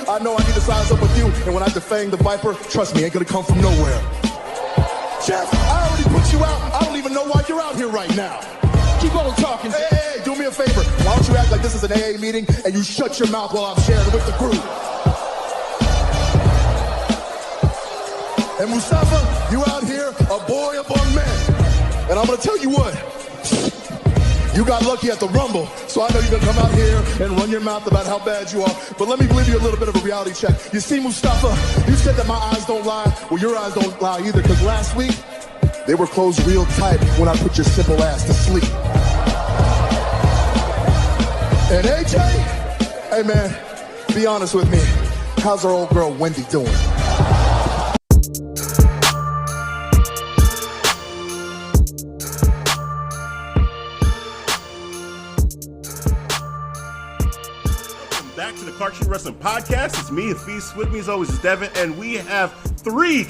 I know I need to size up with you, and when I defang the Viper, trust me, ain't gonna come from nowhere. Jeff, I already put you out. I don't even know why you're out here right now. Keep on talking. Hey, do me a favor. Why don't you act like this is an AA meeting and you shut your mouth while I'm sharing with the group? And Mustafa, you out here, a boy among men. And I'm gonna tell you what, you got lucky at the Rumble, so I know you're gonna come out here and run your mouth about how bad you are. But let me give you a little bit of a reality check. You see, Mustafa, you said that my eyes don't lie. Well, your eyes don't lie either, because last week, they were closed real tight when I put your simple ass to sleep. And AJ, hey man, be honest with me. How's our old girl Wendy doing? Back to the Karrion Wrestling Podcast. It's me, Hafeez. With me as always is Devin, and we have three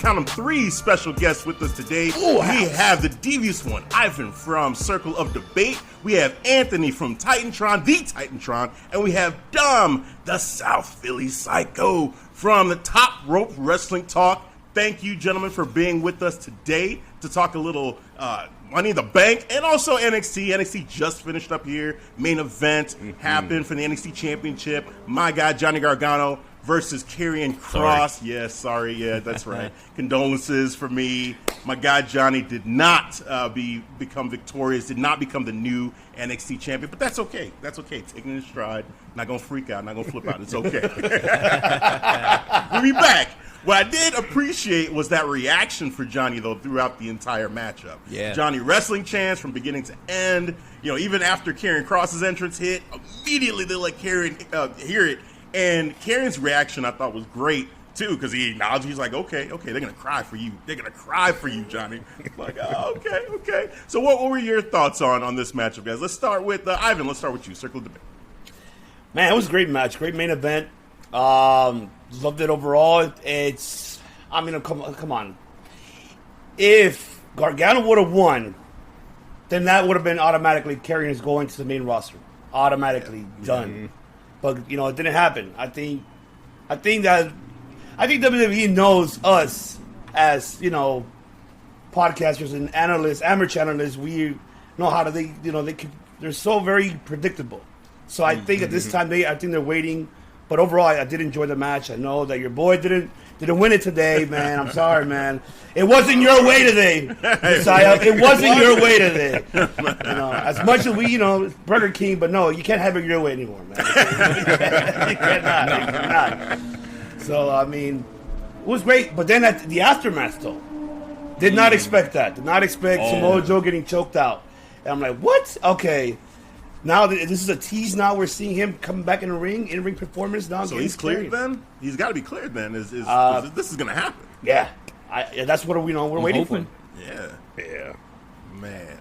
special guests with us today. Ooh, we have the Devious One Ivan from Circle of Debate. We have Anthony from Titantron, the Titantron, and we have Dom, the South Philly Sycho from the Top Rope Wrestling Talk. Thank you, gentlemen, for being with us today to talk a little Money in the Bank and also NXT. NXT just finished up here. Main event happened for the NXT Championship. My guy, Johnny Gargano versus Karrion Kross. Yeah, that's right. Condolences for me. My guy, Johnny, did not become victorious, did not become the new NXT champion, but that's okay. That's okay. Taking it in stride. Not going to freak out. Not going to flip out. It's okay. We'll be back. What I did appreciate was that reaction for Johnny, though, throughout the entire matchup. Yeah. Johnny wrestling chants from beginning to end. You know, even after Karrion Kross's entrance hit, immediately they let Karrion hear it. And Karrion's reaction, I thought, was great, too, because he acknowledged, he's like, okay, they're going to cry for you. They're going to cry for you, Johnny. Like, oh, okay. So what were your thoughts on this matchup, guys? Let's start with Ivan. Let's start with you. Circle the Debate. Man, it was a great match. Great main event. Loved it overall. It's, I mean, come on. If Gargano would have won, then that would have been automatically Karrion's going to the main roster. Automatically done. But, you know, it didn't happen. I think WWE knows us as, you know, podcasters and analysts, amateur analysts. We know how to, they're so very predictable. So I think at this time, I think they're waiting. But overall, I did enjoy the match. I know that your boy didn't win it today, man. I'm sorry, man. It wasn't your way today, Messiah. It wasn't your way today. You know, as much as we, Burger King, but no, you can't have it your way anymore, man. You cannot. So, I mean, it was great. But then at the aftermath, though, did not expect that. Did not expect Samoa Joe getting choked out. And I'm like, what? Okay. Now this is a tease. Now we're seeing him coming back in the ring, in-ring performance. Now, so he's cleared then? He's got to be cleared then. This is going to happen? Yeah, that's what we're waiting for. Yeah, man.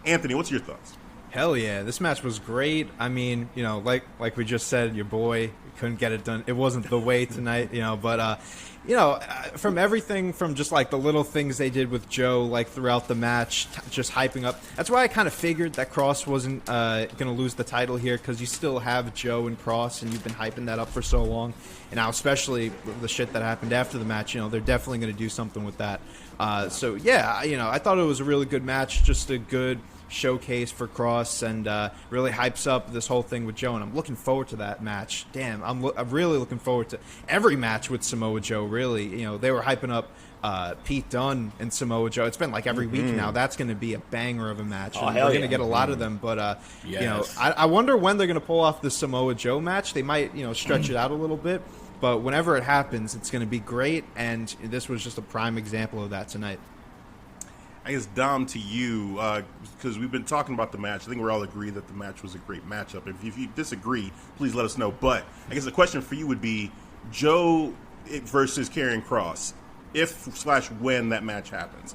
Anthony, what's your thoughts? Hell yeah, this match was great. I mean, like we just said, your boy couldn't get it done. It wasn't the way tonight, but from everything from just like the little things they did with Joe, like throughout the match, just hyping up. That's why I kind of figured that Kross wasn't going to lose the title here, because you still have Joe and Kross, and you've been hyping that up for so long. And now, especially the shit that happened after the match, they're definitely going to do something with that. So yeah, I thought it was a really good match, just a good showcase for Kross, and really hypes up this whole thing with Joe, and I'm looking forward to that match. Damn, I'm really looking forward to every match with Samoa Joe, really. They were hyping up Pete Dunne and Samoa Joe. It's been like every week now. That's going to be a banger of a match. Oh, and we're going to get a lot of them, but yes. I wonder when they're going to pull off the Samoa Joe match. They might stretch it out a little bit, but whenever it happens, it's going to be great, and this was just a prime example of that tonight. I guess, Dom, to you, because we've been talking about the match. I think we're all agree that the match was a great matchup. If you disagree, please let us know. But I guess the question for you would be Joe versus Karrion Kross, if/when that match happens.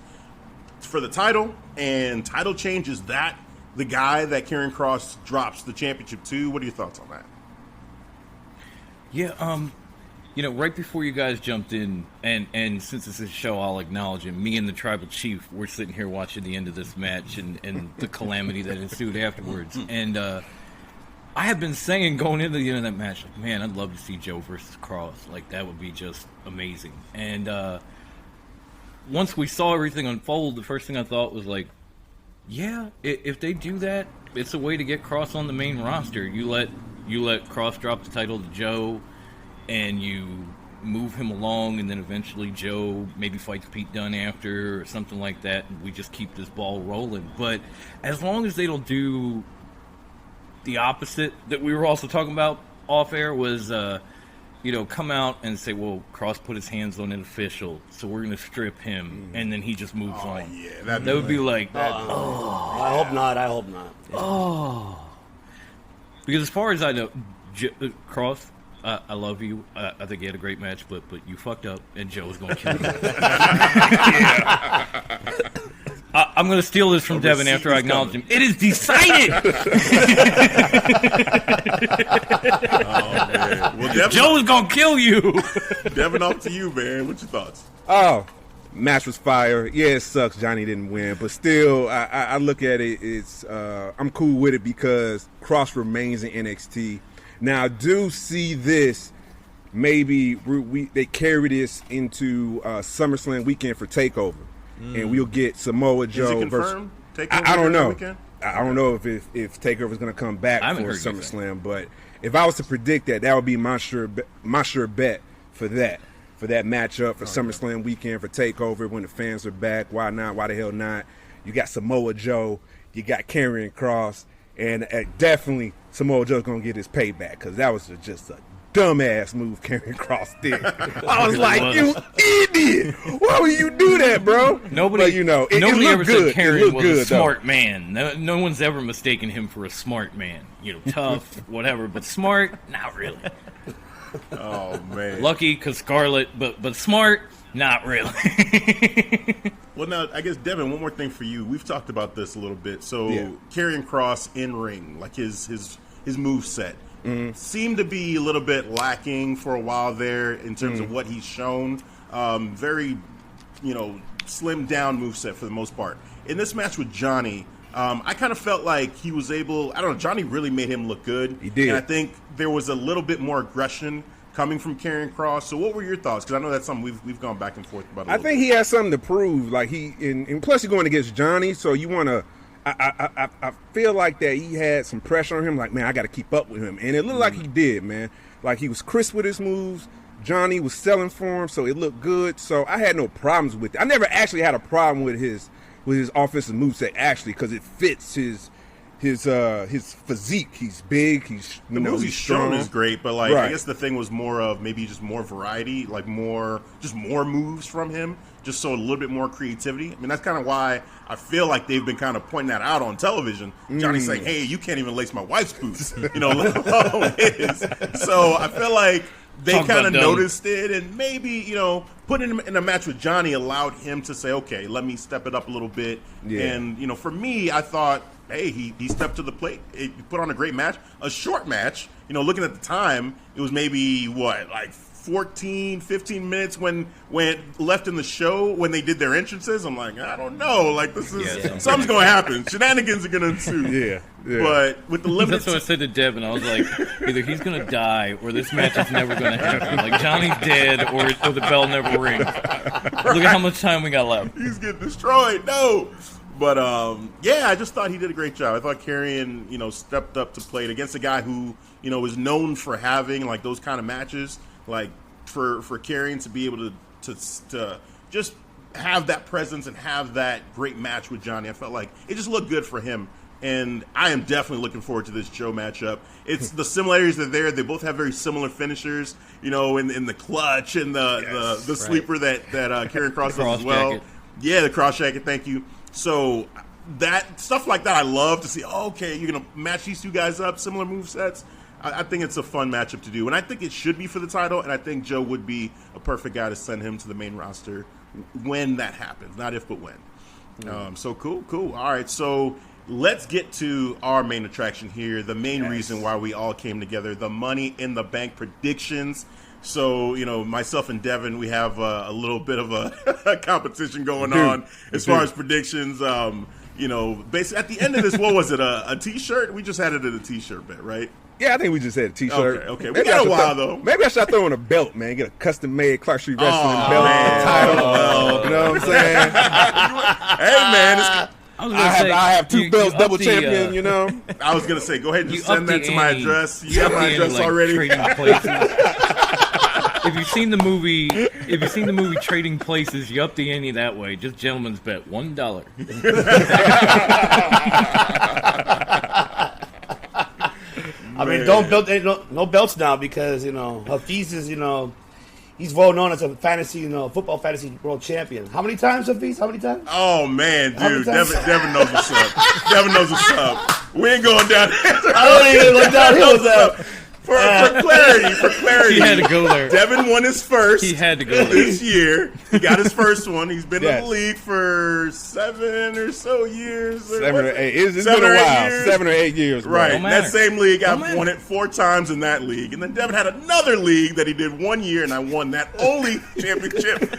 For the title and title change, is that the guy that Karrion Kross drops the championship to? What are your thoughts on that? Yeah, right before you guys jumped in, and since this is a show, I'll acknowledge it. Me and the Tribal Chief, we're sitting here watching the end of this match and the calamity that ensued afterwards. And I have been saying going into the end of that match, like, man, I'd love to see Joe versus Kross. Like, that would be just amazing. And once we saw everything unfold, the first thing I thought was like, yeah, if they do that, it's a way to get Kross on the main roster. You let Kross drop the title to Joe, and you move him along, and then eventually Joe maybe fights Pete Dunne after or something like that, and we just keep this ball rolling. But as long as they don't do the opposite that we were also talking about off air was, come out and say, well, Kross put his hands on an official, so we're going to strip him, and then he just moves on. Yeah, that would be like, I hope not. oh. Because as far as I know, Kross, I love you. I think you had a great match, but you fucked up, and Joe's going to kill you. I'm going to steal this from Devin after I acknowledge him. It is decided! Man. Well, Devin, Joe is going to kill you! Devin, off to you, man. What's your thoughts? Oh, match was fire. Yeah, it sucks Johnny didn't win, but still, I look at it, it's I'm cool with it because Kross remains in NXT. Now, I do see this, maybe they carry this into SummerSlam weekend for TakeOver, and we'll get Samoa Joe. Is it confirmed? I don't know. Weekend? I don't know if TakeOver is going to come back for SummerSlam, but if I was to predict that would be my sure bet for that matchup for SummerSlam weekend for TakeOver when the fans are back. Why not? Why the hell not? You got Samoa Joe, you got Karrion Kross, and definitely Samoa Joe's going to get his payback because that was just a dumbass move Karrion Kross did. I was like, you idiot! Why would you do that, bro? Nobody it ever good. said Karrion was a though. smart man. No one's ever mistaken him for a smart man. Tough, whatever, but smart, not really. Oh, man. Lucky because Scarlett, but smart, not really. Well, now, I guess, Devin, one more thing for you. We've talked about this a little bit. So, Yeah. Karrion Kross in ring, like his move set, seemed to be a little bit lacking for a while there in terms of what he's shown. Very, slimmed down move set for the most part. In this match with Johnny, I kind of felt like he was able. I don't know. Johnny really made him look good. He did. And I think there was a little bit more aggression coming from Karrion Kross. So what were your thoughts? Because I know that's something we've gone back and forth about. I think he has something to prove. Like and plus you're going against Johnny, so you want to. I feel like that he had some pressure on him. Like, man, I got to keep up with him, and it looked like he did, man. Like he was crisp with his moves. Johnny was selling for him, so it looked good. So I had no problems with it. I never actually had a problem with his offensive moveset actually because it fits his physique. He's big. He's the moves he's strong. shown is great, but Right. I guess the thing was more of maybe just more variety, like more moves from him, just so a little bit more creativity. I mean, that's kind of why I feel like they've been kind of pointing that out on television. Johnny's saying, "Hey, you can't even lace my wife's boots," let alone his. So I feel like they kind of noticed it, and maybe putting him in a match with Johnny allowed him to say, "Okay, let me step it up a little bit." Yeah. And for me, I thought, hey, he stepped to the plate. He put on a great match, a short match. Looking at the time, it was maybe, 14, 15 minutes when left in the show when they did their entrances. I'm like, I don't know. Like, this is something's going to happen. Shenanigans are going to ensue. Yeah. But with the limited... That's what I said to Devin. I was like, either he's going to die or this match is never going to happen. Like, Johnny's dead or the bell never rings. Look at how much time we got left. He's getting destroyed. No. But, I just thought he did a great job. I thought Karrion, stepped up to plate against a guy who, is known for having, like, those kind of matches. Like, for Karrion to be able to just have that presence and have that great match with Johnny, I felt like it just looked good for him. And I am definitely looking forward to this Joe matchup. It's the similarities are there. They both have very similar finishers, in the clutch and the sleeper that Karrion Kross does as well. Jacket. Yeah, the cross jacket, thank you. So that stuff like that I love to see. Oh, okay, you're going to match these two guys up, similar movesets. I think it's a fun matchup to do. And I think it should be for the title, and I think Joe would be a perfect guy to send him to the main roster when that happens. Not if, but when. So cool. All right, so let's get to our main attraction here, the main reason why we all came together, the Money in the Bank predictions. So, myself and Devin, we have a little bit of a competition going on as far as predictions. Basically at the end of this, what was it, a T-shirt? We just had it at a T-shirt bet, right? Yeah, I think we just had a T-shirt. Okay. We got a while, though. Maybe I should throw in a belt, man. Get a custom-made Clark Street Wrestling belt man. and a title. You know what I'm saying? Hey, man. I have 2 belts, double champion, you know? I was going to say, go ahead and just send that to my address. You have got my address already? Trading Places. If you've seen the movie Trading Places, you up the ante that way. Just gentleman's bet, $1. I mean, don't build no belts now because Hafeez is he's well known as a fantasy football fantasy world champion. How many times, Hafeez? How many times? Oh man, dude, Devin knows what's up. Devin knows what's up. We ain't going down there. I don't even look downhill with that. For clarity, he had to go there. Devin won his first. He had to go there this year. He got his first one. He's been in the league for 7 or so years. 7 or 8. It's been a while. 7 or 8 years. Right. That same league, I've won it 4 times in that league. And then Devin had another league that he did 1 year, and I won that only championship in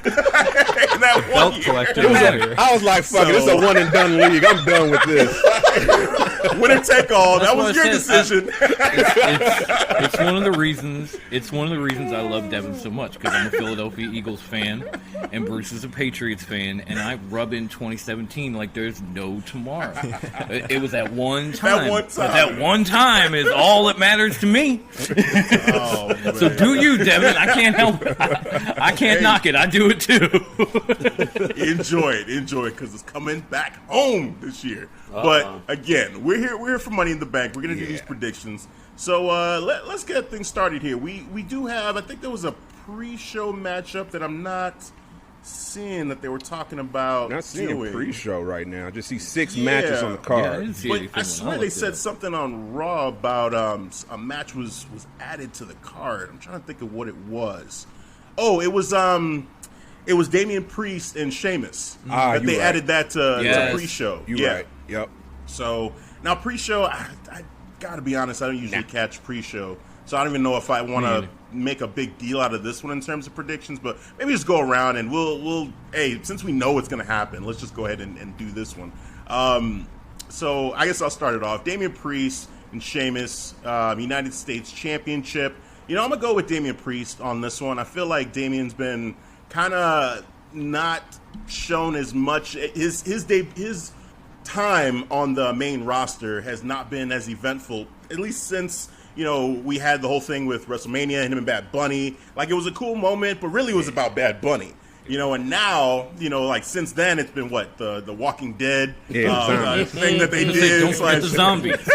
that 1 year. I was like, fuck it. This is a one and done league. I'm done with this. Winner take all. That was your decision. It's one of the reasons. It's one of the reasons I love Devin so much because I'm a Philadelphia Eagles fan, and Bruce is a Patriots fan, and I rub in 2017 like there's no tomorrow. It was that one time. But that one time is all that matters to me. Oh, so do you, Devin? I can't help it. I can't knock it. I do it too. Enjoy it, because it's coming back home this year. But again, we're here for Money in the Bank. We're gonna do these predictions. So let's get things started here. We do have, I think there was a pre-show matchup that I'm not seeing that they were talking about. Not seeing a pre-show right now. Just see 6 matches on the card. I swear they said something on Raw about a match was added to the card. I'm trying to think of what it was. Oh, it was Damien Priest and Sheamus. They added that to pre-show. You're right. Yep. So now pre-show, I gotta be honest, I don't usually catch pre-show, so I don't even know if I want to make a big deal out of this one in terms of predictions. But maybe just go around and we'll since we know what's gonna happen, let's just go ahead and do this one. So I guess I'll start it off. Damien Priest and Sheamus, United States Championship. I'm gonna go with Damien Priest on this one. I feel like Damien's been kind of not shown as much. His time on the main roster has not been as eventful, at least since we had the whole thing with WrestleMania and him and Bad Bunny. Like, it was a cool moment, but really it was about Bad Bunny. And now, like, since then, it's been the Walking Dead thing that they did. Don't forget the zombies.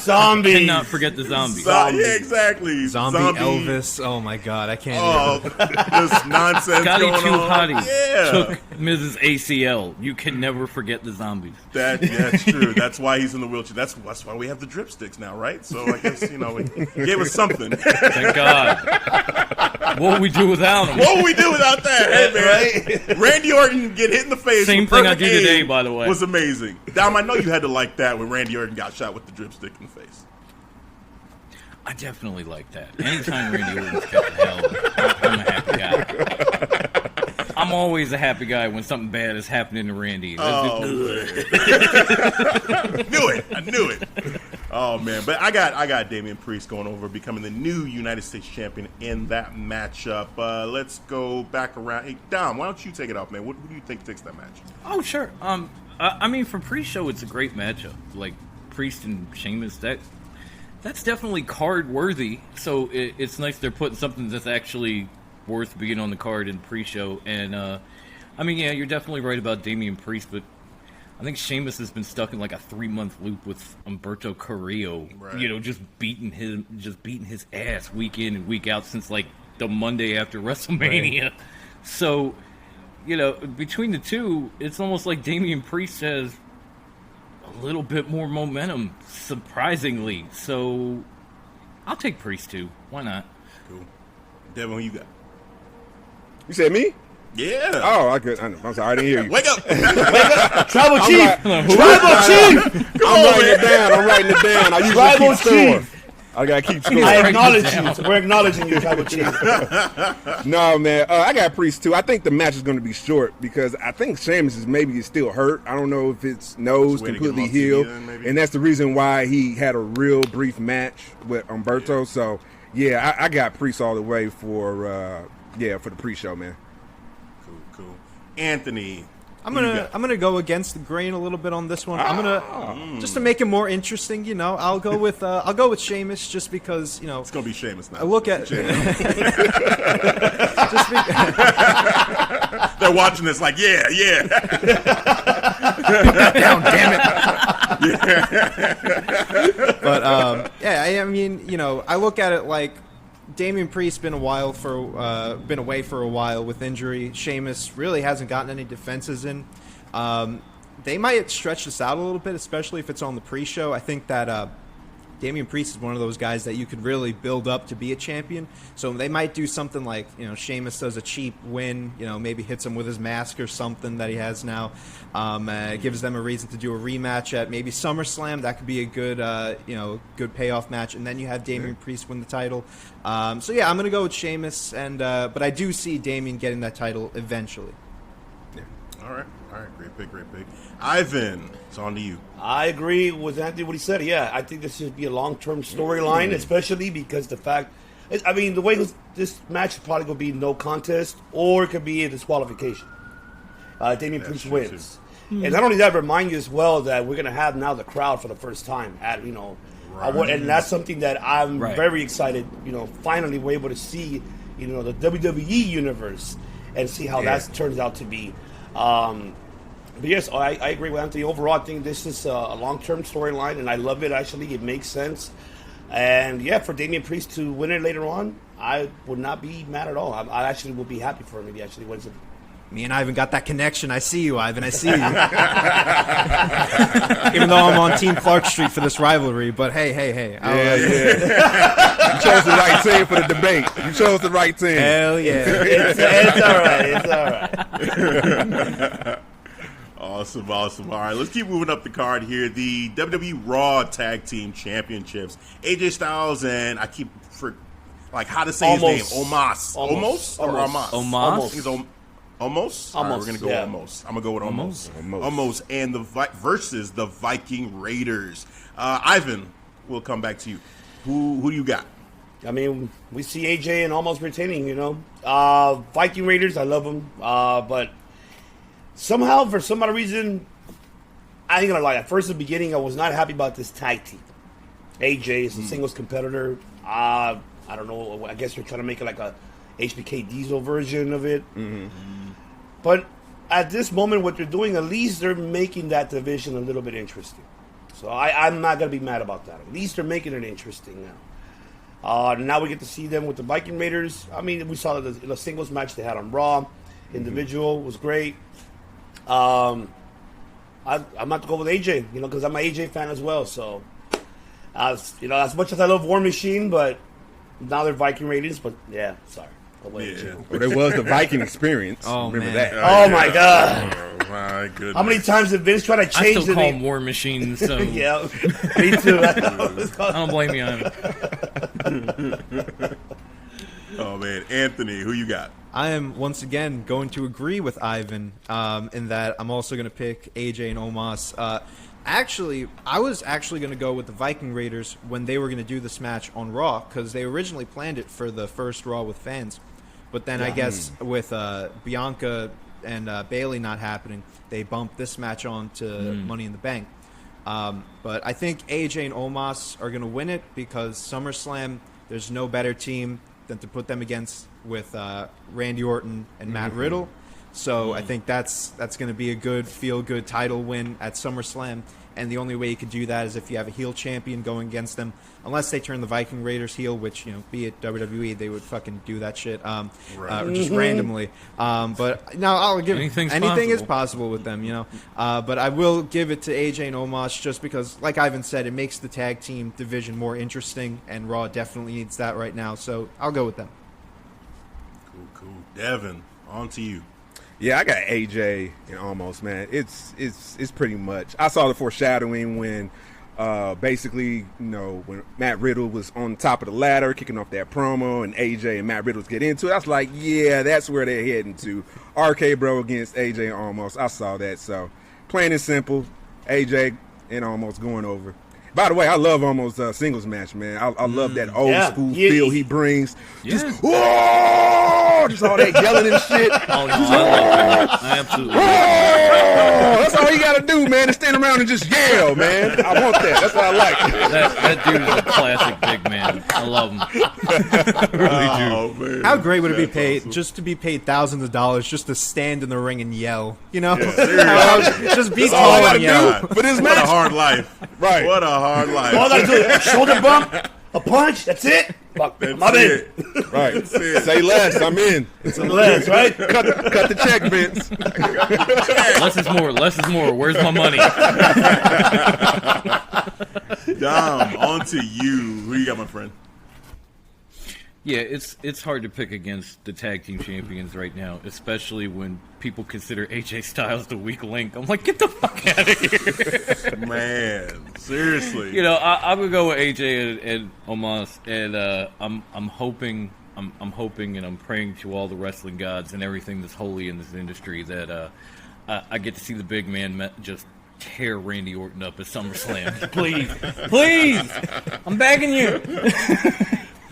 Zombies. Cannot forget the zombies. Yeah, exactly. Zombie Elvis. Oh my God, I can't. This nonsense Scotty going Too on. Hottie took Mrs. ACL. You can never forget the zombies. That's true. That's why he's in the wheelchair. That's why we have the drip sticks now, right? So I guess he gave us something. Thank God. What would we do without him? What would we do without that? Hey, man. Right? Randy Orton get hit in the face. Same thing I do today, by the way. Was amazing. Dom, I know you had to like that when Randy Orton got shot with the drip stick in the face. I definitely like that. Anytime Randy Orton's catching hell, I'm a happy guy. I'm always a happy guy when something bad is happening to Randy. I knew it. Oh man, but I got Damien Priest going over, becoming the new United States champion in that matchup. Let's go back around. Hey, Dom, why don't you take it off, man? Who do you think takes that match? Oh, sure. I mean, for pre-show, it's a great matchup. Like Priest and Sheamus, that's definitely card worthy. So it's nice they're putting something that's actually worth being on the card in pre-show. And I mean, yeah, you're definitely right about Damien Priest, but I think Sheamus has been stuck in like a 3-month loop with Humberto Carrillo. Right. Just beating his ass week in and week out since like the Monday after WrestleMania. Right. So, between the two, it's almost like Damien Priest has a little bit more momentum, surprisingly. So I'll take Priest too. Why not? Cool. Devin, who you got? You said me? Yeah. Oh, I'm sorry, I didn't hear you. Wake up. Tribal Chief. Tribal Chief. I'm writing it down. I use Tribal Chief. I gotta keep score. I acknowledge you. So we're acknowledging you, Tribal Chief. No, man. I got Priest too. I think the match is going to be short because I think Sheamus is still hurt. I don't know if it's nose completely healed, and that's the reason why he had a real brief match with Humberto. Yeah. So yeah, I got Priest all the way for the pre-show, man. Cool. Anthony. I'm gonna go against the grain a little bit on this one. I'm gonna just to make it more interesting. I'll go with Sheamus just because it's gonna be Sheamus now. I look at They're watching this like yeah. Down, damn it. But I mean I look at it like Damian Priest's been away for a while with injury. Sheamus really hasn't gotten any defenses in. They might stretch this out a little bit, especially if it's on the pre-show. I think that Damian Priest is one of those guys that you could really build up to be a champion. So they might do something like Sheamus does a cheap win, maybe hits him with his mask or something that he has now. Gives them a reason to do a rematch at maybe SummerSlam. That could be a good good payoff match, and then you have Damian Priest win the title. So yeah, I'm gonna go with Sheamus, and but I do see Damien getting that title eventually. Yeah. All right, great pick. Ivan, it's on to you. I agree with Anthony what he said. Yeah, I think this should be a long-term storyline, especially because the way this match is probably going to be no contest, or it could be a disqualification. Damian Priest wins. And not only that, remind you as well that we're going to have now the crowd for the first time at and that's something that I'm very excited. Finally we're able to see the WWE universe and see how that turns out to be. But yes, I agree with Anthony. Overall, I think this is a long-term storyline, and I love it. Actually, it makes sense. And yeah, for Damian Priest to win it later on, I would not be mad at all. I actually will be happy for him if he actually wins it. Me and Ivan got that connection. I see you, Ivan. I see you. Even though I'm on Team Clark Street for this rivalry, but hey. You chose the right team for the debate. You chose the right team. Hell yeah. It's all right. Awesome. All right, let's keep moving up the card here. The WWE Raw Tag Team Championships. AJ Styles and I keep how to say his name. Omos. Omos? Omos? All right, we're going to go with Omos. I'm going to go with Omos. Omos and versus the Viking Raiders. Ivan, we'll come back to you. Who do you got? I mean, we see AJ and Omos retaining, Viking Raiders, I love them. But somehow, for some other reason, I ain't going to lie. At first, in the beginning, I was not happy about this tag team. AJ is a singles competitor. I don't know. I guess you're trying to make it like a HBK Diesel version of it. Mm-hmm. But at this moment, what they're doing, at least they're making that division a little bit interesting. So I'm not going to be mad about that. At least they're making it interesting now. Now we get to see them with the Viking Raiders. I mean, we saw the singles match they had on Raw. Individual was great. I'm about to go with AJ, because I'm an AJ fan as well. So, as much as I love War Machine, but now they're Viking Raiders. But yeah, sorry. Well, there was the Viking experience. Remember that? Oh my god! Oh my goodness! How many times did Vince try to change the name? I still call them War Machine. So yeah, me too. I don't blame you on it. Oh man, Anthony, who you got? I am once again going to agree with Ivan in that I'm also going to pick AJ and Omos. Actually, I was actually going to go with the Viking Raiders when they were going to do this match on Raw because they originally planned it for the first Raw with fans. But then I guess with Bianca and Bayley not happening, they bumped this match on to Money in the Bank. But I think AJ and Omos are going to win it because SummerSlam, there's no better team than to put them against with Randy Orton and Matt Riddle. So I think that's going to be a good feel-good title win at SummerSlam. And the only way you could do that is if you have a heel champion going against them. Unless they turn the Viking Raiders heel, which, be it WWE, they would fucking do that shit or just randomly. But no, I'll give anything is possible with them, But I will give it to AJ and Omos just because, like Ivan said, it makes the tag team division more interesting, and Raw definitely needs that right now. So I'll go with them. Cool. Devin, on to you. Yeah, I got AJ and Omos, man. It's pretty much. I saw the foreshadowing when Basically, when Matt Riddle was on top of the ladder, kicking off that promo, and AJ and Matt Riddle get into it, I was like, yeah, that's where they're heading to. RK Bro against AJ and Omos. I saw that. So, plain and simple, AJ and Omos going over. By the way, I love Omos' singles match, man. I love that old school feel he brings. Just, whoa! Just all that yelling and shit. Oh, no, I love that. I absolutely love that. That's all you got to do, man, is stand around and just yell, man. I want that. That's what I like. That dude is a classic big man. I love him. I really do. Man. How great would it be paid just to be paid thousands of dollars just to stand in the ring and yell? Just be tall and yell. But his what a hard life. Right. What a hard life. All I do is shoulder bump, a punch. That's it. I'm in. Right. Say less. I'm in. Say less. Right. Cut the check, Vince. Less is more. Less is more. Where's my money? Dom, on to you. Who you got, my friend? Yeah, it's hard to pick against the tag team champions right now, especially when people consider AJ Styles the weak link. I'm like, get the fuck out of here, man. Seriously, I'm gonna go with AJ and Omos, and I'm hoping and I'm praying to all the wrestling gods and everything that's holy in this industry that I get to see the big man just tear Randy Orton up at SummerSlam. please, I'm begging you.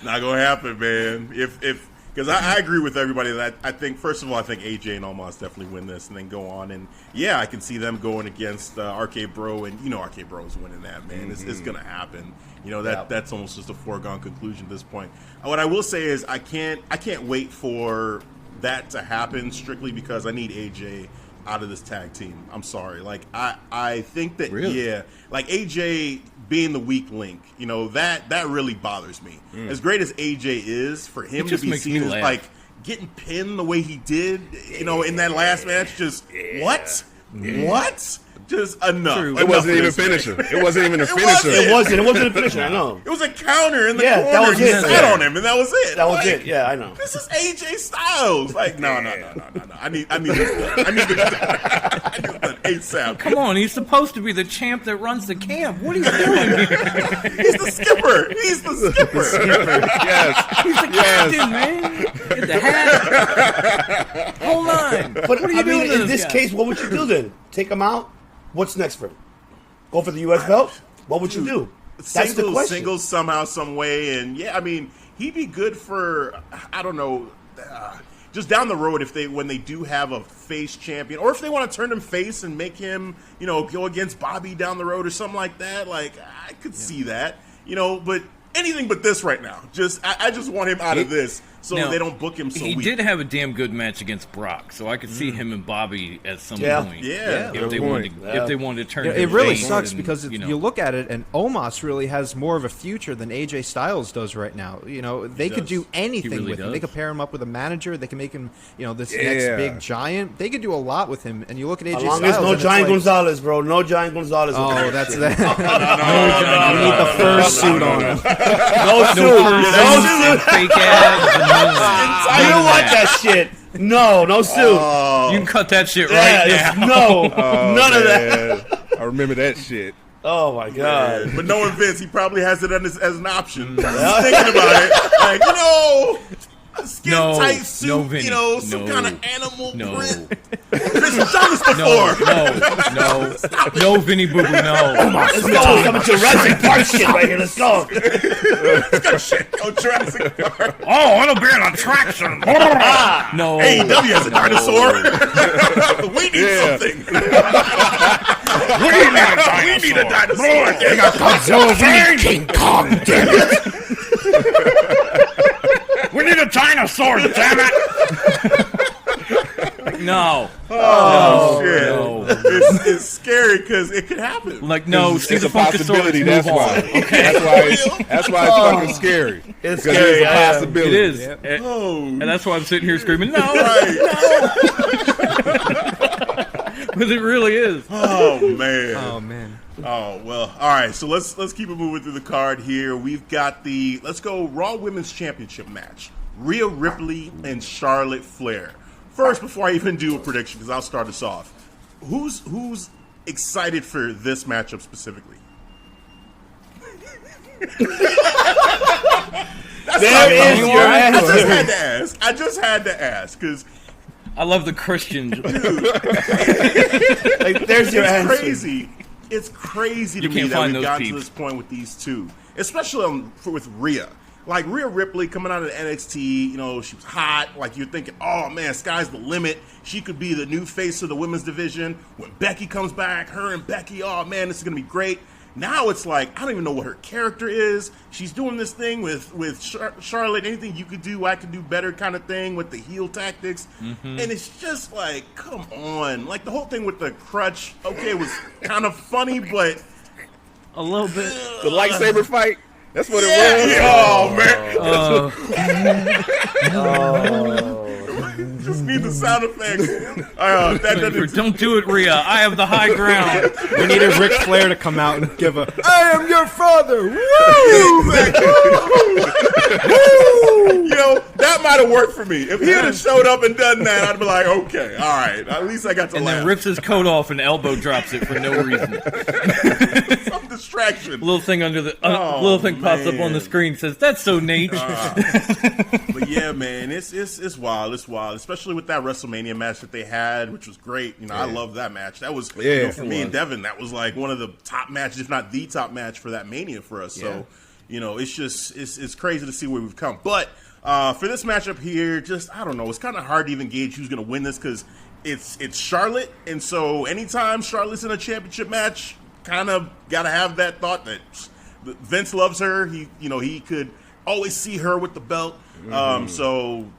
Not gonna happen, man. Because I agree with everybody that I think, first of all, I think AJ and Omos definitely win this and then go on. And yeah, I can see them going against RK Bro, and RK Bro's winning that, man. Mm-hmm. It's gonna happen. That's almost just a foregone conclusion at this point. What I will say is I can't wait for that to happen strictly because I need AJ out of this tag team. I'm sorry. Like I think that like AJ being the weak link, that really bothers me. As great as AJ is, for him to be seen as like getting pinned the way he did, in that last match, just what? Just enough. It wasn't even a finisher. It wasn't even a finisher. It wasn't a finisher. I know. It was a counter in the corner. That was he sat on him, and that was it. That was it. Yeah, I know. This is AJ Styles. Like, no. I need this done ASAP. Come on, he's supposed to be the champ that runs the camp. What are you doing here? He's the skipper. Yes. He's the captain, man. Get the hat. Hold on. But what are you doing in this case? What would you do then? Take him out? What's next for him? Go for the U.S. belt? What would you do? That's the question. Singles somehow, some way, and he'd be good for I don't know, just down the road when they do have a face champion, or if they want to turn him face and make him go against Bobby down the road or something like that. Like I could see that, but anything but this right now. I just want him out of this. So they don't book him so weak. He did have a damn good match against Brock, so I could see him and Bobby at some point. Yeah. If they wanted to turn him it really face sucks and, because you look at it, and Omos really has more of a future than AJ Styles does right now. They could do anything with him. They could pair him up with a manager. They can make him, this next big giant. They could do a lot with him. And you look at AJ Styles. No Giant Gonzalez, bro. No Giant Gonzalez. Oh, that's that. You need the first suit on him. No suit. Fake ass. You don't want that shit. No suit. You can cut that shit right now. No, none of that. I remember that shit. Oh my god! But knowing Vince, he probably has it as an option. He's thinking about it, like a skin tight suit, some kind of animal print. Vince has done this before. No, Vinny Boo Boo, no. Let's go. Some Jurassic Park shit right here. Let's go. Jurassic Park. Oh, it'll be an attraction. No. AEW has a dinosaur. We need something. We need a dinosaur. They got Godzilla and King Kong, damn it. We need a dinosaur, damn it. No. Oh, shit. No. It's scary because it could happen. Like, no, see it's the a possibility. That's why. Okay. That's why it's fucking scary. It's scary. It's a possibility. It is. And that's why I'm sitting here screaming, no. Because it really is. Oh, man. Oh, well. All right, so let's keep it moving through the card here. We've got let's go Raw Women's Championship match. Rhea Ripley and Charlotte Flair. First, before I even do a prediction, because I'll start us off, who's excited for this matchup specifically? There is your answer. I just had to ask because I love the Christian. Like, there's your answer. Crazy. It's crazy to me that we've gotten to this point with these two, especially with Rhea. Like Rhea Ripley coming out of NXT, you know, she was hot. Like you're thinking, oh man, sky's the limit. She could be the new face of the women's division. When Becky comes back, her and Becky, oh man, this is gonna be great. Now it's like, I don't even know what her character is. She's doing this thing with Charlotte. Anything you could do, I could do better kind of thing with the heel tactics. Mm-hmm. And it's just like, come on. Like the whole thing with the crutch, okay, was kind of funny, but a little bit. The lightsaber fight? That's what it was. Oh, man. Just need the sound effects. Don't do it, Rhea. I have the high ground. We needed Ric Flair to come out and give I am your father. Woo! You know, that might have worked for me. If he had showed up and done that, I'd be like, okay, all right. At least I got to laugh. And then rips his coat off and elbow drops it for no reason. Some distraction. Little thing under the little thing pops up on the screen, says, "That's so neat." But yeah, man, it's wild. It's wild, especially with that WrestleMania match that they had, which was great. You know, I love that match. That was for me and Devin. That was like one of the top matches, if not the top match for that Mania for us. Yeah. So, you know, it's just it's crazy to see where we've come. But for this matchup here, just I don't know. It's kind of hard to even gauge who's going to win this because it's Charlotte, and so anytime Charlotte's in a championship match, kind of got to have that thought that Vince loves her. He could always see her with the belt. Mm-hmm.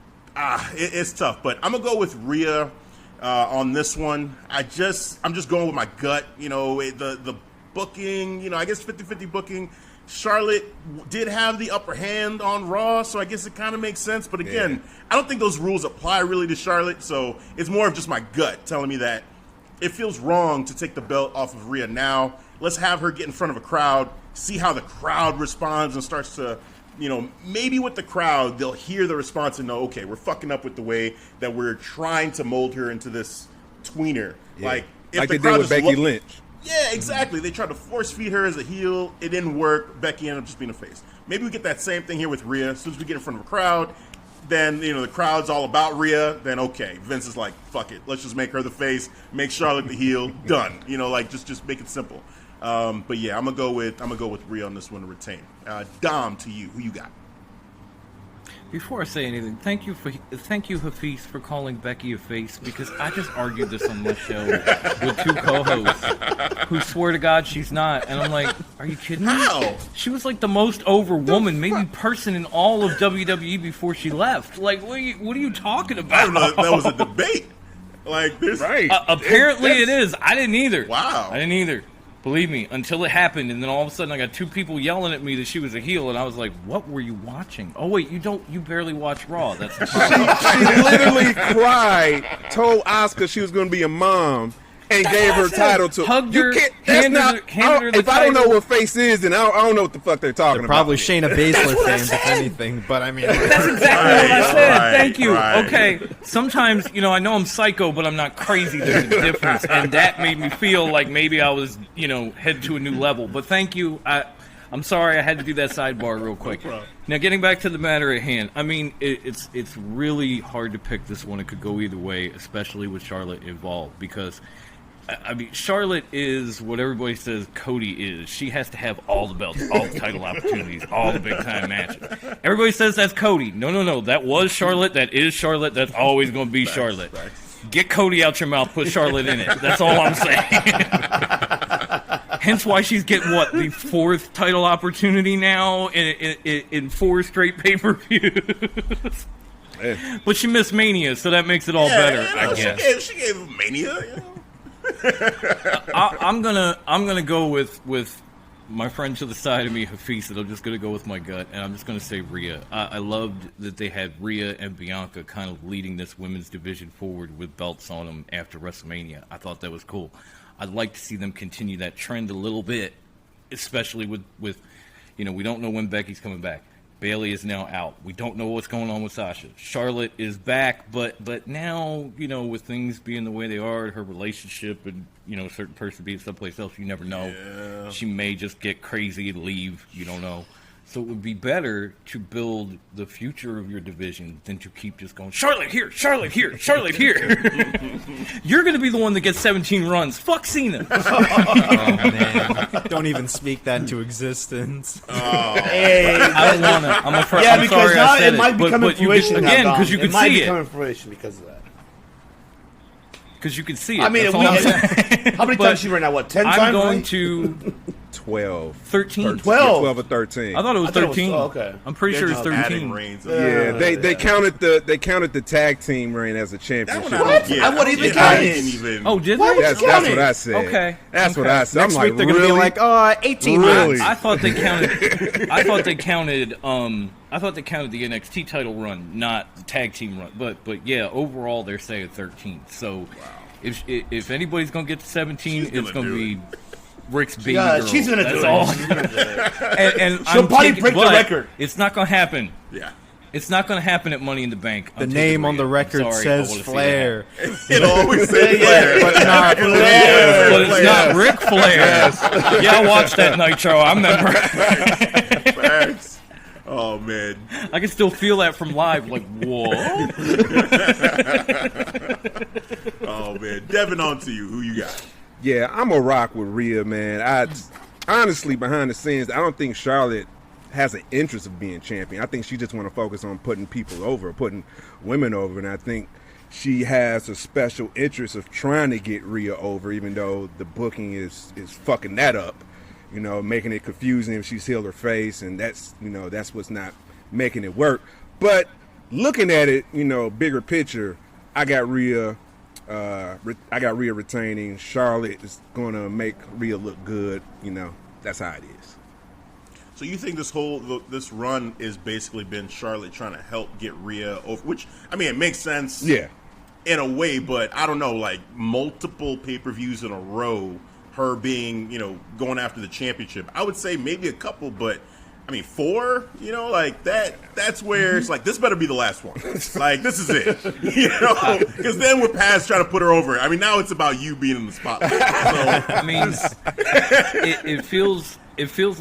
It's tough, but I'm gonna go with Rhea on this one. I'm just going with my gut. You know, the booking. You know, I guess 50-50 booking. Charlotte did have the upper hand on Raw, so I guess it kind of makes sense. But again, I don't think those rules apply really to Charlotte. So it's more of just my gut telling me that it feels wrong to take the belt off of Rhea now. Let's have her get in front of a crowd, see how the crowd responds and starts to. You know, maybe with the crowd, they'll hear the response and know, okay, we're fucking up with the way that we're trying to mold her into this tweener. Yeah. Like they did with Becky Lynch. Yeah, exactly. They tried to force feed her as a heel. It didn't work. Becky ended up just being a face. Maybe we get that same thing here with Rhea. As soon as we get in front of a crowd, then, you know, the crowd's all about Rhea. Then, okay, Vince is like, fuck it. Let's just make her the face, make Charlotte the heel. Done. You know, like, just make it simple. But yeah, I'm gonna go with Rhea on this one to retain. Dom, to you, who you got? Before I say anything, thank you Hafeez for calling Becky a face, because I just argued this on my show with two co-hosts who swear to God she's not, and I'm like, are you kidding me? How? She was like the most over woman, maybe person in all of WWE before she left. Like, what are you talking about? I don't know. That was a debate. Like this, right? Apparently it is. I didn't either. Wow. I didn't either. Believe me, until it happened, and then all of a sudden I got two people yelling at me that she was a heel, and I was like, what were you watching? Oh, wait, you barely watch Raw. That's the problem. She literally cried, told Asuka she was going to be a mom, and gave her title to hugged her, handed her the if I don't know what face is, then I don't know what the fuck they're talking about. Probably Shayna Baszler fans, if anything, but I mean... That's exactly what I said. Thank you. Right. Okay, sometimes, you know, I know I'm psycho, but I'm not crazy. There's a difference, and that made me feel like maybe I was, you know, headed to a new level. But thank you. I'm sorry I had to do that sidebar real quick. Now, getting back to the matter at hand, I mean, it's really hard to pick this one. It could go either way, especially with Charlotte involved, because... I mean, Charlotte is what everybody says Cody is. She has to have all the belts, all the title opportunities, all the big-time matches. Everybody says that's Cody. No. That was Charlotte. That is Charlotte. That's always going to be Charlotte. Get Cody out your mouth. Put Charlotte in it. That's all I'm saying. Hence why she's getting, the fourth title opportunity now in 4 straight pay-per-views. But she missed Mania, so that makes it all better, I guess. She gave Mania, you know. I'm gonna go with my friend to the side of me, Hafeez, and I'm just gonna go with my gut, and I'm just gonna say Rhea. I loved that they had Rhea and Bianca kind of leading this women's division forward with belts on them after WrestleMania. I thought that was cool. I'd like to see them continue that trend a little bit, especially with you know, we don't know when Becky's coming back. Bayley is now out. We don't know what's going on with Sasha. Charlotte is back, but now, with things being the way they are, her relationship and, a certain person being someplace else, you never know. Yeah. She may just get crazy and leave. You don't know. So it would be better to build the future of your division than to keep just going, Charlotte here, Charlotte here, Charlotte here. You're going to be the one that gets 17 runs. Fuck Cena. Oh, man. Don't even speak that into existence. Hey, I don't want to. I'm afraid. yeah, I'm because sorry now I said it might be coming to fruition again because you can see it. Might be it. coming to fruition because of that. Because you can see it. I mean, That's all I'm saying. how many times she ran now? What, 10 times? I'm going to 12. 13. 12 or 13. I thought it was 13. Okay. I'm pretty sure it's 13. Reigns. Yeah, they counted the tag team reign as a championship. What? I wouldn't even count it. Oh, did What? they? That's what I said. Okay. That's what Okay. I said. Next I'm like, week they're going to be like, 18 Really? rounds. I thought they counted. I thought they counted. I thought they counted the NXT title run, not the tag team run. But yeah, overall they're saying 13. So if anybody's gonna get to 17, it's gonna be Rick's baby girl. She's gonna That's do all. it. And She'll I'm probably taking- break the but record. It's not gonna happen. Yeah. It's not going to happen at Money in the Bank. The name on the record says Flair. It always says Flair. But not Flair. But it's not Ric Flair. Yeah, I watched that Nitro. I remember. Facts. Oh, man. I can still feel that from live. Like, whoa. Oh, man. Devin, on to you. Who you got? Yeah, I'm a rock with Rhea, man. Honestly, behind the scenes, I don't think Charlotte has an interest of being champion. I think she just want to focus on putting people over, putting women over, and I think she has a special interest of trying to get Rhea over, even though the booking is fucking that up, making it confusing if she's heel or face, and that's what's not making it work. But looking at it, bigger picture, I got Rhea retaining. Charlotte is going to make Rhea look good. That's how it is. So you think this run is basically been Charlotte trying to help get Rhea over, which, I mean, it makes sense in a way, but I don't know, like multiple pay-per-views in a row, her being, going after the championship. I would say maybe a couple, but I mean, 4, like that's where it's like, this better be the last one. Like, this is it, because then we're past trying to put her over. I mean, now it's about you being in the spotlight. So, I mean, it feels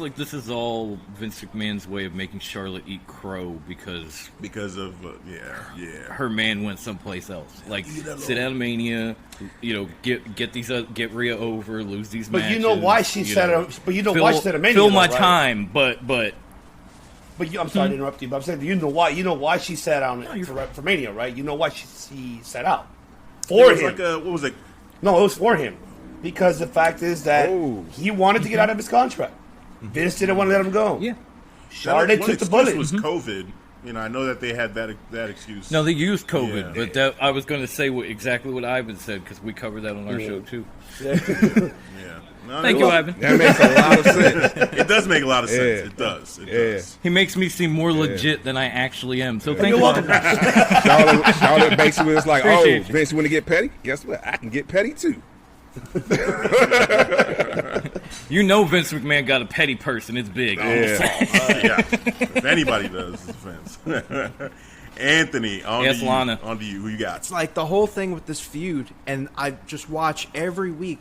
like this is all Vince McMahon's way of making Charlotte eat crow because of her man went someplace else. Like, sit out of Mania, get Rhea over, lose these matches. But you know why she said it. But you know why she said a Mania. Fill my right? time, but. I'm sorry to interrupt you, but I'm saying, you know why she sat out for Mania, right? You know why she sat out for him. Like what was it? No, it was for him because the fact is that he wanted to get out of his contract. Vince didn't want to let him go. Yeah, Charlotte took the bullet. Was COVID? I know that they had that excuse. No, they used COVID, but I was going to say exactly what Ivan said because we covered that on our show too. Yeah. No, Thank you, Ivan. That makes a lot of sense. It does make a lot of sense. It does. It does. He makes me seem more legit than I actually am. So thank You're you. welcome. Charlotte basically was like, Appreciate you. Vince, you want to get petty? Guess what? I can get petty too. Vince McMahon got a petty person. It's big. If anybody does, it's Vince. Anthony, on to you. Who you got? It's like the whole thing with this feud, and I just watch every week.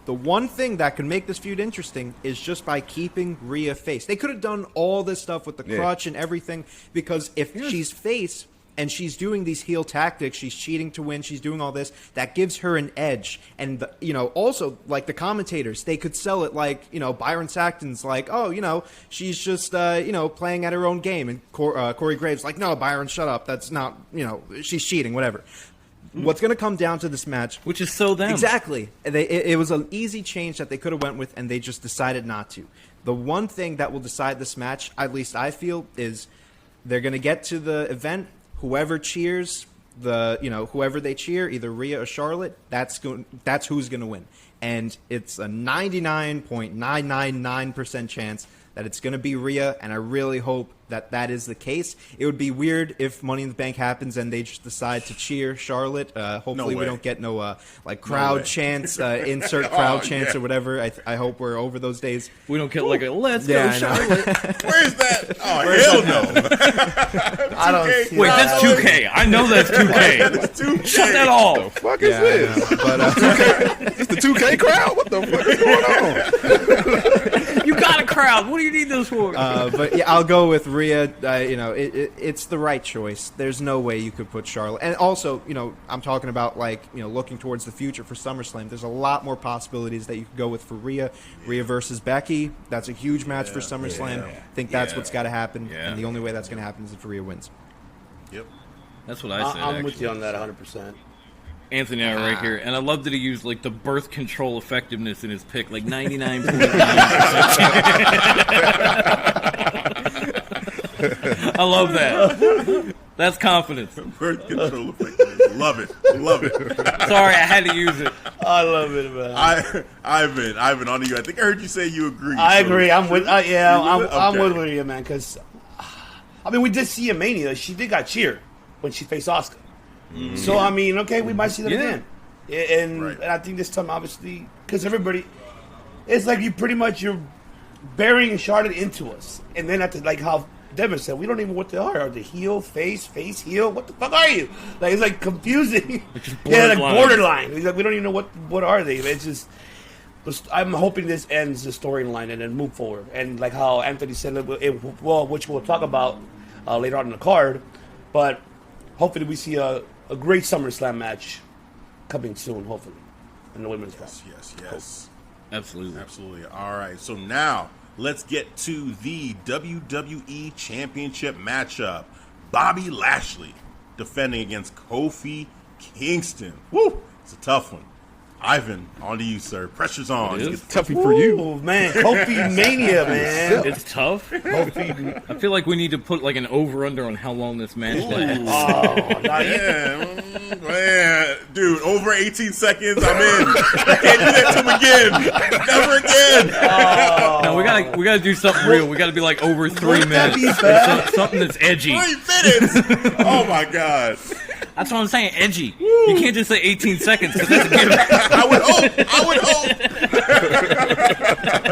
The one thing that can make this feud interesting is just by keeping Rhea face. They could have done all this stuff with the crutch and everything, because if she's face and she's doing these heel tactics, she's cheating to win, she's doing all this, that gives her an edge. And, also, like the commentators, they could sell it like, Byron Saxton's like, she's just, playing at her own game. And Corey Graves like, no, Byron, shut up. That's not, she's cheating, whatever. What's going to come down to this match, Which is so them. Exactly. It was an easy change that they could have went with, and they just decided not to. The one thing that will decide this match, at least I feel, is they're going to get to the event. Whoever cheers, whoever they cheer, either Rhea or Charlotte, that's who's going to win. And it's a 99.999% chance that it's going to be Rhea, and I really hope that that is the case. It would be weird if Money in the Bank happens and they just decide to cheer Charlotte. Hopefully we don't get no crowd chants, insert crowd chants or whatever. I hope we're over those days. We don't get like a let's go Charlotte. Where's that? Oh, hell no. I don't see Wait, that. that's 2K. I know that's 2K. That's 2K. Shut that off. The fuck is this? But, 2K? It's the 2K crowd? What the fuck is going on? You got a crowd. What do you need this for? But yeah, I'll go with Rhea. It's the right choice. There's no way you could put Charlotte. And also, I'm talking about looking towards the future for SummerSlam. There's a lot more possibilities that you could go with for Rhea. Rhea versus Becky. That's a huge match for SummerSlam. I think that's what's got to happen. Yeah. And the only way that's going to happen is if Rhea wins. Yep. That's what I said. I'm with you on that 100%. Anthony and I right here, and I love that he used the birth control effectiveness in his pick, 99.9%. I love that. That's confidence. Birth control effectiveness. Love it. Love it. Sorry, I had to use it. I love it, man. Ivan, on to you. I think I heard you say you agree. I agree. I'm with. I'm Okay. with Rhea, man. Because we did see in Mania. She did got cheered when she faced Asuka. So okay, we might see that again. And I think this time, obviously, because everybody, it's like you're burying Charlotte into us, and then after how Devin said, we don't even know what they are. Are they heel, face, heel? What the fuck are you? It's confusing. Borderline. He's we don't even know what are they. It's just. I'm hoping this ends the storyline and then move forward. And how Anthony said, which we'll talk about later on in the card, but hopefully we see a great SummerSlam match coming soon, hopefully, in the women's belt. Yes. Absolutely. All right, so now let's get to the WWE Championship matchup. Bobby Lashley defending against Kofi Kingston. Woo! It's a tough one. Ivan, on to you, sir. Pressure's on. It is. Toughy for you. Oh, man. Kofi Mania, man. It's tough. I feel like we need to put an over-under on how long this match lasts. Oh, Man. Dude, over 18 seconds, I'm in. I can't do that to him again. Never again. No, we gotta do something real. We gotta be over 3 minutes. Something that's edgy. 3 minutes. Oh my god. That's what I'm saying, edgy. You can't just say 18 seconds because that's a given. I would hope.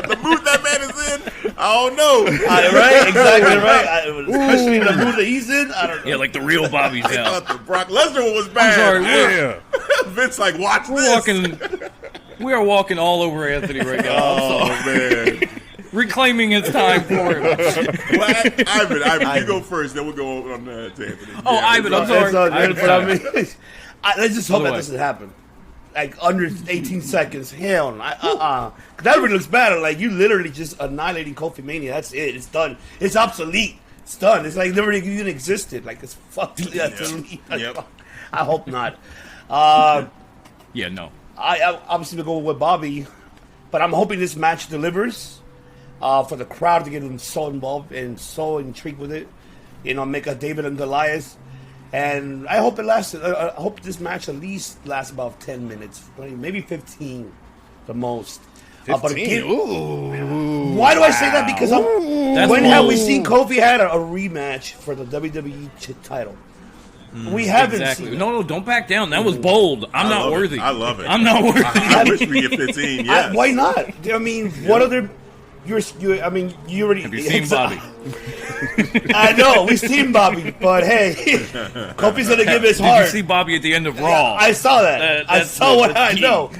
The mood that man is in, I don't know. Right? Exactly right. Especially the mood that he's in, I don't know. Yeah, the real Bobby's I out. thought the Brock Lesnar one was bad. I'm sorry, Vince watch this. We are walking all over Anthony right now. Oh man. Reclaiming his time for him. Ivan, you go first, then we'll go on to Anthony. Oh, Ivan, I'm sorry. Let's just hope that doesn't happen. Under 18 seconds, hell no. That really looks bad. You literally just annihilating Kofi Mania. That's it. It's done. It's obsolete. It's done. It's never even existed. It's fucking obsolete. Yep. I hope not. Yeah, no. I obviously will go with Bobby, but I'm hoping this match delivers. For the crowd to get so involved and so intrigued with it, make a David and Goliath, and I hope it lasts. I hope this match at least lasts about 10 minutes, maybe 15, the most. 15. Why do I say that? Because when have we seen Kofi had a rematch for the WWE title? We haven't seen it. No, don't back down. That was bold. I'm not worthy. I love it. I'm not worthy. I wish we get 15. Yes. Why not? What other? You already Have you seen Bobby? I know we've seen Bobby, but hey, Kofi's gonna give his heart. Did you see Bobby at the end of Raw? I saw that. I saw what I key. know.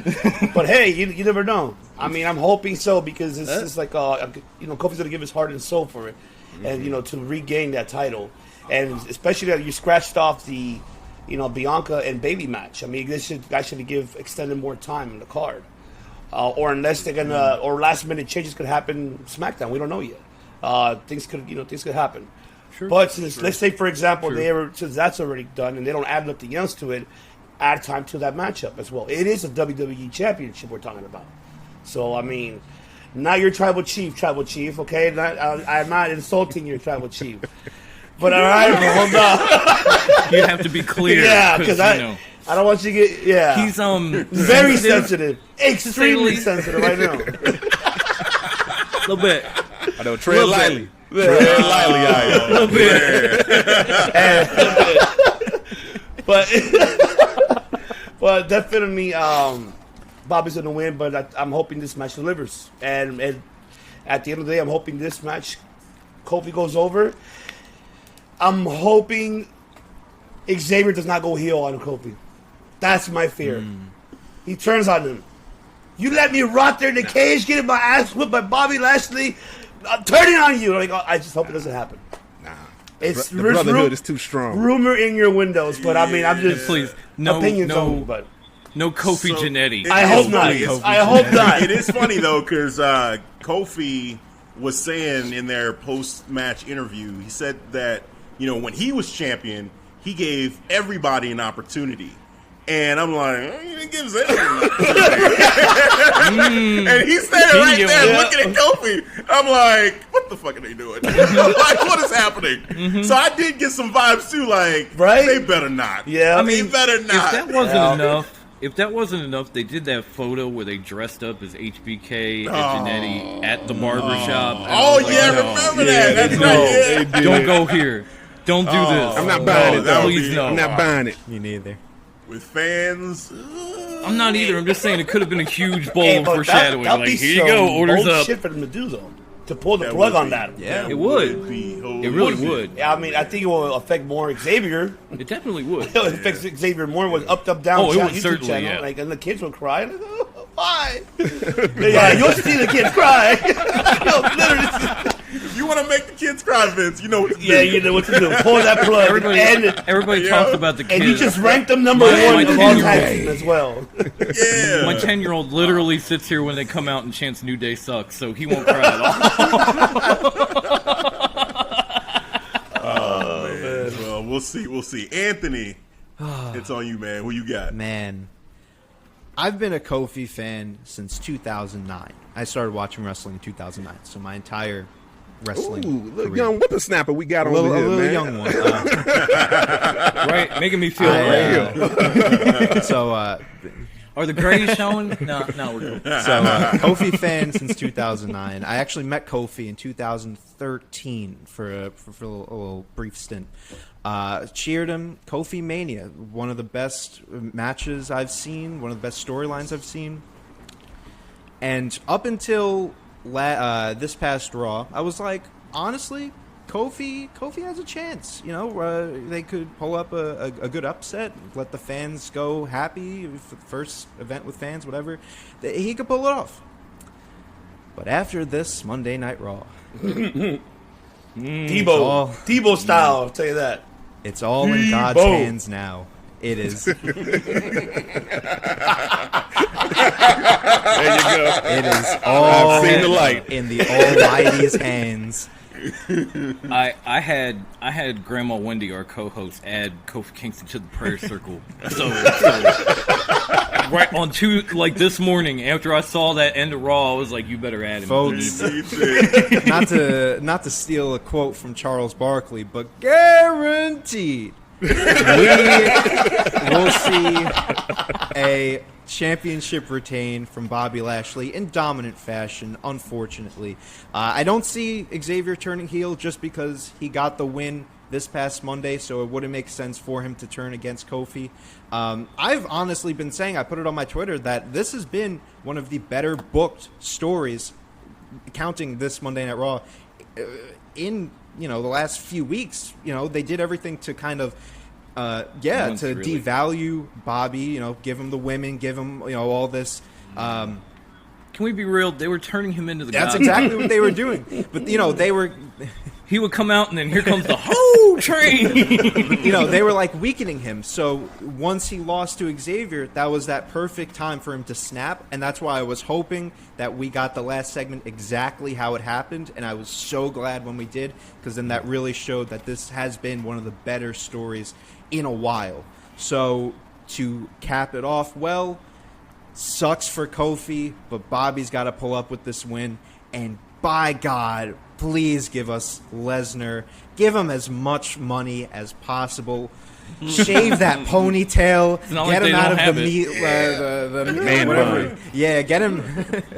But hey, you never know. I'm hoping so because it's just Kofi's gonna give his heart and soul for it, and to regain that title, and especially that you scratched off the, Bianca and Baby match. This should actually give extended more time in the card. Or unless they're gonna, or last minute changes could happen SmackDown. We don't know yet. Things could happen. Sure. But since let's say for example since that's already done and they don't add nothing else to it, add time to that matchup as well. It is a WWE Championship we're talking about. So now you're tribal chief, okay? I'm not insulting your tribal chief. But all right, hold on. You have to be clear. Yeah, because I don't want you to get, He's very sensitive. Extremely sensitive right now. A little bit. I know. Tread lightly. Tread lightly, a little bit. But definitely, Bobby's gonna win. But I'm hoping this match delivers. And at the end of the day, I'm hoping this match, Kofi goes over. I'm hoping Xavier does not go heel on Kofi. That's my fear. He turns on him. You let me rot there in the cage, getting my ass whipped by Bobby Lashley. I'm turning on you. Like, I just hope it doesn't happen. Nah. It's the brotherhood is too strong. Rumor in your windows, but I mean, I'm just please opinions only. But no Kofi Janetti. I hope not. I hope not. It is funny though, because Kofi was saying in their post-match interview, he said that when he was champion, he gave everybody an opportunity. And I'm like, he didn't give Xavier an opportunity. And he's standing right there looking at Kofi. I'm like, what the fuck are they doing? Like, what is happening? So I did get some vibes too, like, they better not. Yeah. I mean, they better not. If that wasn't enough, they did that photo where they dressed up as HBK and Janetti at the barbershop. Oh, yeah, remember that. That's right. Yeah. Don't go here. Don't do this. I'm not buying it, though. Please, no. I'm not buying it. Me neither. With fans. I'm not either. I'm just saying it could have been a huge bowl of foreshadowing. That'd be Like, here you go, orders up. Shit for them to do, though. To pull the plug on that. Yeah, it would. It really would. Yeah, I mean, I think it will affect more Xavier. It definitely would. It would affect Xavier more with up, down, it would YouTube certainly, channel. yeah. Like, and the kids will cry. Like, oh, why? Yeah, you'll see the kids cry. If you want to make the kids cry, Vince, you know what to do. Yeah, you know what to do. Pull that plug. Everybody talks about the kids. And you just ranked them number one of all time as well. Yeah. My 10-year-old literally sits here when they come out and chants New Day sucks, so he won't cry at all. Oh, man. Well, we'll see. Anthony, it's on you, man. Who you got? Man, I've been a Kofi fan since 2009. I started watching wrestling in 2009, so my entire wrestling look, career. young whippersnapper we got over here, a little man. young one. Right, making me feel So, are the grays showing? No, we're good. So, Kofi fan since 2009. I actually met Kofi in 2013 for a little brief stint. Cheered him. Kofi Mania, one of the best matches I've seen, one of the best storylines I've seen. And up until this past Raw, I was like, honestly, Kofi has a chance. They could pull up a good upset, let the fans go happy for the first event with fans, whatever. He could pull it off. But after this Monday Night Raw, Debo style, I'll tell you that. It's all in God's hands now. It is. There you go. It is all seen the light. In the Almighty's hands. I had Grandma Wendy, our co-host, add Kofi Kingston to the prayer circle. So right on this morning after I saw that end of Raw, I was like, "You better add him." Folks, not to steal a quote from Charles Barkley, but guaranteed. We will see a championship retain from Bobby Lashley in dominant fashion, unfortunately. I don't see Xavier turning heel just because he got the win this past Monday, so it wouldn't make sense for him to turn against Kofi. I've honestly been saying, I put it on my Twitter, that this has been one of the better booked stories, counting this Monday Night Raw, in the last few weeks. They did everything to kind of devalue Bobby, give him the women, give him all this. Can we be real? They were turning him into the guy. That's exactly what they were doing. But they were. He would come out, and then here comes the whole train. They were like weakening him. So once he lost to Xavier, that was that perfect time for him to snap. And that's why I was hoping that we got the last segment exactly how it happened. And I was so glad when we did, because then that really showed that this has been one of the better stories in a while. So to cap it off, well, sucks for Kofi, but Bobby's got to pull up with this win. And by God, please give us Lesnar. Give him as much money as possible. Shave that ponytail. Get him out of the man whatever. Yeah, get him.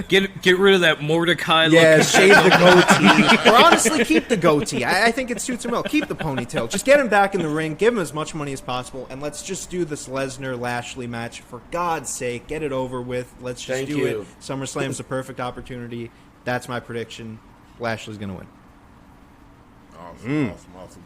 Get rid of that Mordecai. Yeah, shave the goatee. Or honestly, keep the goatee. I think it suits him well. Keep the ponytail. Just get him back in the ring. Give him as much money as possible, and let's just do this Lesnar-Lashley match for God's sake. Get it over with. Let's just do it. SummerSlam's the perfect opportunity. That's my prediction. Lashley's gonna win. Awesome.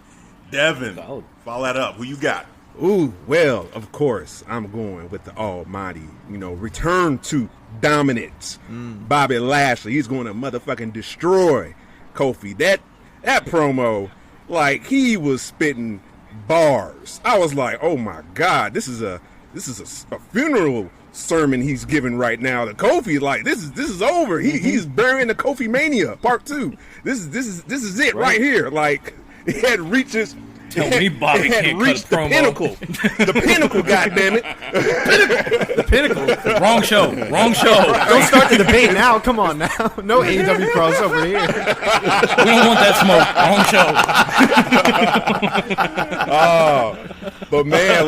Devin, follow that up. Who you got? Ooh, well, of course, I'm going with the almighty, return to dominance. Bobby Lashley, he's going to motherfucking destroy Kofi. That promo, like, he was spitting bars. I was like, oh my God, this is a funeral sermon he's giving right now to Kofi. Like, this is over. He's burying the Kofi Mania Part 2. This is it right here. Like, it had reaches. Tell me Bobby can't cut a promo. The pinnacle, goddammit. The pinnacle. Wrong show. Don't start the debate now. Come on now. No AEW crossover here. We don't want that smoke. Wrong show. But man,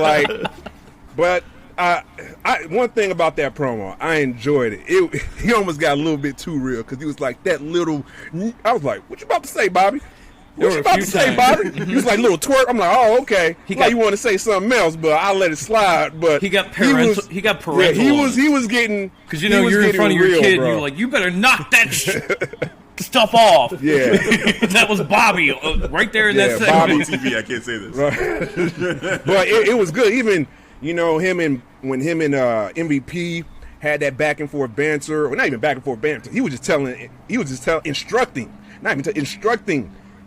one thing about that promo, I enjoyed it. He almost got a little bit too real because he was like that little. I was like, "What you about to say, Bobby? What you about to say, Bobby?" He was like, little twerk. I'm like, oh, okay. You want to say something else, but I'll let it slide. But he got parental. Yeah, he was getting, because you're in front of your kid, and you're like, you better knock that stuff off. Yeah, that was Bobby right there in that segment. Bobby TV. I can't say this, right. But it was good. Even when him and MVP had that back and forth banter, or not even back and forth banter. He was just instructing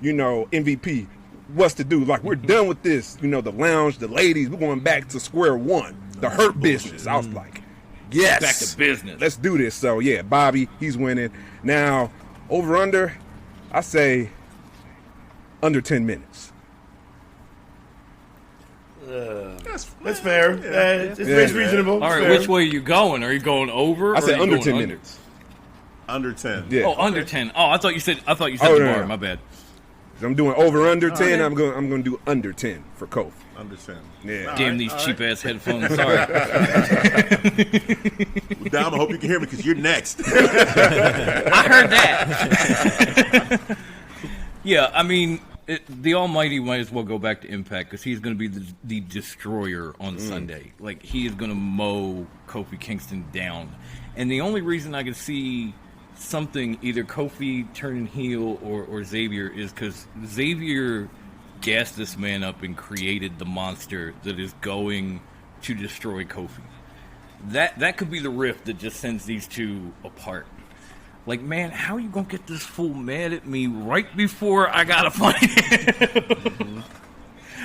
MVP what's to do. Like, we're done with this, the lounge, the ladies, we're going back to square one, the hurt business. I was like, yes, back to business, let's do this. So yeah, Bobby, he's winning. Now, over under, I say under 10 minutes. That's fair. It's reasonable. All right, which way are you going? Are you going over? I said under 10 minutes. Under 10. Yeah. Oh, under 10. Oh, I thought you said the bar. No. My bad. I'm doing over under 10. I'm going to do under 10 for Kofi. Under 10. Yeah. Damn these cheap ass headphones. Sorry. Dom, I hope you can hear me because you're next. I heard that. Yeah, I mean, the Almighty might as well go back to Impact because he's going to be the destroyer on Sunday. Like, he is going to mow Kofi Kingston down. And the only reason I can see something, either Kofi turning heel or Xavier, is because Xavier gassed this man up and created the monster that is going to destroy Kofi. That could be the rift that just sends these two apart. Like, man, how are you going to get this fool mad at me right before I got to fight him?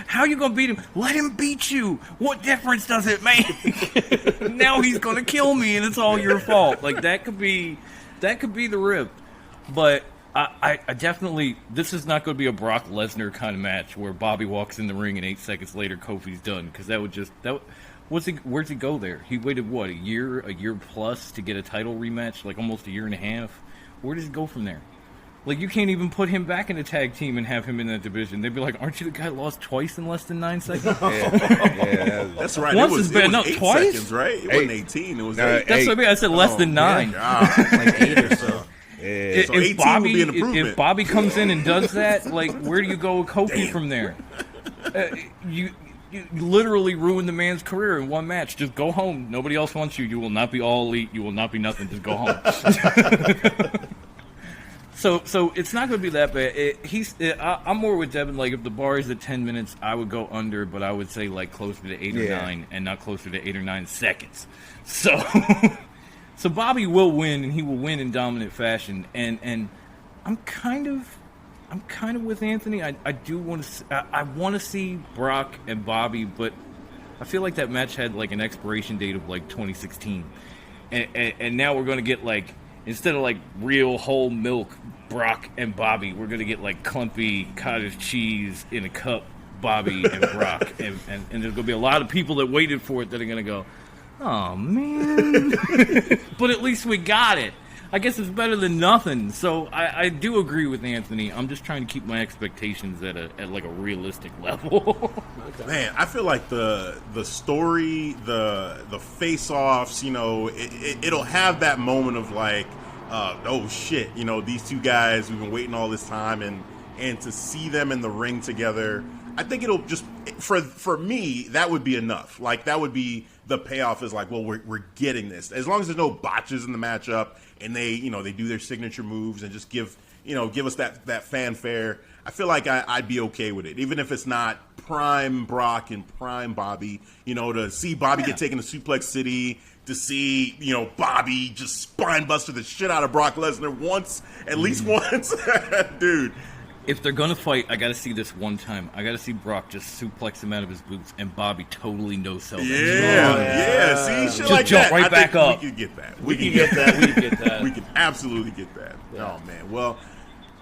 How are you going to beat him? Let him beat you. What difference does it make? Now he's going to kill me and it's all your fault. Like, that could be the rift. But I definitely, this is not going to be a Brock Lesnar kind of match where Bobby walks in the ring and 8 seconds later Kofi's done. Because where's he go there? He waited, what, a year plus to get a title rematch? Like, almost a year and a half? Where does he go from there? Like, you can't even put him back in a tag team and have him in that division. They'd be like, aren't you the guy who lost twice in less than 9 seconds? Yeah, that's right. Once it was bad enough. 8 Twice? seconds, right? It wasn't 18. It was 8. That's what I mean. I said less than 9. Like 8 or so. Yeah. So 18 would be an improvement. If Bobby comes in and does that, like, where do you go with Kofi from there? You literally ruined the man's career in one match. Just go home. Nobody else wants you. You will not be all elite. You will not be nothing. Just go home. So it's not going to be that bad. I'm more with Devin. Like, if the bar is at 10 minutes, I would go under, but I would say like closer to 8 or 9, and not closer to 8 or 9 seconds. So Bobby will win, and he will win in dominant fashion. And I'm kind of with Anthony. I do want to. I want to see Brock and Bobby, but I feel like that match had like an expiration date of like 2016, and now we're going to get like, instead of like real whole milk Brock and Bobby, we're going to get like clumpy cottage cheese in a cup Bobby and Brock, and there's going to be a lot of people that waited for it that are going to go, oh man, but at least we got it. I guess it's better than nothing. So I do agree with Anthony. I'm just trying to keep my expectations at a realistic level. Man, I feel like the story, the face-offs, it'll have that moment of like, oh shit, these two guys, we've been waiting all this time, and to see them in the ring together, I think it'll just, for me, that would be enough. Like, that would be the payoff, is like, well, we're getting this. As long as there's no botches in the matchup, and they do their signature moves and just give us that fanfare, I feel like I'd be okay with it. Even if it's not prime Brock and prime Bobby, to see Bobby get taken to Suplex City, to see, Bobby just spine buster the shit out of Brock Lesnar at least once. Dude. If they're gonna fight, I gotta see this one time. I gotta see Brock just suplex him out of his boots and Bobby totally no-sell that. Yeah. See, shit just like jump that. right back up. We can get that. We can get that. We can absolutely get that. Yeah. Oh man. Well,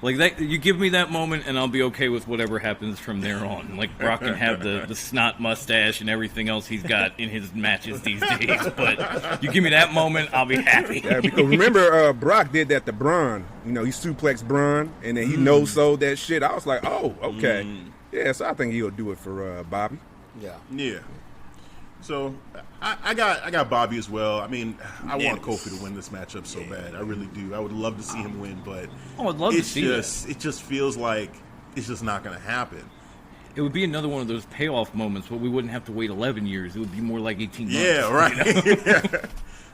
like that, you give me that moment, and I'll be okay with whatever happens from there on. Like, Brock can have the snot mustache and everything else he's got in his matches these days, but you give me that moment, I'll be happy. Yeah, because remember, Brock did that to Braun. He suplexed Braun, and then he no-sold that shit. I was like, oh, okay. Yeah, so I think he'll do it for Bobby. Yeah. So I got Bobby as well. I mean, I want Kofi to win this matchup so bad. I really do. I would love to see him win, but I'd love to see that. It just feels like it's just not going to happen. It would be another one of those payoff moments, but we wouldn't have to wait 11 years. It would be more like 18 months. Yeah, right.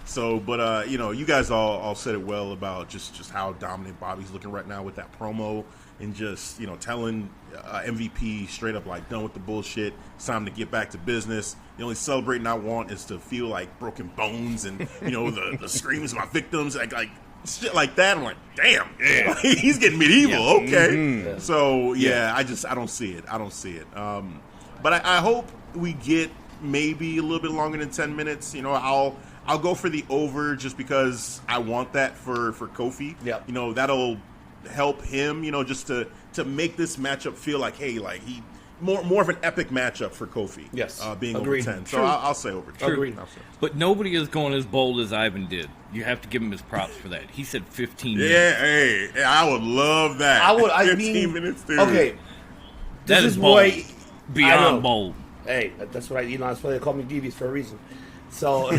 So, but you guys all said it well about just how dominant Bobby's looking right now with that promo, and just telling MVP straight up, like, done with the bullshit. It's time to get back to business. The only celebrating I want is to feel like broken bones and the screams of my victims, like shit like that. I'm like, damn, he's getting medieval. Okay, so I don't see it. But I hope we get maybe a little bit longer than 10 minutes. I'll go for the over just because I want that for Kofi. Yeah. That'll help him, just to make this matchup feel like, hey, like more of an epic matchup for Kofi. Yes. Being Agreed. over 10. So I'll say over 10. Agreed. But nobody is going as bold as Ivan did. You have to give him his props for that. He said 15 minutes. Yeah, hey, I would love that. 15 minutes, dude. Okay. That is bold. Beyond bold. Hey, that's what that's why they call me Devious for a reason. So,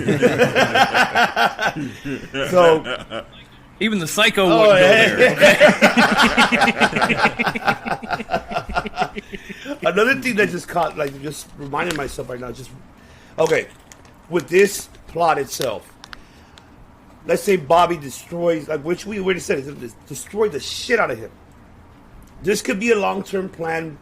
even the Psycho wouldn't go there. Okay? Another thing that just caught, just reminding myself right now, with this plot itself, let's say Bobby destroys, which we already said, destroy the shit out of him. This could be a long-term plan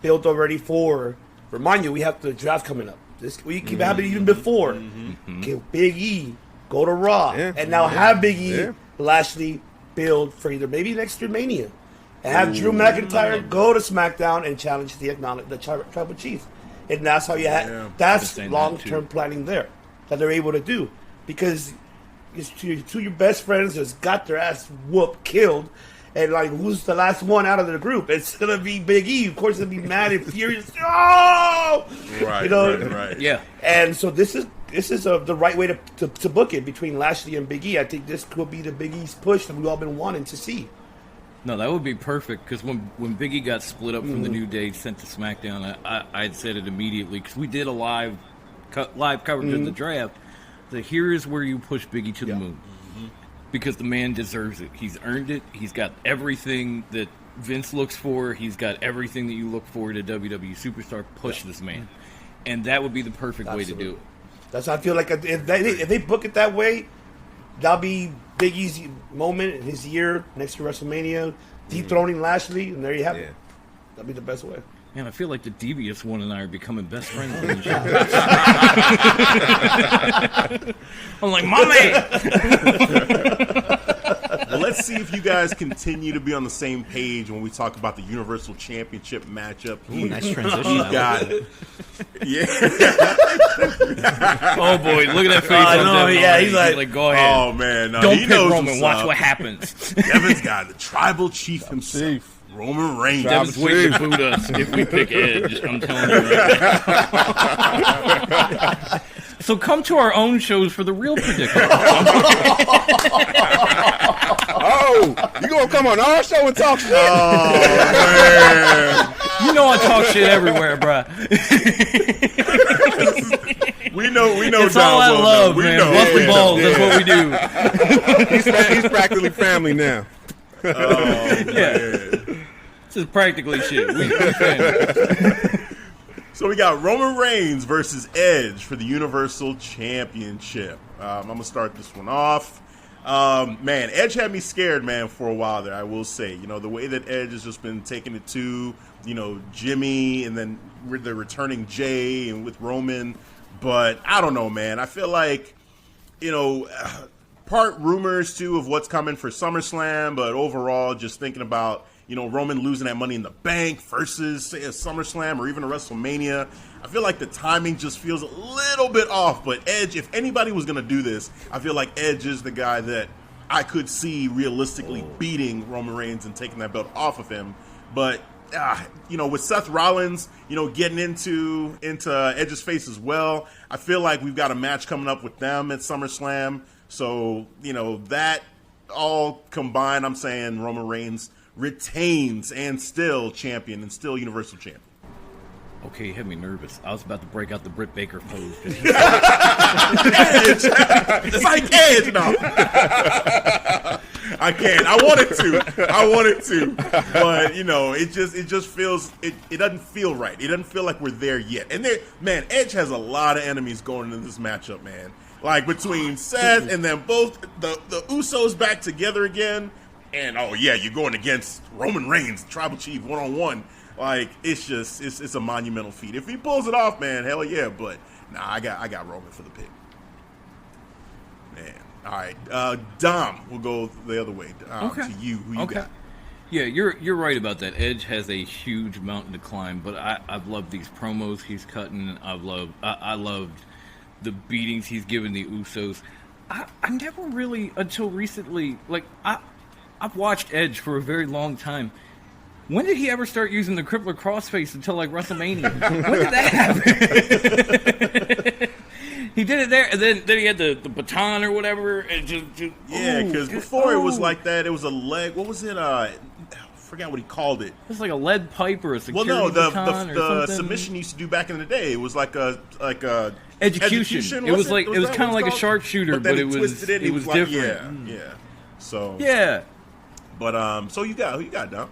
built already for. Remind you, we have the draft coming up. We keep having it even before. Okay, Big E go to Raw, and now have Big E, Lashley build for either maybe next year Mania, and have Drew McIntyre go to SmackDown and challenge the Tribal Chief, and that's how you have. That's long-term planning there that they're able to do, because it's two of your best friends just got their ass whooped, killed. And who's the last one out of the group? It's gonna be Big E. Of course, it'll be mad and furious. Oh, right, right. Yeah. And so this is the right way to book it between Lashley and Big E. I think this could be the Big E's push that we've all been wanting to see. No, that would be perfect, because when Big E got split up from the New Day, sent to SmackDown, I'd said it immediately, because we did a live coverage of the draft. So here is where you push Big E to the moon. Because the man deserves it. He's earned it. He's got everything that Vince looks for. He's got everything that you look for in a WWE superstar. Push this man. And that would be the perfect way to do it. That's how I feel like if they book it that way, that'll be Big E's moment in his year next to WrestleMania, dethroning Lashley, and there you have it. That'll be the best way. Man, I feel like the Devious One and I are becoming best friends on the show. I'm like, my man! Well, let's see if you guys continue to be on the same page when we talk about the Universal Championship matchup. Ooh, nice transition. You got it. Yeah. Oh, boy, look at that face on Devin. Yeah, he's like, go ahead. Oh, man. No, Don't he pick knows Roman. Watch what happens. Devin's got the Tribal Chief himself. Roman Reigns. Devin's waiting to boot us if we pick Edge. I'm telling you right now. So come to our own shows for the real predicament. Oh, you gonna come on our show and talk shit? Oh man, You know I talk shit everywhere, bruh. we know. It's all I love, we man. know. Busting balls, Yeah. that's what we do. He's practically family now. Yeah. This is practically shit. We family. So we got Roman Reigns versus Edge for the Universal Championship. I'm going to start this one off. Man, Edge had me scared, man, for a while there, I will say. You know, the way that Edge has just been taking it to, you know, Jimmy and then they're returning Jay and with Roman. But I don't know, man. I feel like, you know, part rumors, too, of what's coming for SummerSlam. But overall, just thinking about, you know, Roman losing that Money in the Bank versus, say, a SummerSlam or even a WrestleMania. I feel like the timing just feels a little bit off. But Edge, if anybody was going to do this, I feel like Edge is the guy that I could see realistically beating Roman Reigns and taking that belt off of him. But, you know, with Seth Rollins, you know, getting into Edge's face as well, I feel like we've got a match coming up with them at SummerSlam. So, you know, that all combined, I'm saying Roman Reigns retains and still champion and still Universal Champion. Okay, you had me nervous. I was about to break out the Britt Baker pose. Edge. It's like Edge now. I can't. I wanted to. But, you know, it just feels, it doesn't feel right. It doesn't feel like we're there yet. And man, Edge has a lot of enemies going into this matchup, man. Like between Seth and then both the Usos back together again. And, oh, yeah, you're going against Roman Reigns, Tribal Chief, one-on-one. Like, it's a monumental feat. If he pulls it off, man, hell yeah. But, nah, I got Roman for the pick. Man. All right. Dom, we'll go the other way. Okay. To you. Who you got? Yeah, you're right about that. Edge has a huge mountain to climb, but I've loved these promos he's cutting. I loved the beatings he's given the Usos. I never really, until recently, like, I've watched Edge for a very long time. When did he ever start using the crippler crossface until like WrestleMania? When did that happen? He did it there, and then he had the baton or whatever. And yeah, because before it was like that. It was a leg. What was it? I forgot what he called it. It was like a lead pipe or a security baton or the something. submission he used to do back in the day. It was like a execution. It was kind of like a sharpshooter, but it was different. Yeah. So yeah. But so who you got, Dom?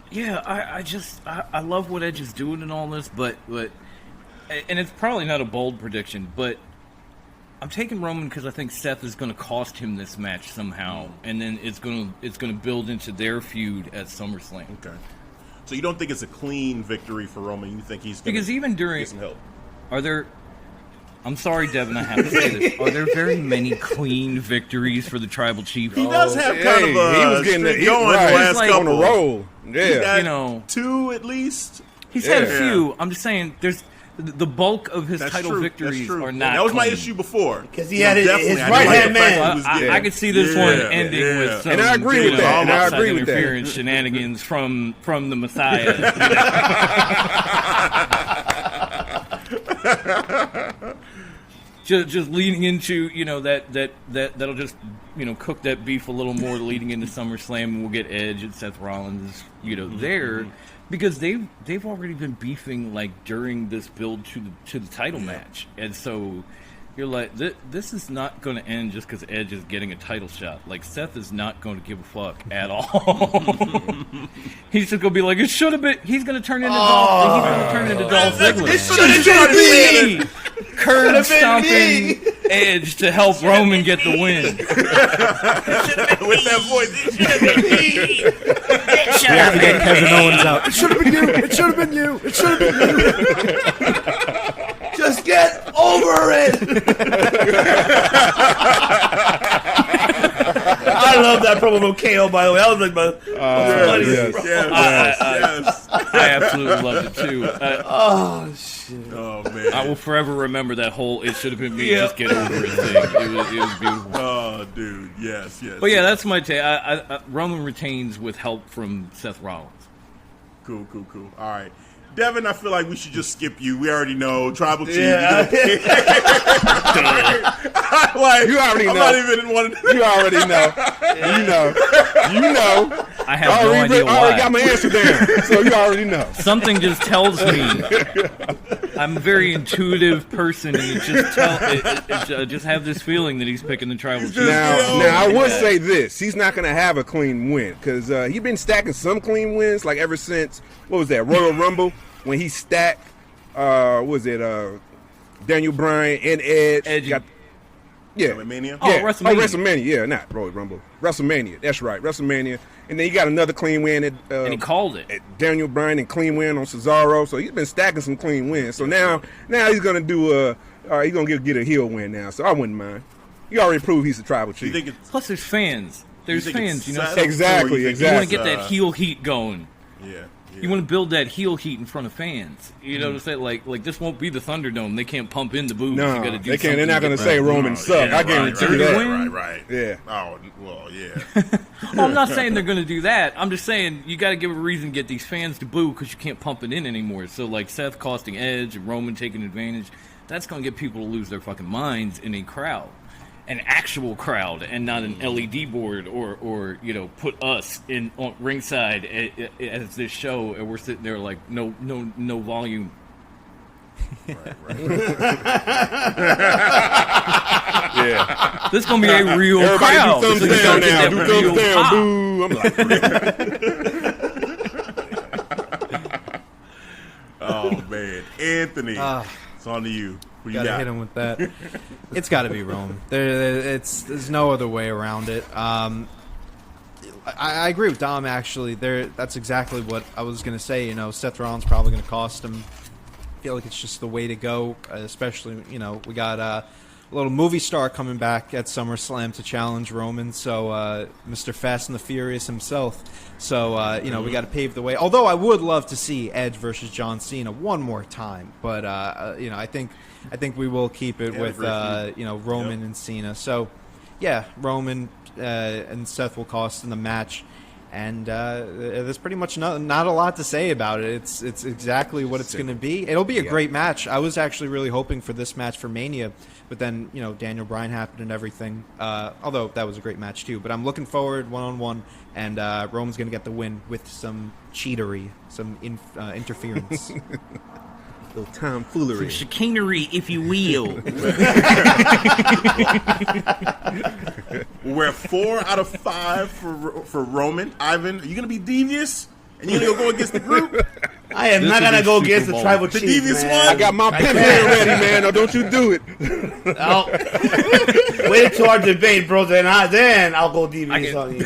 Yeah, I love what Edge is doing in all this, but and it's probably not a bold prediction, but I'm taking Roman because I think Seth is going to cost him this match somehow, and then it's going to build into their feud at SummerSlam. Okay. So you don't think it's a clean victory for Roman? You think he's going because even during get some help? Are there? I'm sorry, Devin, I have to say this. Are there very many clean victories for the Tribal Chief? He does have kind of a he was getting streak it going right. the last Like, couple. On a roll. Yeah. You know, 2 at least. he's had a few. I'm just saying, there's the bulk of his title true. victories That's true. are not. That was my clean. issue before Because he had his right-hand man. I could see this one ending with some, And I agree with that. And I agree with that. interference shenanigans from the Messiah. Just leading into, you know, that'll just, you know, cook that beef a little more leading into SummerSlam, and we'll get Edge and Seth Rollins, you know, there, because they've already been beefing like during this build to the title match, and so you're like, this is not going to end just because Edge is getting a title shot. Like, Seth is not going to give a fuck at all. He's just going to be like, it should have been. He's going to turn into Dolph. He's going to turn into Dolph Ziggler. It should have been me. Curb stomping Edge to help Roman get the win. With that voice, it should have been me. We have to get Kevin Owens out. It should have been you. It should have been you. It should have been you. Just get over it. I love that promo from KO, by the way. That was like my funniest. Yes. I absolutely loved it too. Oh shit! Oh man. I will forever remember that whole "it should have been me." Just get over it thing. It was beautiful. Oh, dude. Yes. But yeah, that's my take. Roman retains with help from Seth Rollins. Cool. All right. Devin, I feel like we should just skip you. We already know Tribal Chief. Yeah. Like, You already know. I'm not even one. You already know. You know. I have no idea I already why. got my answer there, so you already know. Something just tells me I'm a very intuitive person, and I just have this feeling that he's picking the Tribal Chief. Now I would say this: he's not going to have a clean win because he's been stacking some clean wins, like ever since what was that Royal Rumble when he stacked Daniel Bryan and Edge. WrestleMania? Oh, WrestleMania. WrestleMania. Yeah, not Royal Rumble. WrestleMania. That's right, WrestleMania. And then he got another clean win And he called it. at Daniel Bryan and clean win on Cesaro. So he's been stacking some clean wins. So now he's gonna do he's gonna get a heel win now. So I wouldn't mind. He already proved he's the Tribal Chief. Plus, there's fans. There's fans, you know. Seth? Exactly. You want to get that heel heat going. Yeah. You want to build that heel heat in front of fans. You know what I'm saying? Like this won't be the Thunderdome. They can't pump in the boobs. No, You gotta do they can't. They're not something going to to get say that. Roman suck. I guarantee you that. Right. Yeah. Oh, well, yeah. Well, I'm not saying they're going to do that. I'm just saying you got to give a reason to get these fans to boo because you can't pump it in anymore. So like Seth costing Edge and Roman taking advantage, that's going to get people to lose their fucking minds in a crowd. An actual crowd and not an LED board or you know, put us in on ringside as this show and we're sitting there like no volume. Yeah. This is gonna be a real Everybody crowd. do thumbs This is down gonna now. get Do that thumbs real down. pop. Boo. I'm like, Oh, man. Anthony, it's on to you. What you Gotta got? hit him with that. It's got to be Rome. There's no other way around it. I agree with Dom, actually. That's exactly what I was going to say. You know, Seth Rollins probably going to cost him. I feel like it's just the way to go, especially, you know, we got a little movie star coming back at SummerSlam to challenge Roman, so Mr. Fast and the Furious himself. So, you know, we got to pave the way. Although I would love to see Edge versus John Cena one more time, but, you know, I think we will keep it with, you know, Roman and Cena. So, yeah, Roman and Seth will cost in the match. And there's pretty much not a lot to say about it. It's exactly what it's going to be. It'll be a great match. I was actually really hoping for this match for Mania, but then, you know, Daniel Bryan happened and everything. Although that was a great match too. But I'm looking forward one-on-one, and Roman's going to get the win with some cheatery, some interference. little tomfoolery. Chicanery, if you will. We're at 4 out of 5 for Roman. Ivan, are you going to be devious? And you're going to go against the group? I am not going to go against the Tribal Chief, Devious man. One? I got my pimp hand ready, man. No, don't you do it. Wait until our debate, bro. Then I'll go devious on you.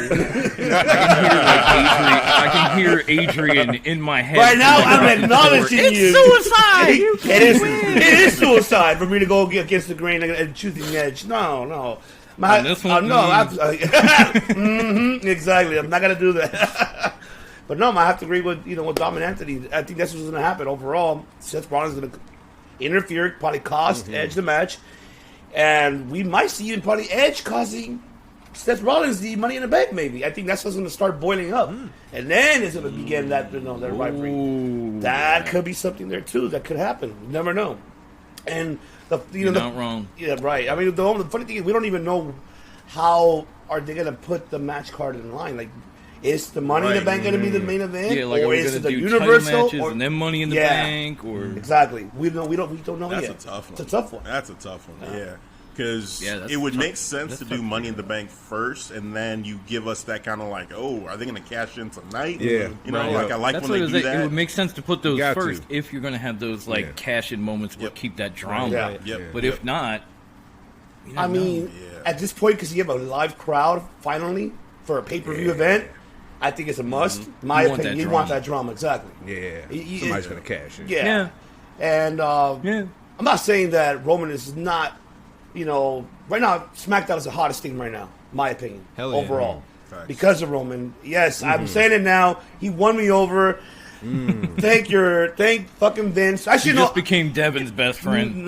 I can hear Adrian in my head. Right now, I'm acknowledging you. It's suicide. It is suicide for me to go against the grain and choosing Edge. No. Exactly. I'm not gonna do that. But no, I have to agree with Dom and Anthony. I think that's what's gonna happen overall. Seth Rollins is gonna interfere, probably cost Edge the match, and we might see even probably Edge causing Seth Rollins the Money in the Bank. Maybe I think that's what's gonna start boiling up, and then it's gonna begin that that rivalry. That could be something there too. That could happen. You never know. And You're not wrong. Yeah, right. I mean, the funny thing is we don't even know how are they going to put the match card in line. Like, is the Money in the Bank going to be the main event, Yeah, like, or are we is going to it the do Universal title matches and then Money in the Bank? Or exactly, we don't know That's yet. a tough one. It's a tough one. That's a tough one. Yeah. Because that's it would tough. make sense That's to do tough. Money in the Bank first, and then you give us that kind of like, oh, are they going to cash in tonight? Yeah. You know, Right. like I like That's when what they it do is. It that. would make sense to put those Got first to. if you're going to have those cash-in moments where keep that drama. Yeah. Yep. But if not, you I don't mean, Yeah. at this point, because you have a live crowd finally for a pay-per-view event, I think it's a must. My You want opinion, that you want drama. that drama exactly. Yeah. Y- Somebody's going to cash in. Yeah. Yeah. And Yeah. I'm not saying that Roman is not, right now, SmackDown is the hottest thing right now, my opinion, Hell yeah. overall. Facts. Because of Roman. Yes, I'm saying it now. He won me over. Thank fucking Vince. I You should just know. became Devin's best friend.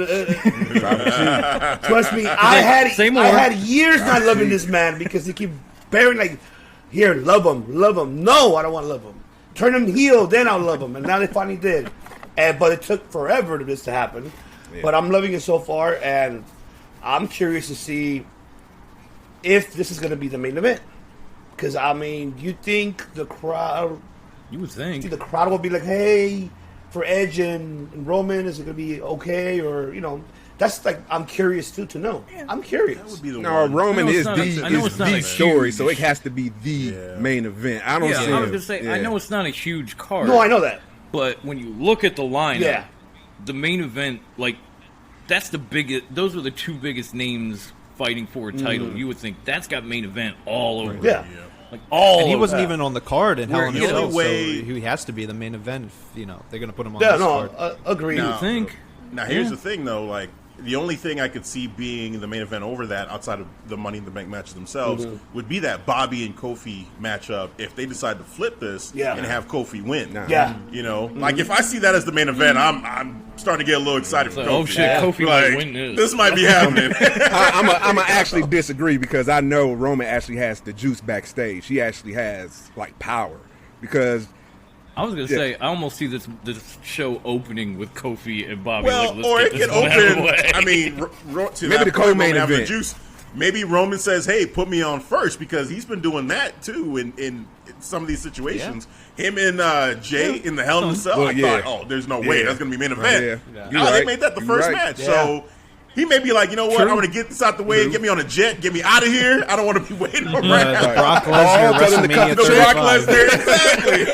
Trust me, I Say more. had years not loving this man because he keep bearing like, here, love him. No, I don't want to love him. Turn him heel, then I'll love him. And now they finally did. but it took forever for this to happen. Yeah. But I'm loving it so far, and I'm curious to see if this is going to be the main event. Because, I mean, you think the crowd... You would think. The crowd will be like, hey, for Edge and Roman, is it going to be okay? Or, you know, that's like, I'm curious, too, to know. Yeah. I'm curious. That would be the one. Roman is the story, so it has to be the main event. I don't see I was going to say, I know it's not a huge card. No, I know that. But when you look at the lineup, the main event, like, that's the biggest, those are the two biggest names fighting for a title. You would think that's got main event all over. Yeah. Like all and he wasn't even on the card in Hell in a Cell, so way he has to be the main event if, you know, they're going to put him on this card. Agreed. You think? Now, here's the thing, though. Like, the only thing I could see being the main event over that, outside of the Money in the Bank matches themselves, would be that Bobby and Kofi matchup if they decide to flip this and have Kofi win. Yeah. You know? Like, if I see that as the main event, I'm starting to get a little excited for Kofi. Oh, shit, Kofi might win this. This might be happening. I'm going to actually disagree because I know Roman actually has the juice backstage. He actually has, like, power. Because... I was going to say, I almost see this show opening with Kofi and Bobby. Well, like, or it can open, I mean, maybe the co-main event. Juice, maybe Roman says, hey, put me on first, because he's been doing that, too, in some of these situations. Yeah. Him and Jay in the Hell in a Cell, I thought, oh, there's no way. That's going to be main event. They made that the first match, so... He may be like, you know what, I'm going to get this out the way, get me on a jet, get me out of here. I don't want to be waiting around. Brock Lesnar, WrestleMania 35. Brock Lesnar, exactly.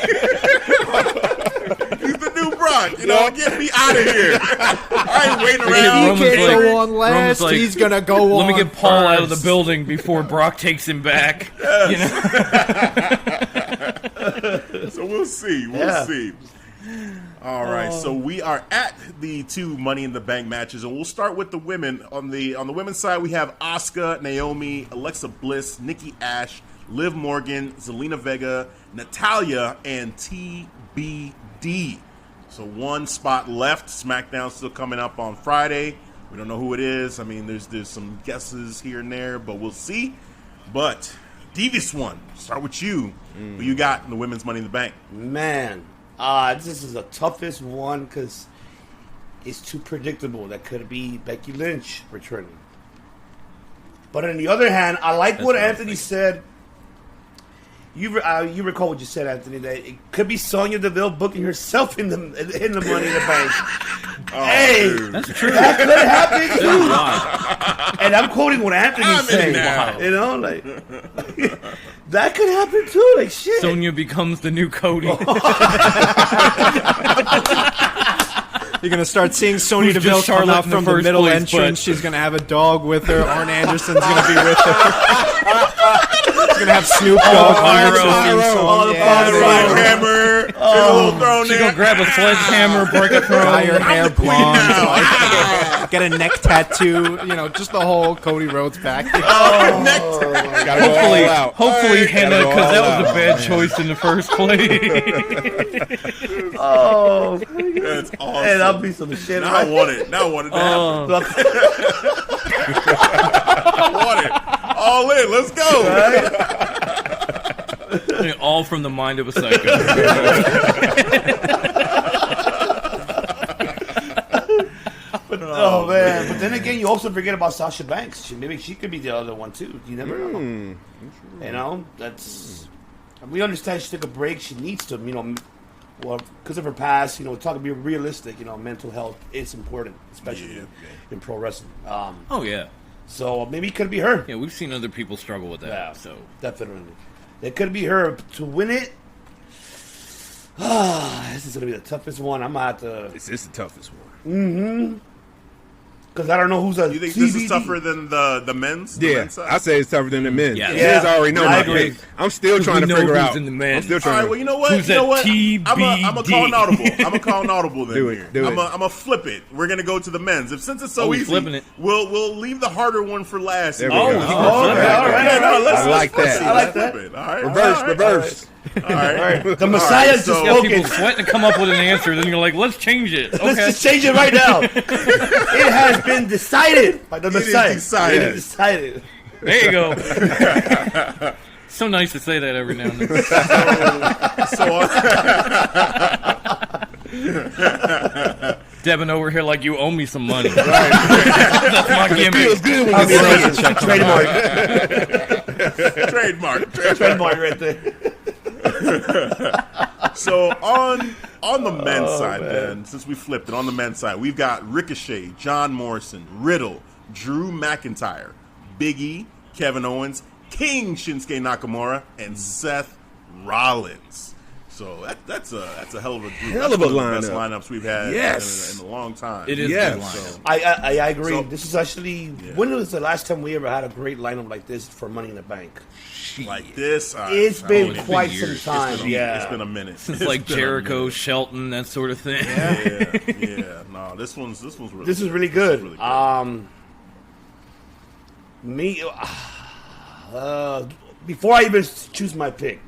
He's the new Brock, you know, get me out of here. I ain't waiting around. He can't go on last, he's going to go on Let me get Paul out of the building before Brock takes him back. You know? So we'll see, we'll see. All right, so we are at the two Money in the Bank matches, and we'll start with the women. On the women's side, we have Asuka, Naomi, Alexa Bliss, Nikki Ash, Liv Morgan, Zelina Vega, Natalya, and TBD. So one spot left. SmackDown still coming up on Friday. We don't know who it is. I mean, there's some guesses here and there, but we'll see. But Devious One, start with you. Who you got in the women's Money in the Bank? Man. This is the toughest one because it's too predictable. That could be Becky Lynch returning. But on the other hand, I like what Anthony said. You recall what you said, Anthony, that it could be Sonya Deville booking herself in the Money in the Bank. Hey, dude. That's true. That could happen too. And I'm quoting what Anthony's saying. You know, like that could happen too. Like shit. Sonya becomes the new Cody. You're going to start seeing Sonya Deville come out from the middle entrance. She's going to have a dog with her. Arn Anderson's going to be with her. She's going to have Snoop Dogg. Hammer. She's going to grab a sledgehammer, break a throne. Dye her hair blonde. Get a neck tattoo. You know, just the whole Cody Rhodes back. Hopefully Hannah, because that was a bad choice in the first place. Oh, that's awesome. And I'll be some shit. Now I want it. Now I want it to happen. I want it. All in. Let's go. Right? All from the mind of a psycho. Oh man! But then again, you also forget about Sasha Banks. Maybe she could be the other one too. You never know. You know, that's. We understand she took a break. She needs to, you know, well, because of her past. You know, talking be realistic. You know, mental health is important, especially in pro wrestling. Oh yeah. So maybe it could be her. Yeah, we've seen other people struggle with that. Yeah, so definitely, it could be her to win it. This is gonna be the toughest one. I'm gonna have to. This is the toughest one. Mm-hmm. Because I don't know who's a. You think this is tougher than the men's? The men's side? I say it's tougher than the men's. Yeah, you guys already know my pick. I'm still trying to figure out. In the men. I'm still trying. All right, well, you know what? Who's you know what? TBD? I'm a call an audible. I'm a call an audible. Then do it. I'm a flip it. We're gonna go to the men's. Since it's so easy, flipping it. We'll leave the harder one for last. There we go. All right. I like that. I like that. All right. Reverse. All right. The Messiah's just spoken. People sweating to come up with an answer, then you're like, let's change it. Okay. Let's just change it right now. It has been decided by the Messiah. It is decided. There you go. So nice to say that every now and then. Devin over here like you owe me some money. That's my gimmick. Feels good when you say Trademark. Trademark right there. So on the men's side, then, since we flipped it, on the men's side, we've got Ricochet, John Morrison, Riddle, Drew McIntyre, Big E, Kevin Owens, King Shinsuke Nakamura, and Seth Rollins. So that's a hell of a group. Hell of a That's one of the best lineup. lineups we've had in a long time. It is Yes. a good lineup. I agree. So- This is actually when was the last time we ever had a great lineup like this for Money in the Bank? Like this. It's been it's quite been some years. time. It's been a minute. It's like Jericho, Shelton, that sort of thing. Yeah. No, this one's really. This is really good. This is really good. Before I even choose my pick,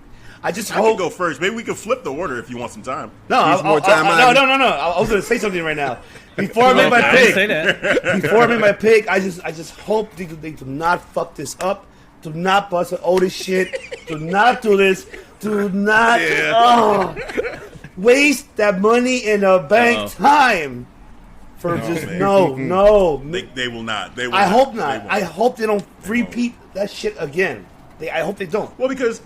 I just I hope. can go first. Maybe we can flip the order if you want some time. No, more time, no. Ivan. I was going to say something right now. Before I make my I didn't say pick, that. before I make my pick, I just hope they do not fuck this up. Do not bust an Otis shit. Do not do this. Do not waste that Money in the Bank time for no. They will not. They will. I hope They not. won't. I hope they don't repeat that shit again. I hope they don't. Well, because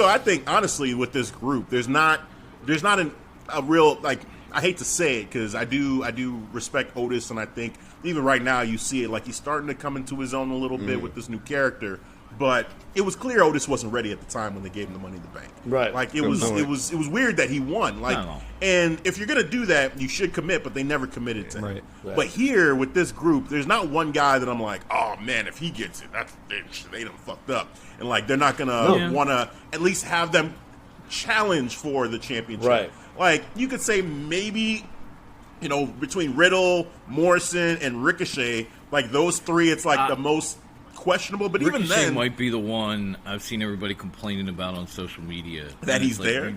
I think honestly with this group, there's not a real, like, I hate to say it because I do respect Otis, and I think even right now you see it, like, he's starting to come into his own a little bit with this new character. But it was clear Otis wasn't ready at the time when they gave him the Money in the Bank. Right. Like it was weird that he won. Like, and if you're gonna do that, you should commit. But they never committed to him. Right. But here with this group, there's not one guy that I'm like, oh man, if he gets it, they done fucked up. And like they're not gonna want to at least have them challenge for the championship. Right. Like you could say maybe, between Riddle, Morrison, and Ricochet, like those three, it's like the most questionable, but Ricochet even then, might be the one I've seen everybody complaining about on social media. That And he's it's like, there?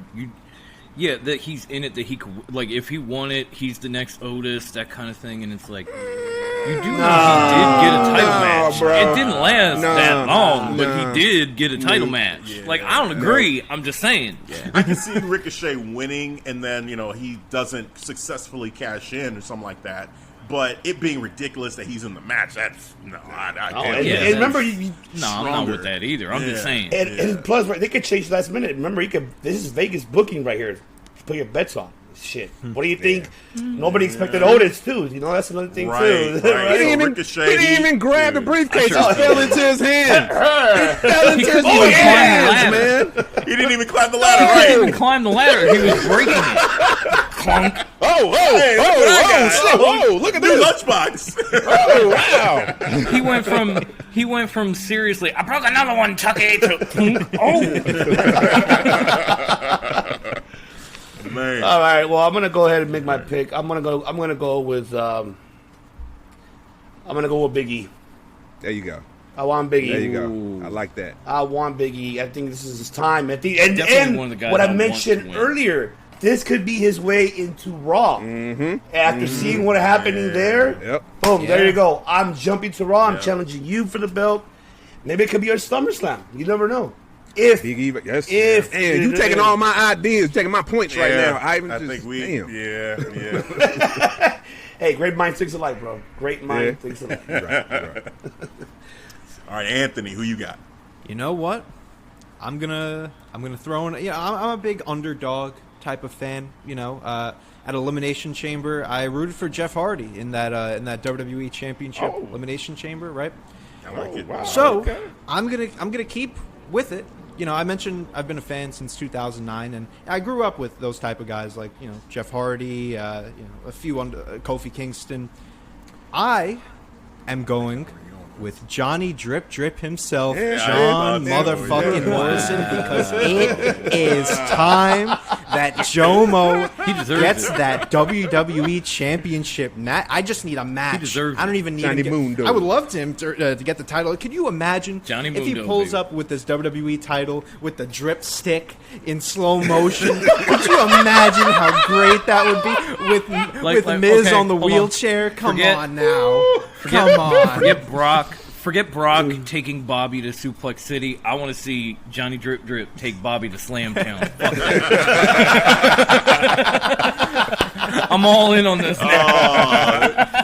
Yeah, that he's in it, that he could, like, if he won it, he's the next Otis, that kind of thing, and it's like, you do know he did get a title match. bro. It didn't last that long, no. but he did get a title match. Yeah. Like, I don't agree, I'm just saying. I can see Ricochet winning, and then he doesn't successfully cash in or something like that. But it being ridiculous that he's in the match, that's no. I can't. yeah. And remember, No, I'm not with that either. I'm just saying. and plus, right, they could change last minute. Remember, this is Vegas booking right here. Put your bets on. Shit. What do you think? Nobody expected Otis too. That's another thing Right, too. right. He didn't even grab the briefcase. It fell into his hand. It fell into his hands, man. He didn't even climb the He ladder. didn't Right? even climb the ladder. He was breaking it. Clunk. Look at this lunchbox. Oh, wow. He went from seriously, I broke another one, Chucky, to clunk. Man. All right. Well, I'm gonna go ahead and make my pick. I'm gonna go with Big E. There you go. I want Big E. There you go. I like that. I want Big E. I think this is his time. I think, and Definitely one of the guys what I I want mentioned to win. earlier, this could be his way into Raw. After seeing what happened there, Yep. boom, there Yeah. you go. I'm jumping to Raw. I'm challenging you for the belt. Maybe it could be a SummerSlam. You never know. If Big E, yes. If- Man, you taking all my ideas, taking my points right now. I Just, think we. damn. Yeah. hey, great mind thinks alike, bro. Great mind thinks alike. Right. All right, Anthony, who you got? You know what? I'm gonna throw in. I'm a big underdog type of fan. At Elimination Chamber, I rooted for Jeff Hardy in that WWE Championship Elimination Chamber, right? I like it. Wow. So I'm gonna keep with it. I mentioned I've been a fan since 2009, and I grew up with those type of guys like Jeff Hardy, a few Kofi Kingston. I am going with Johnny Drip Drip himself, John motherfucking Morrison, because it is time that Jomo gets that WWE Championship match. I just need a match. He deserves I don't even need Johnny him Mundo. I would love him to get the title. Could you imagine Johnny if he Mundo, pulls baby. up with this WWE title with the drip stick in slow motion? Could you imagine how great that would be with Miz okay, on the hold on. wheelchair? Come Forget- on now. Come on. Forget Brock taking Bobby to Suplex City. I want to see Johnny Drip Drip take Bobby to Slam Town. Fuck that. I'm all in on this now.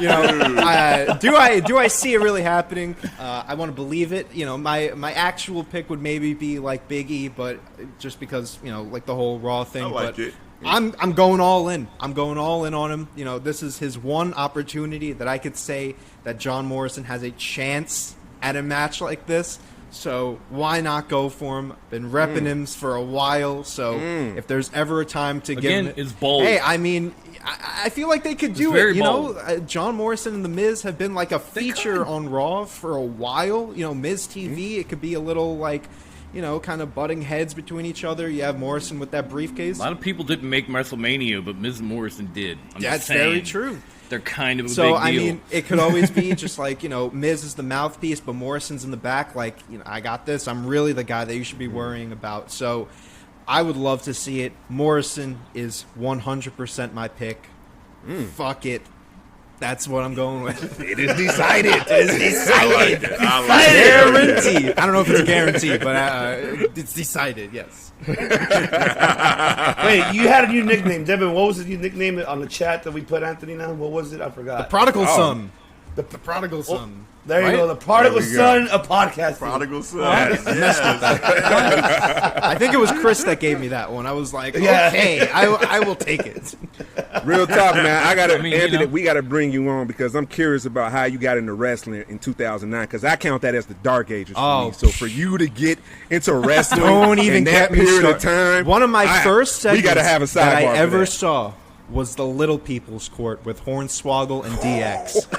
Do I see it really happening? I want to believe it. My actual pick would maybe be like Big E, but just because like the whole Raw thing. I like it. I'm going all in. I'm going all in on him. This is his one opportunity that I could say that John Morrison has a chance at a match like this. So why not go for him? Been repping him for a while. So if there's ever a time to give him, it's bold. Hey, I mean, I feel like they could do it. John Morrison and The Miz have been like a feature on Raw for a while. Miz TV. It could be a little like. Kind of butting heads between each other. You have Morrison with that briefcase. A lot of people didn't make WrestleMania, but Miz and Morrison did. That's very true. They're kind of a big deal. So, I mean, it could always be just like, Miz is the mouthpiece, but Morrison's in the back. Like, I got this. I'm really the guy that you should be worrying about. So I would love to see it. Morrison is 100% my pick. Fuck it. That's what I'm going with. It is decided. It is decided. I like it. Guaranteed. I don't know if it's a guarantee, but it's decided, yes. Wait, you had a new nickname. Devin, what was the new nickname on the chat that we put Anthony now? What was it? I forgot. The Prodigal Son. The Prodigal Son. There you go. The Prodigal Son of podcasting. Prodigal Son. Yes. I think it was Chris that gave me that one. I was like, okay, I will take it. Real talk, man. Anthony, we got to bring you on because I'm curious about how you got into wrestling in 2009 because I count that as the dark ages for me. So for you to get into wrestling don't even in that period of time. One of my first segments we gotta have a sidebar that I ever that. saw was the Little People's Court with Hornswoggle and DX.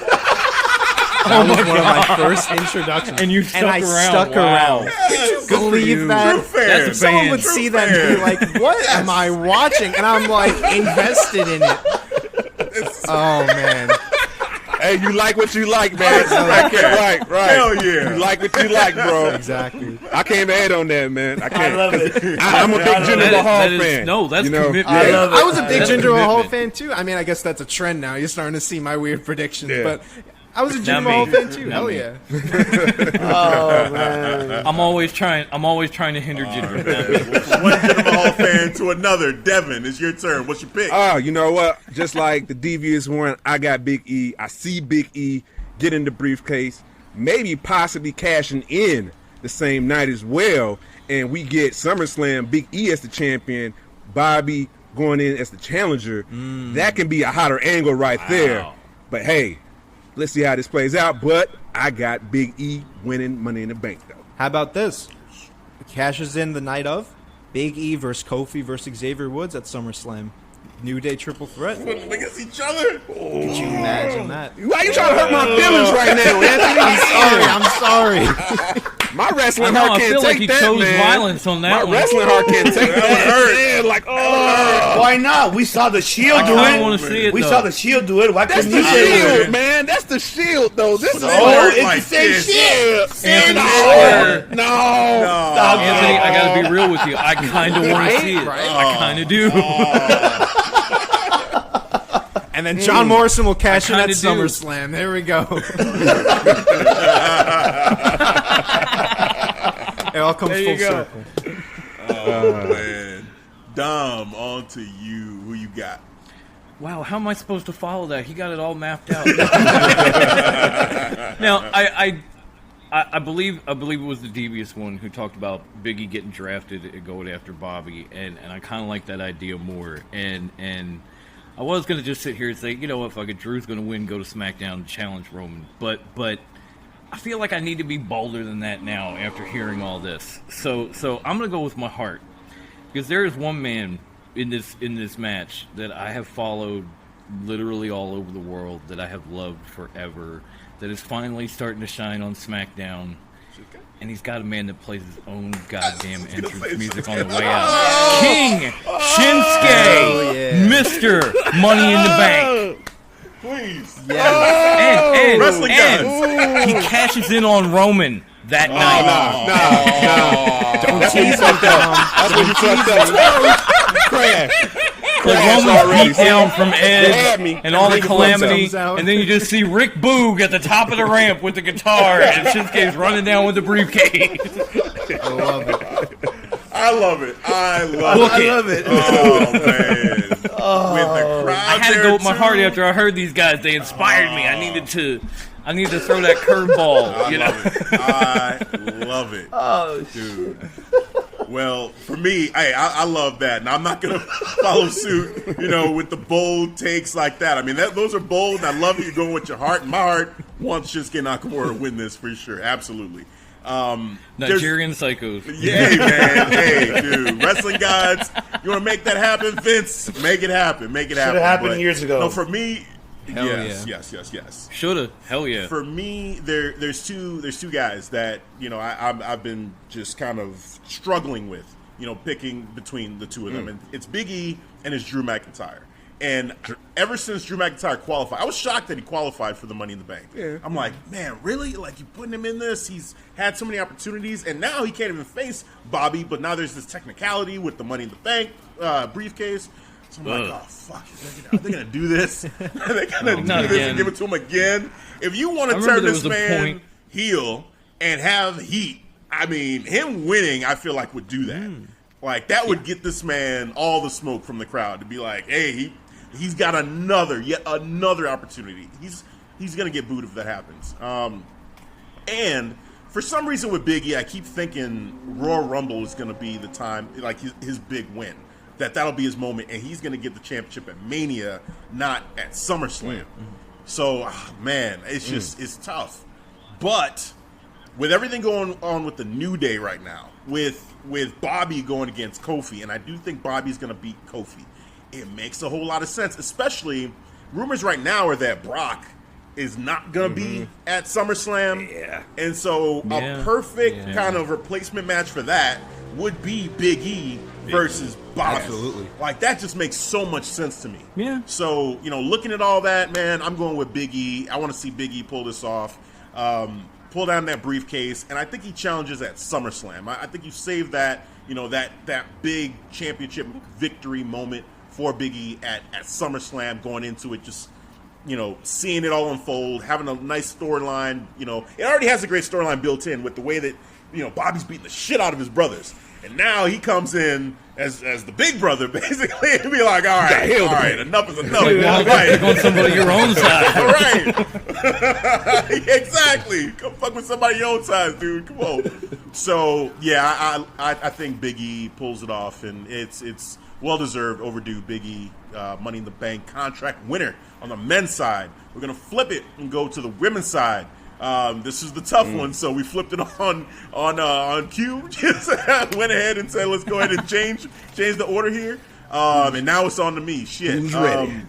That was one of my first introductions. And you stuck around. Stuck around. Could you believe that? True fair. Someone would see that and be like, what am I watching? And I'm like, invested in it. Oh, man. Hey, you like what you like, man. Right. Hell yeah. You like what you like, bro. Exactly. I can't add on that, man. I can't. I love it. I'm a big Jinder Mahal fan. No, that's commitment. I was a big That's Jinder Mahal commitment. fan, too. I mean, I guess that's a trend now. You're starting to see my weird predictions. Yeah. But I was a Jinder Not me. Mahal fan, too. Not Hell me. yeah. Oh, man. I'm always trying to hinder Jinder. One Jinder Mahal fan to another. Devin, it's your turn. What's your pick? Oh, you know what? Just like the Devious One, I got Big E. I see Big E get in the briefcase, maybe possibly cashing in the same night as well, and we get SummerSlam, Big E as the champion, Bobby going in as the challenger. That can be a hotter angle right there. But hey, let's see how this plays out. But I got Big E winning Money in the Bank, though. How about this? Cashes in the night of Big E versus Kofi versus Xavier Woods at SummerSlam. New Day triple threat. Against each other. Could you imagine that? Why you trying to hurt my feelings right now, Anthony? I'm sorry. My wrestling I heart know, I can't feel take like he that, chose man. violence on that My one. wrestling heart can't take that. Yeah, like, Why not? We saw the Shield I do kinda it. wanna see it, We though. saw the Shield do it. Why that's couldn't the you say Shield, it? man. That's the Shield, though. This is Oh, it's like the same this. shit. Anthony, No. Anthony, I gotta be real with you. I kind of want to see it. Right? I kind of do. And then John Morrison will cash in at kinda do. SummerSlam. There we go. It all comes There full you go. circle. Oh, man. Dom, on to you. Who you got? Wow, how am I supposed to follow that? He got it all mapped out. Now, I believe it was the Devious One who talked about Biggie getting drafted and going after Bobby, and I kind of like that idea more. And I was going to just sit here and say, you know what, fuck it, Drew's going to win, go to SmackDown and challenge Roman. But I feel like I need to be bolder than that now after hearing all this. So I'm going to go with my heart. Because there is one man in this match that I have followed literally all over the world, that I have loved forever, that is finally starting to shine on SmackDown. And he's got a man that plays his own goddamn entrance music on the way out. King Shinsuke, Mr. Money in the Bank. Please. And Wrestling he cashes in on Roman that night. That's when you fucked up. That's when you fucked up. Crash. Roman's beat down from had Edge me. and all the Bring the calamity, thumbs out. and then you just see Rick Boog at the top of the ramp with the guitar, and Shinsuke's running down with the briefcase. I love it. I I love it. I love it. Oh man. With the crowd I had to go with my heart after I heard these guys. They inspired me. I needed to throw that curveball. I love it. Oh, dude. Well, for me, I love that, and I'm not gonna follow suit, with the bold takes like that. I mean, those are bold, and I love it. You're going with your heart, and my heart wants Shinsuke Nakamura to win this for sure, absolutely. Nigerian psychos. Yeah, man. Hey, dude. Wrestling gods. You want to make that happen, Vince? Make it happen. Make it happen. Should have happened years ago. No, for me, Hell yes. Shoulda. Hell yeah. For me, there's two guys that I've been just kind of struggling with, picking between the two of them, and it's Big E and it's Drew McIntyre. And ever since Drew McIntyre qualified, I was shocked that he qualified for the Money in the Bank. Yeah. I'm like, man, really? Like, you putting him in this? He's had so many opportunities, and now he can't even face Bobby, but now there's this technicality with the Money in the Bank briefcase. So I'm like, oh, fuck. Are they going to do this? Are they going to do this and give it to him again? If you want to turn this man heel and have heat, I mean, him winning, I feel like would do that. Like, that would get this man all the smoke from the crowd to be like, hey, he's got yet another opportunity. He's going to get booed if that happens. And for some reason with Big E, I keep thinking Royal Rumble is going to be the time, like his big win. That'll be his moment, and he's going to get the championship at Mania, not at SummerSlam. So, man, it's just it's tough. But with everything going on with the New Day right now, with Bobby going against Kofi, and I do think Bobby's going to beat Kofi, it makes a whole lot of sense, especially rumors right now are that Brock is not going to be at SummerSlam. Yeah. And so a perfect kind of replacement match for that would be Big E versus Bobby. Absolutely. Like, that just makes so much sense to me. Yeah. So, looking at all that, man, I'm going with Big E. I want to see Big E pull this off. Pull down that briefcase, and I think he challenges at SummerSlam. I think you save that, that big championship victory moment for Big E at SummerSlam, going into it, just, seeing it all unfold, having a nice storyline. It already has a great storyline built in with the way that, Bobby's beating the shit out of his brothers. And now he comes in as the big brother, basically, and be like, all right, enough is enough. Pick on somebody your own side. All right. Exactly. Come fuck with somebody your own size, dude. Come on. So, yeah, I think Big E pulls it off, and it's well-deserved, overdue Big E Money in the Bank contract winner on the men's side. We're going to flip it and go to the women's side. This is the tough one, so we flipped it on cue. Just went ahead and said, let's go ahead and change the order here. And now it's on to me. Shit. Who's ready?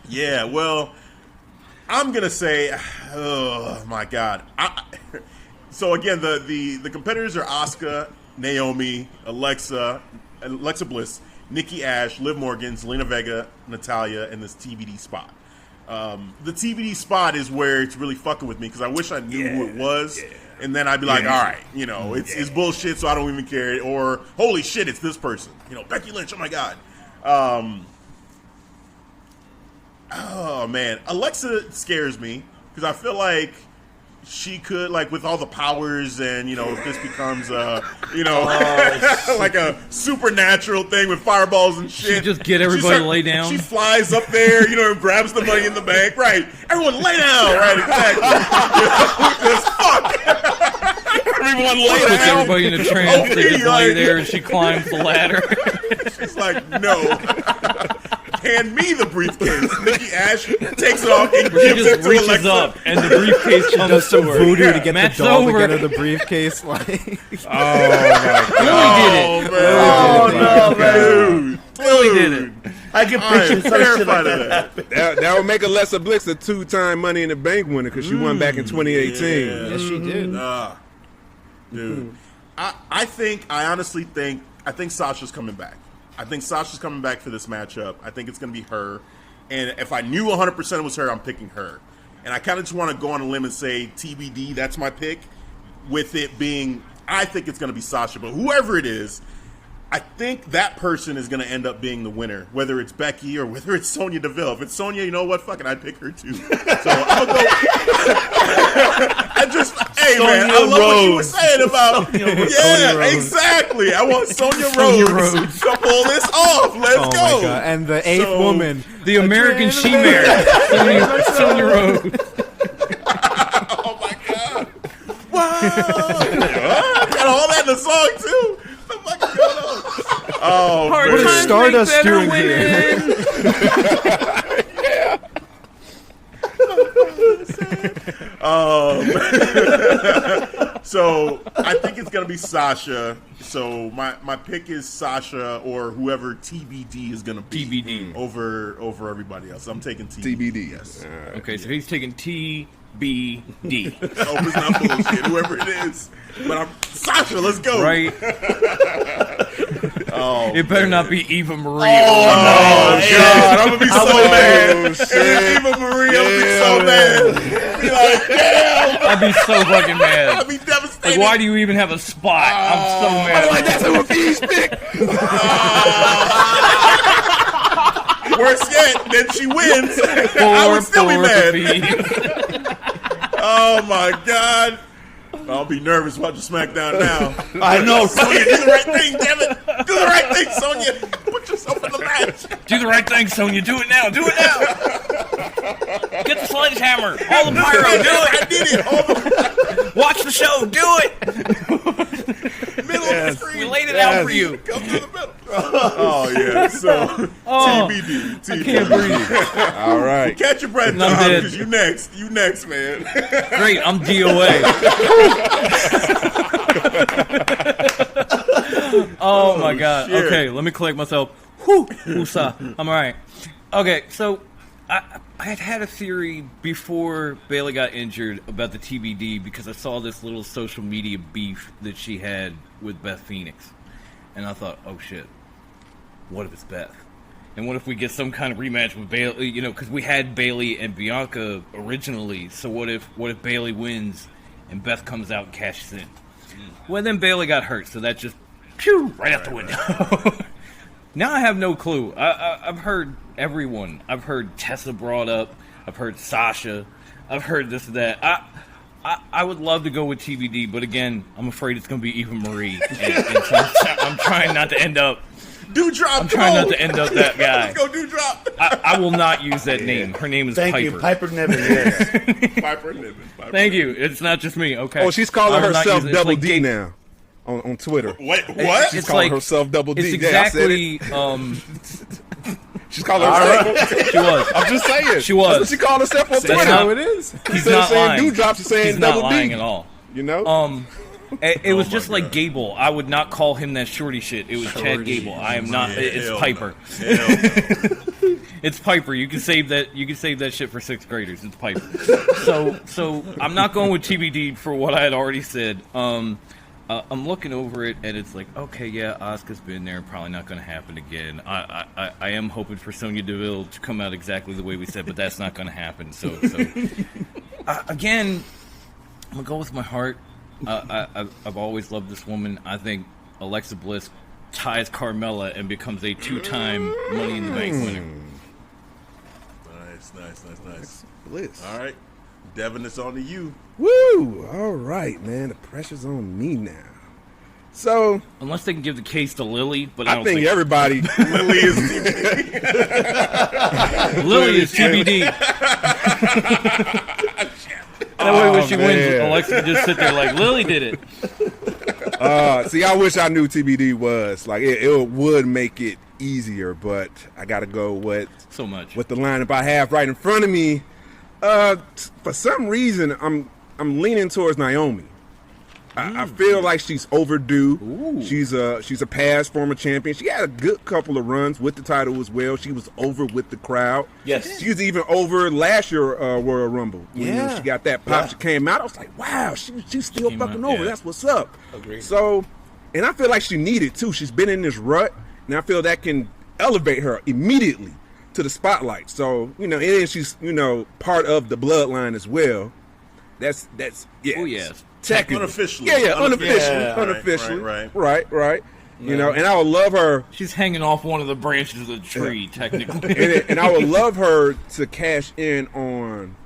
Yeah, well, I'm gonna say, oh my God. So again, the competitors are Asuka, Naomi, Alexa Bliss, Nikki Ash, Liv Morgan, Zelina Vega, Natalya, and this TBD spot. The TBD spot is where it's really fucking with me because I wish I knew who it was, and then I'd be like, all right, it's bullshit, so I don't even care. Or holy shit, it's this person, Becky Lynch. Oh my God. Oh man, Alexa scares me because I feel like she could, like, with all the powers, and if this becomes like a supernatural thing with firebballs and shit, she just get everybody to lay down. She flies up there, and grabs the Money in the Bank. Right, everyone lay down. Right, exactly. Just fuck. Everyone lay down. Puts everybody in a trance. They just lay there, and she climbs the ladder. She's like, no. Hand me the briefcase. Nikki Ash takes it off and gives it to Alexa. Up, and the briefcase comes to her. Voodoo to get the doll to get her the briefcase. Like, oh my God! Oh man! Really did it. I can picture some shit like that. That would make Alexa Bliss a 2-time Money in the Bank winner because she won back in 2018. Yeah. Yes, she did. Dude, I honestly think Sasha's coming back. I think Sasha's coming back for this matchup. I think it's going to be her. And if I knew 100% it was her, I'm picking her. And I kind of just want to go on a limb and say TBD, that's my pick, with it being, I think it's going to be Sasha. But whoever it is, I think that person is going to end up being the winner, whether it's Becky or whether it's Sonya Deville. If it's Sonya, you know what? Fuck it, I'd pick her too. So I'm going to go. Hey, Sonya man, I love what you were Rhodes. saying about. Yeah, exactly. I want Sonya Rhodes to pull this off. Let's Oh go. my God. And the eighth woman. The American She-Mare. Sonya Rhodes. Oh my God. Wow. Got all that in the song too. What the fuck is going on? Oh, Hard man. What is times Stardust make better doing here? So I think it's gonna be Sasha. So my pick is Sasha or whoever TBD is gonna be. TBD over everybody else. I'm taking TBD. Yes. Okay, so he's taking TBD. Hope it's not bullshit. Whoever it is, but I'm Sasha. Let's go. Right? It better not be Eva Marie. Oh God! I'm gonna be so mad. If it's Eva Marie, I'm gonna be so mad. Be like, damn. I'd be so fucking mad. I'd be devastated. Like, why do you even have a spot? I'm so mad. Like, that's a Hafeez pick. Worse yet, then she wins. I would still be mad. Oh my God! I'll be nervous watching SmackDown now. I know. Sonya, do the right thing, damn it! Do the right thing, Sonya. Put yourself in the match. Do the right thing, Sonya. Do it now. Do it now. Get the sledgehammer. All the pyro. Do it. I did it. All the Watch the show. Do it. middle of the screen. We laid it out for you. Come to the middle. Oh yeah. So TBD. Can't breathe. All right. Catch your breath, I'm Tom, dead. because you next. You next, man. Great. I'm DOA. Oh my God. shit. Okay, let me collect myself. Whew. Woosah. I'm all right. Okay, so I had a theory before Bayley got injured about the TBD because I saw this little social media beef that she had with Beth Phoenix. And I thought, oh shit, what if it's Beth? And what if we get some kind of rematch with Bayley? You know, because we had Bayley and Bianca originally. So what if Bayley wins and Beth comes out and cashes in? Well, then Bayley got hurt, so that just right out the window. Now I have no clue. I've heard everyone. I've heard Tessa brought up. I've heard Sasha. I've heard this and that. I would love to go with TBD, but again, I'm afraid it's going to be Eva Marie. And so I'm trying not to end up. Dewdrop. I'm trying not to end up that guy. Let's go, Dewdrop. I will not use that name. Her name is Thank Piper. you, Piper Niven. Yes. Piper Niven. Thank you. It's not just me. Okay. Oh, she's calling I will not herself use it. It's Double like D now on Twitter. Wait, what? She's It's calling like- herself Double D. It's Yeah, I said it. exactly. She's calling herself. She was. I'm just saying. She was. That's what she called herself on Twitter. That's How it is. He's Instead of not saying lying. Dewdrop, she's saying He's not Double lying D. at all. You know? It was Oh just my like God. Gable. I would not call him that shorty shit. It was Chad Gable. I am not. It's hell Piper. no. Hell no. It's Piper. You can save that. You can save that shit for sixth graders. It's Piper. So I'm not going with TBD for what I had already said. I'm looking over it and it's like, okay, yeah, Asuka's been there. Probably not going to happen again. I am hoping for Sonya Deville to come out exactly the way we said, but that's not going to happen. So again, I'm gonna go with my heart. I've always loved this woman. I think Alexa Bliss ties Carmella and becomes a two-time Money in the Bank winner. Nice. Bliss. All right, Devin, it's on to you. Woo! All right, man. The pressure's on me now. So Unless they can give the case to Lily, but I don't think everybody. Lily is TBD. Lily is TBD. That way, when she wins, man. Alexa can just sit there like Lily did it. See, I wish I knew TBD was like it would make it easier, but I got to go with So much. the lineup I have right in front of me. For some reason, I'm leaning towards Naomi. I feel like she's overdue. Ooh. She's a past former champion. She had a good couple of runs with the title as well. She was over with the crowd. Yes. She was even over last year Royal Rumble. When Yeah. she got that pop. Yeah. She came out. I was like, wow, she's still came fucking out, over. yeah. That's what's up. Agreed. So, and I feel like she needed too. She's been in this rut, and I feel that can elevate her immediately to the spotlight. So, and then she's, part of the bloodline as well. That's yeah. Oh, yes. Technically. Unofficially. Yeah, unofficially. Yeah. Unofficially. Right. Right. You know, and I would love her. She's hanging off one of the branches of the tree, technically. And I would love her to cash in on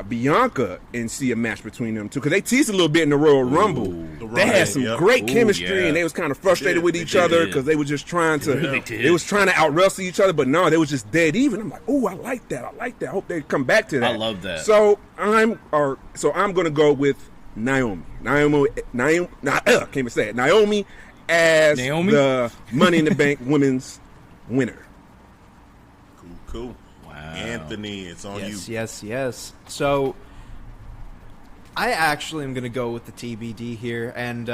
Bianca and see a match between them two, because they teased a little bit in the Royal Rumble. They had some great chemistry, and they was kind of frustrated with each other because they were just trying to they was trying to out wrestle each other, but no, they was just dead even. I'm like, oh, I like that. I hope they come back to that. I love that. So I'm gonna go with Naomi can't even say it. Naomi as the Money in the Bank Women's winner. Cool. Anthony, it's on you. Yes. So, I actually am going to go with the TBD here, and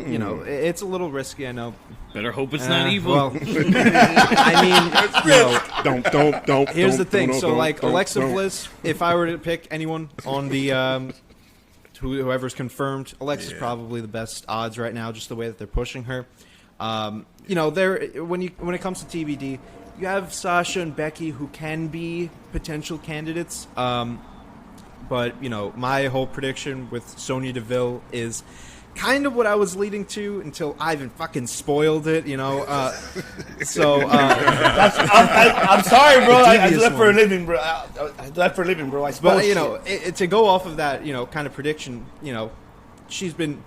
you know, it's a little risky. I know. Better hope it's not evil. Well, I mean, Don't. Here's the thing. So, like Alexa Bliss, if I were to pick anyone on the whoever's confirmed, Alexa's probably the best odds right now, just the way that they're pushing her. You know, when it comes to TBD. You have Sasha and Becky, who can be potential candidates, but you know, my whole prediction with Sonya Deville is kind of what I was leading to until Ivan fucking spoiled it. You know, I'm sorry, bro. I do that for a living, bro. I do that for a living, bro. But you know, to go off of that, you know, kind of prediction, you know.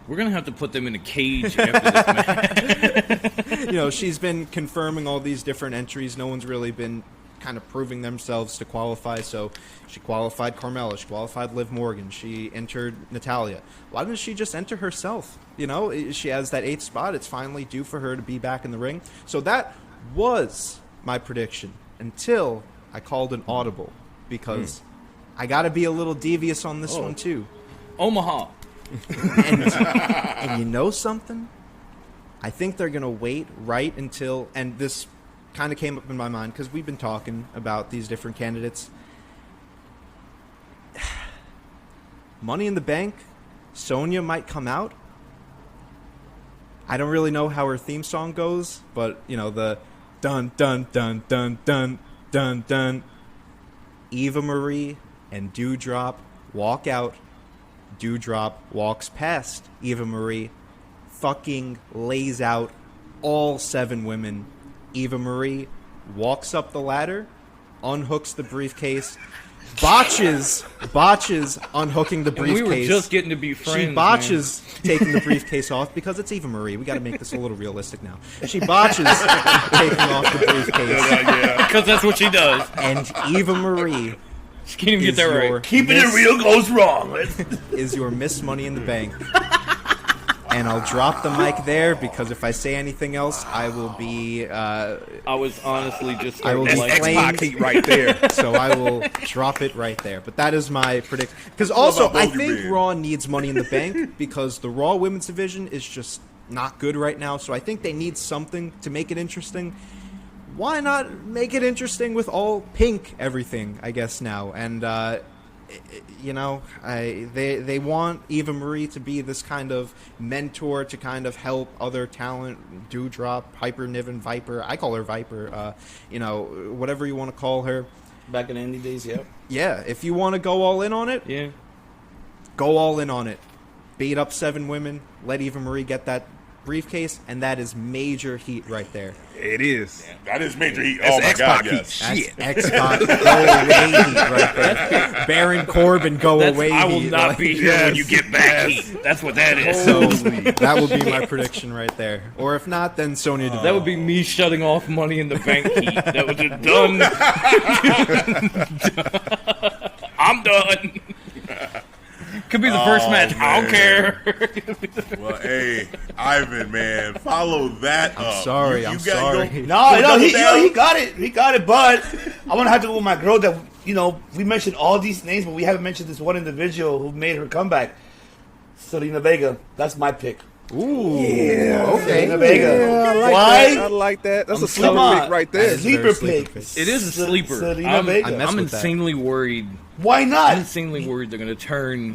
We're gonna have to put them in a cage after this match. You know, she's been confirming all these different entries. No one's really been kind of proving themselves to qualify. So she qualified Carmella. She qualified Liv Morgan. She entered Natalya. Why doesn't she just enter herself? You know, she has that 8th spot. It's finally due for her to be back in the ring. So that was my prediction until I called an audible, because I got to be a little devious on this one too. Omaha. And you know something? I think they're going to wait right until, and this kind of came up in my mind because we've been talking about these different candidates. Money in the Bank, Sonya might come out. I don't really know how her theme song goes, but, you know, the dun dun dun dun dun dun dun. Eva Marie and Dewdrop walk out. Dewdrop walks past Eva Marie, fucking lays out all 7 women. Eva Marie walks up the ladder, unhooks the briefcase, botches unhooking the briefcase. And we were just getting to be friends. She botches taking the briefcase off because it's Eva Marie. We got to make this a little realistic now. She botches taking off the briefcase. Because that's what she does. And Eva Marie... She can't even get that right. Keeping it real goes wrong. Is your Miss Money in the Bank. And I'll drop the mic there, because if I say anything else, I will be... I was honestly just... I will be X-Pac right there. So I will drop it right there. But that is my prediction. Because also, I think Raw needs Money in the Bank, because the Raw Women's Division is just not good right now. So I think they need something to make it interesting. Why not make it interesting with all pink everything, I guess, now? And, you know, they want Eva Marie to be this kind of mentor to kind of help other talent, Dewdrop, Piper Niven, Viper. I call her Viper, you know, whatever you want to call her. Back in the indie days, yeah. Yeah, if you want to go all in on it, go all in on it. Beat up 7 women, let Eva Marie get that briefcase, and that is major heat right there. It is. Yeah, that is major heat. That's oh my X-Pac god, yes. Shit. X-Pac go away heat right there. Baron Corbin go away I will heat. not be here when you get back heat. That's what that is. So that would be my prediction right there. Or if not, then Sonya Deville. That would be me shutting off Money in the Bank heat. That was just done. I'm done. Could be the first match. Man. I don't care. Well, hey, Ivan, man, follow that up. I'm sorry. I'm sorry. He got it. He got it. But I want to have to go with my girl that, you know, we mentioned all these names, but we haven't mentioned this one individual who made her comeback. Zelina Vega. That's my pick. Ooh. Yeah. Okay. Zelina Vega. Yeah, I like that. That's a sleeper pick right there. Sleeper pick. It is a sleeper. Zelina Vega. I'm insanely worried Why not? I'm insanely worried they're going to turn.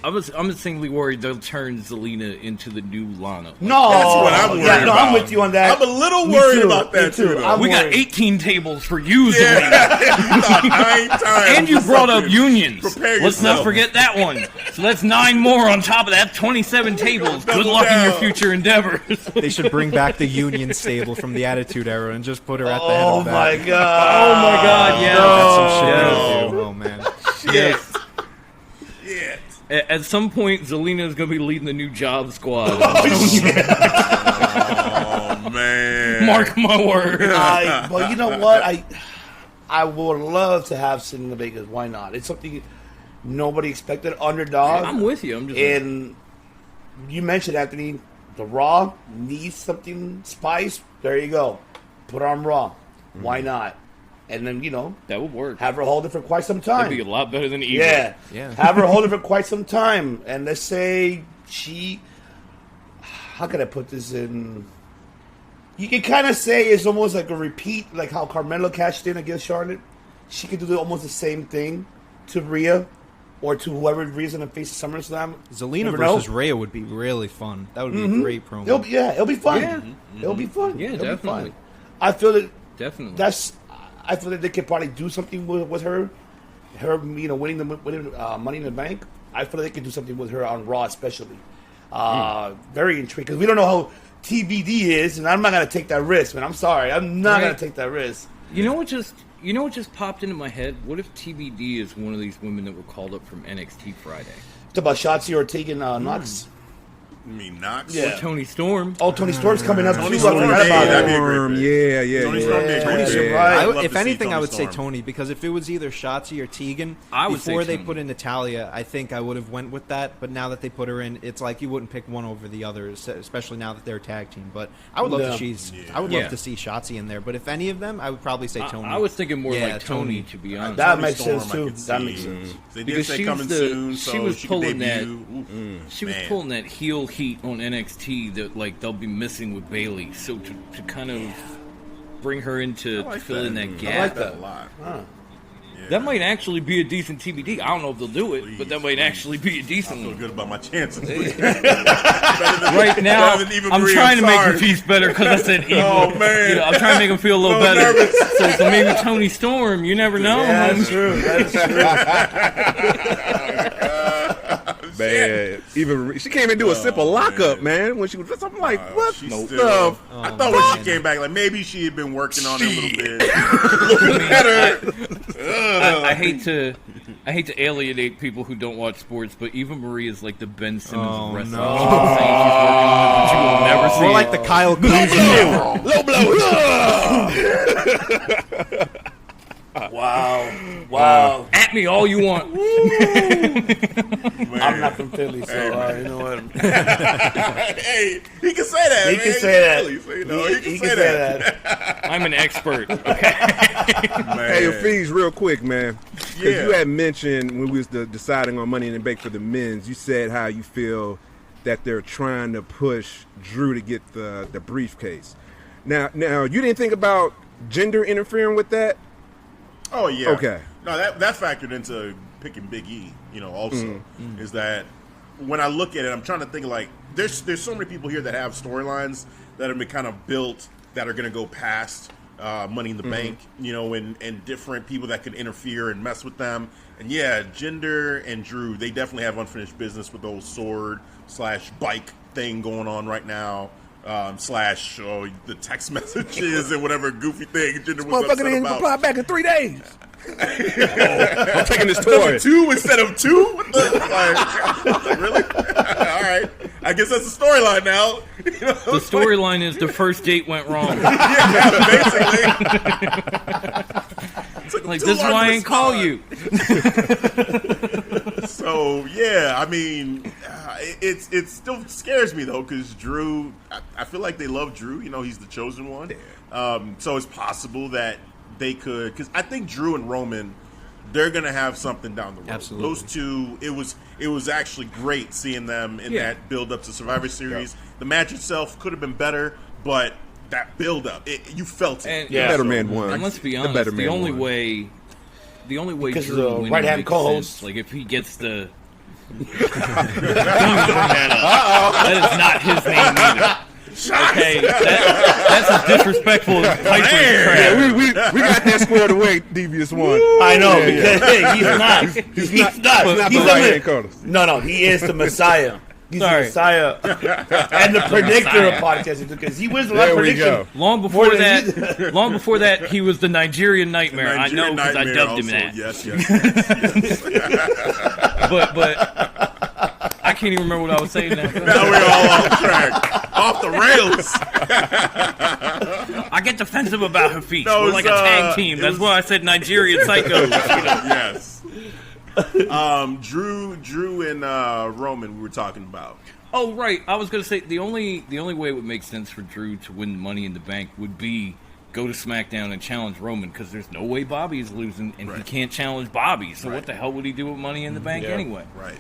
I'm insanely worried they'll turn Zelina into the new Lana. No, that's what I'm worried about. I'm with you on that. I'm a little worried about that too. We got 18 tables for you, Zelina. And you brought up unions. Let's not forget that one. So that's 9 more on top of that. 27 tables. Good luck in your future endeavors. They should bring back the Union stable from the Attitude Era and just put her at the head of that. Oh my god! Oh my god! Yeah. That's some shit to do. Oh man. Yes. Yeah. At some point, Zelina is going to be leading the new job squad. Oh man! Mark my word. But you know what? I would love to have Zelina Vega. Why not? It's something nobody expected. Underdog. I'm with you. And you mentioned, Anthony, the Raw needs something spice. There you go. Put her on Raw. Why not? And then, that would work. Have her hold it for quite some time. That'd be a lot better than Evil. Yeah. Have her hold it for quite some time. And let's say how can I put this in? You can kind of say it's almost like a repeat, like how Carmelo cashed in against Charlotte. She could do almost the same thing to Rhea or to whoever Rhea's going to face at SummerSlam. Zelina versus Rhea would be really fun. That would be a great promo. It'll be fun. Yeah. It'll be fun. Yeah, it'll definitely. Be fun. I feel that I feel that they could probably do something with her. Winning Money in the Bank. I feel like they could do something with her on Raw, especially. Very intrigued because we don't know how TBD is, and I'm not gonna take that risk, man. I'm sorry, I'm not gonna take that risk. You know what just popped into my head? What if TBD is one of these women that were called up from NXT Friday? Talk about Shotzi or Tegan Knox. You mean Knox? Yeah. Or Tony Storm. Oh, Tony Storm's coming up. Tony Storm, that'd be a great pick. Tony Storm, if anything, I would say Tony, because if it was either Shotzi or Tegan before they put in Natalya, I think I would have went with that. But now that they put her in, it's like you wouldn't pick one over the other, especially now that they're a tag team. But I would love love to see Shotzi in there. But if any of them, I would probably say Tony. I was thinking more like Tony, to be honest. That makes sense too. That makes sense. They did say coming soon, so she was pulling that. She was pulling that heel heat on NXT that like they'll be missing with Bayley. So to kind of bring her in to fill in that gap. I like that a lot. That might actually be a decent TBD. I don't know if they'll do it, but that might actually be a decent one. I feel good about my chances. Right now, I'm trying to make Hafeez better because I said evil. Oh, man. I'm trying to make him feel a little better. So maybe Tony Storm, you never know. Yeah, that's true. Man, even she came and do a sip of lockup, man. When she was, I'm like, what the stuff? I thought when she came back, like maybe she had been working on it a little bit. I hate to alienate people who don't watch sports, but Eva Marie is like the Ben Simmons of wrestling. No. She's saying she's working on it, but you will never see More it. like the Kyle Kuzma. Low blow. Wow. At me all you want. I'm not from Philly, so you know what? Hey, he can say that. He man. can say that. He can say that. I'm an expert. Okay. Hey, Hafeez, real quick, man. Because you had mentioned when we was deciding on Money in the Bank for the men's, you said how you feel that they're trying to push Drew to get the briefcase. Now, you didn't think about gender interfering with that? Oh yeah. Okay. No, that factored into picking Big E. Also is that when I look at it, I'm trying to think like there's so many people here that have storylines that have been kind of built that are going to go past Money in the Bank. And different people that could interfere and mess with them. And Jinder and Drew, they definitely have unfinished business with those sword/bike thing going on right now. The text messages and whatever goofy thing Jinder was upset about. Reply back in 3 days. I'm taking this toy. 2 instead of 2? What the, really? All right. I guess that's the storyline now. The storyline is the first date went wrong. Basically. Like, this is why I ain't call you. So, I mean, it still scares me, though, because Drew, I feel like they love Drew. He's the chosen one. So it's possible that they could, because I think Drew and Roman, they're going to have something down the road. Absolutely. Those two, it was actually great seeing them in that build-up to Survivor Series. Yep. The match itself could have been better, but that build-up, you felt it. And, the better man won. And let's be honest, the only way the only way Because Drew the winning right-hand makes co-host. sense, like if he gets the. Don't bring that up. That is not his name either. Okay, that's as disrespectful as Piper's crap. Yeah, we got that squared away, Devious One. I know, Yeah, because hey, he's not. He's not. He's not the right-hand co-host. No, he is the Messiah. He's the Messiah and the predictor of podcasting because he wins a lot of predictions. Long before that, he was the Nigerian Nightmare. I know because I dubbed him that. Yes. but I can't even remember what I was saying now. Now we're all off track. Off the rails. I get defensive about Hafeez. We're like a tag team. That's why I said Nigerian Psychos. Yes. Drew and Roman we were talking about. Oh right, I was gonna say the only way it would make sense for Drew to win Money in the Bank would be go to SmackDown and challenge Roman because there's no way Bobby is losing and he can't challenge Bobby. So what the hell would he do with Money in the Bank anyway? Right.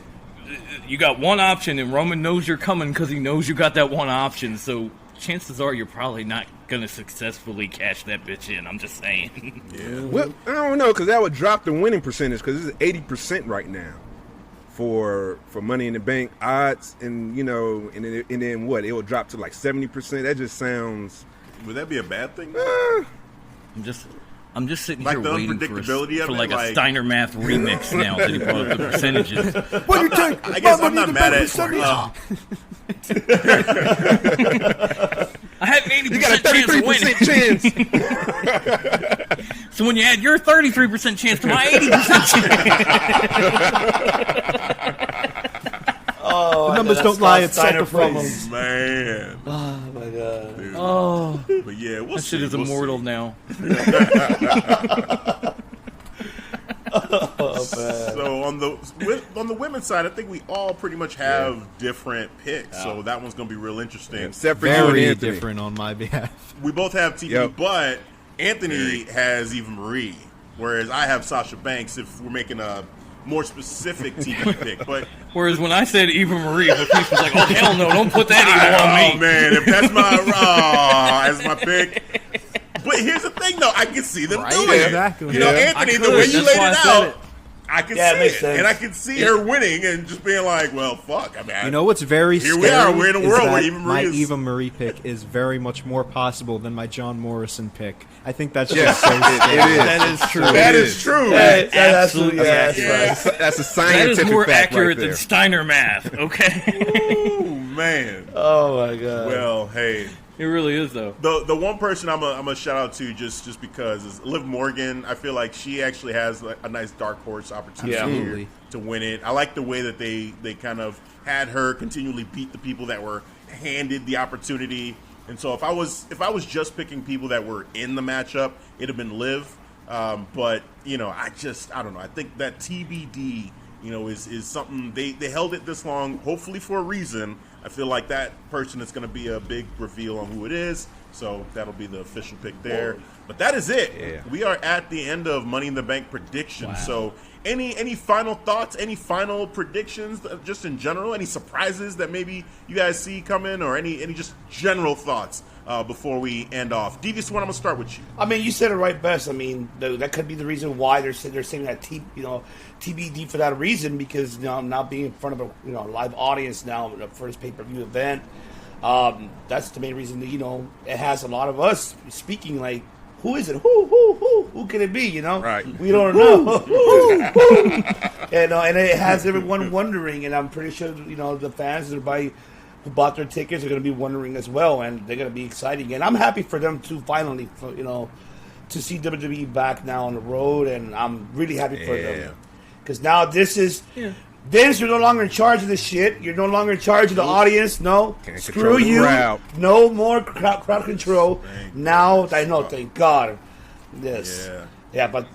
You got one option and Roman knows you're coming because he knows you got that one option. So chances are you're probably not gonna successfully cash that bitch in. I'm just saying. Yeah. Well, I don't know because that would drop the winning percentage because it's 80% right now for Money in the Bank odds, and and then what? It will drop to like 70%. That just sounds. Would that be a bad thing? I'm just sitting like here the waiting unpredictability for of like it, a Steiner Math remix now that he brought up the percentages. What do you think? I guess I'm not mad at it. I have 80% You got a 33% chance. So when you add your 33% chance to my 80% chance. Oh, The numbers don't lie, it's sacrifice. Man. Oh my god. Dude. Oh, But yeah, we'll that see. shit is immortal now. So on the women's side, I think we all pretty much have different picks. So that one's going to be real interesting. Except for you and Very Anthony. different on my behalf. We both have TV, Yep. but Anthony has Eva Marie, whereas I have Sasha Banks. If we're making a more specific TV pick, but Whereas when I said Eva Marie, Hafeez was like, "Oh hell no, don't put that evil on me." oh man, if that's my pick. But here's the thing, though, I can see them doing exactly. it. You know, Yeah. Anthony, I the could. way you That's laid why it I said out, it. I can Yeah, it see makes it, sense. and I can see her winning and just being like, "Well, fuck." I mean, You know what's very Here scary? we are. We're in a is world that where Eva Marie my is- Eva Marie pick is very much more possible than my John Morrison pick. I think that's Yes, just so it scary. is. That is true. that is true. Absolutely. That's right. That's a That scientific is more fact accurate right than there. Steiner math. Okay, Ooh, man. Oh my god. Well, hey. it really is though. The one person I'm a shout out to just because is Liv Morgan. I feel like she actually has a nice dark horse opportunity here Absolutely. to win it. I like the way that they kind of had her continually beat the people that were handed the opportunity. And so if I was just picking people that were in the matchup, it'd have been Liv. But I don't know. I think that TBD is something they held it this long, hopefully for a reason. I feel like that person is going to be a big reveal on who it is, so that'll be the official pick there. Whoa. But that is it. Yeah. We are at the end of Money in the Bank predictions. Wow. So any final thoughts, any final predictions, just in general, any surprises that maybe you guys see coming, or any just general thoughts before we end off? Devious One, I'm going to start with you. I mean, you said it right best. I mean, that could be the reason why they're saying that TBD for that reason, because now being in front of a live audience now in the first pay-per-view event, that's the main reason that it has a lot of us speaking like, who is it? Who can it be? Right. We don't know. And it has everyone wondering, and I'm pretty sure the fans, everybody who bought their tickets are going to be wondering as well, and they're going to be exciting. And I'm happy for them to finally, to see WWE back now on the road, and I'm really happy for them. Because now this is... Yeah. Vince, you're no longer in charge of this shit. You're no longer in charge of the audience. No. Can't Screw you. Crowd. No more crowd control. Now, I know, thank God. Yes. Yeah. But...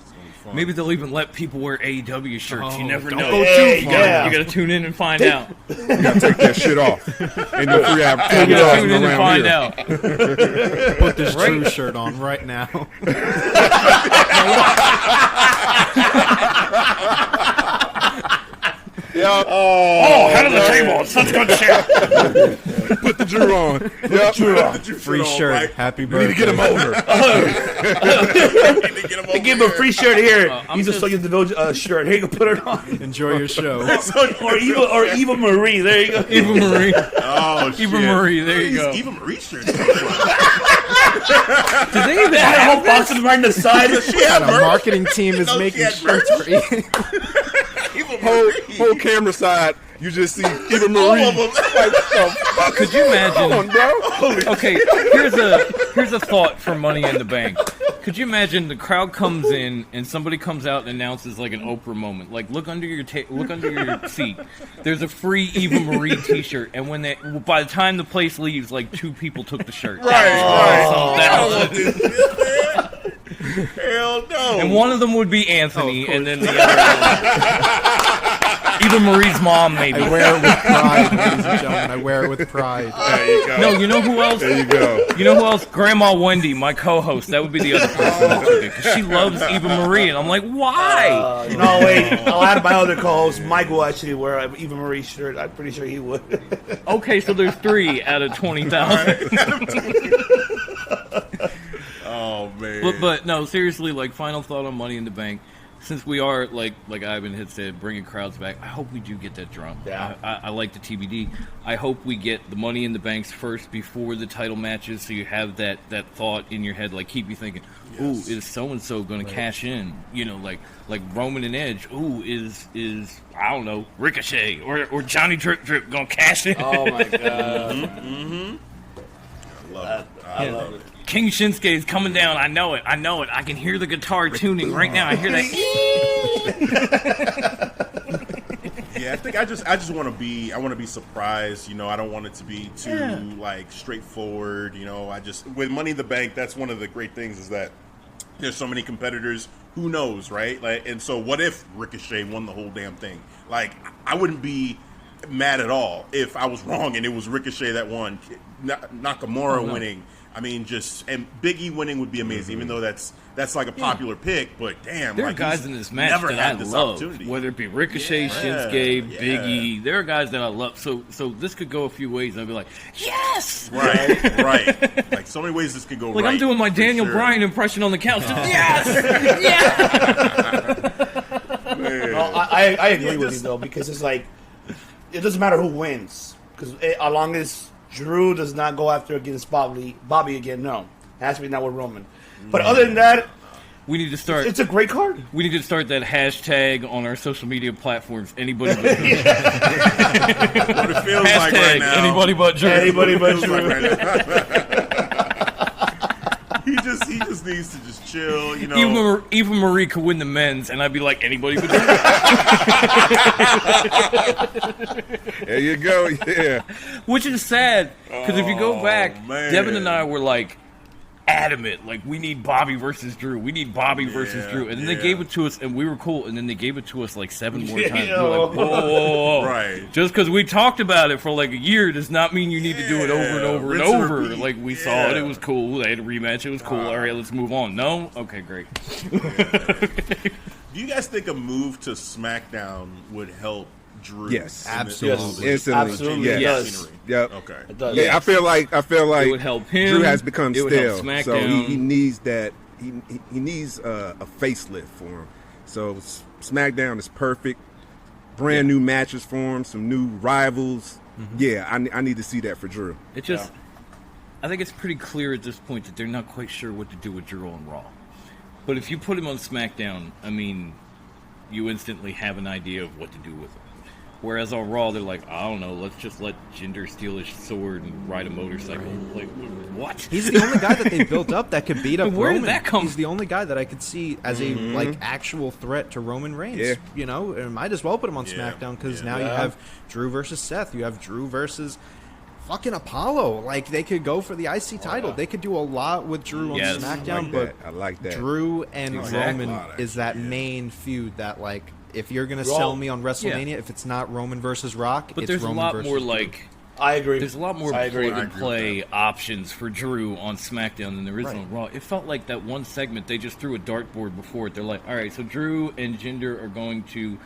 Maybe they'll even let people wear AEW shirts. You never know. go too far. You got to tune in and find out. You gotta take that shit off. Ain't no free You got to advertising tune in and around find here. out. Put this True shirt on right now. Yep. Oh, head of the table. It's such good shit. Put the Drew on. Yep. Free shirt. Right? Happy We need birthday. to get him over. They give him a free shirt here. I'm He's just like the shirt. Here you go, put it on. Enjoy your show. or Eva Marie. There you go. Eva Marie. Oh, shit. Eva Marie. There you go. Eva Marie shirt. Do they even They had a have whole box of them right on the side. And a marketing team is No, she making had shirts for you. Whole camera side, you just see Eva Marie. All of them. Like, what the fuck? Could you imagine? Come on, bro. Okay, here's a thought for Money in the Bank. Could you imagine the crowd comes in and somebody comes out and announces like an Oprah moment, like look under your seat. There's a free Eva Marie T-shirt, and by the time the place leaves, like 2 people took the shirt. Right. So that was- Hell no. and one of them would be Anthony, and then the other Eva Marie's mom, maybe. I wear it with pride, ladies and gentlemen. I wear it with pride. There you go. No, you know who else? There you go. You know who else? Grandma Wendy, my co-host. That would be the other person that took it, because she loves Eva Marie, and I'm like, why? No, wait. I'll add my other co-host. Mike will actually wear an Eva Marie shirt. I'm pretty sure he would. Okay, so there's 3 out of 20,000. Oh, man. But no, seriously, like final thought on Money in the Bank. Since we are like Ivan had said, bringing crowds back, I hope we do get that drum. Yeah. I like the TBD. I hope we get the Money in the Banks first before the title matches, so you have that thought in your head, like keep you thinking, ooh, is so and so going to cash in? You know, like Roman and Edge. Ooh, is I don't know, Ricochet or Johnny Drip going to cash in? Oh my god. I love it. King Shinsuke is coming down. I know it. I can hear the guitar tuning right now. I hear that. Yeah, I think I just want to be surprised. You know, I don't want it to be too like straightforward. You know, with Money in the Bank, that's one of the great things is that there's so many competitors. Who knows, right? Like, and so what if Ricochet won the whole damn thing? Like, I wouldn't be mad at all if I was wrong and it was Ricochet that won. Nakamura winning. I mean, and Big E winning would be amazing, even though that's like a popular pick. But damn, there are like, guys in this match never that had I this love, opportunity. whether it be Ricochet, Shinsuke, Big E. There are guys that I love. So this could go a few ways. I'd be like, yes, right. Like so many ways this could go. Like right, I'm doing my Daniel Bryan impression on the couch. Yes, No, I agree with you though, because it's like it doesn't matter who wins, because as long as Drew does not go after against Bobby again, no, it has to be not with Roman. But other than that, we need to start. It's a great card. We need to start that hashtag on our social media platforms. Anybody but Drew. What it feels like right now. Anybody but Drew. Anybody but Drew. He just needs to just chill, you know. Eva Marie could win the men's, and I'd be like, anybody but Drew. There you go, yeah. Which is sad, because if you go back, man. Devin and I were like adamant, like we need Bobby versus Drew. We need Bobby versus Drew. And then they gave it to us, and we were cool. And then they gave it to us like 7 more times. We were like, whoa. Right. Just because we talked about it for like a year does not mean you need to do it over and over and rinse and over. repeat. Like we saw it was cool. They had a rematch. It was cool. All right, let's move on. No? Okay, great. Do you guys think a move to SmackDown would help Drew? Yes. Absolutely. Instantly. Absolutely. Yes. It Yep. Okay. It does. Yeah, I feel like It would help him. Drew has become It would help stale, SmackDown. so he needs that. He needs a facelift for him. So SmackDown is perfect. Brand new matches for him, some new rivals. Yeah, I need to see that for Drew. It just, I think it's pretty clear at this point that they're not quite sure what to do with Drew on Raw. But if you put him on SmackDown, I mean, you instantly have an idea of what to do with him. Whereas on Raw, they're like, I don't know, let's just let Jinder steal his sword and ride a motorcycle. Like, what? He's the only guy that they built up that could beat up Where did Roman. that come He's the only guy that I could see as a like actual threat to Roman Reigns. Yeah. You know, and might as well put him on SmackDown because now you have Drew versus Seth. You have Drew versus fucking Apollo. Like they could go for the IC title. They could do a lot with Drew on Yes. SmackDown. I like that. Drew and Exactly. Roman is that main feud that like. If you're gonna sell me on WrestleMania, if it's not Roman versus Rock, But it's there's Roman a lot versus more Drew. like I agree. there's a lot more I agree. play options for Drew on SmackDown than there is on Raw. It felt like that one segment they just threw a dartboard before it. They're like, all right, so Drew and Jinder are going to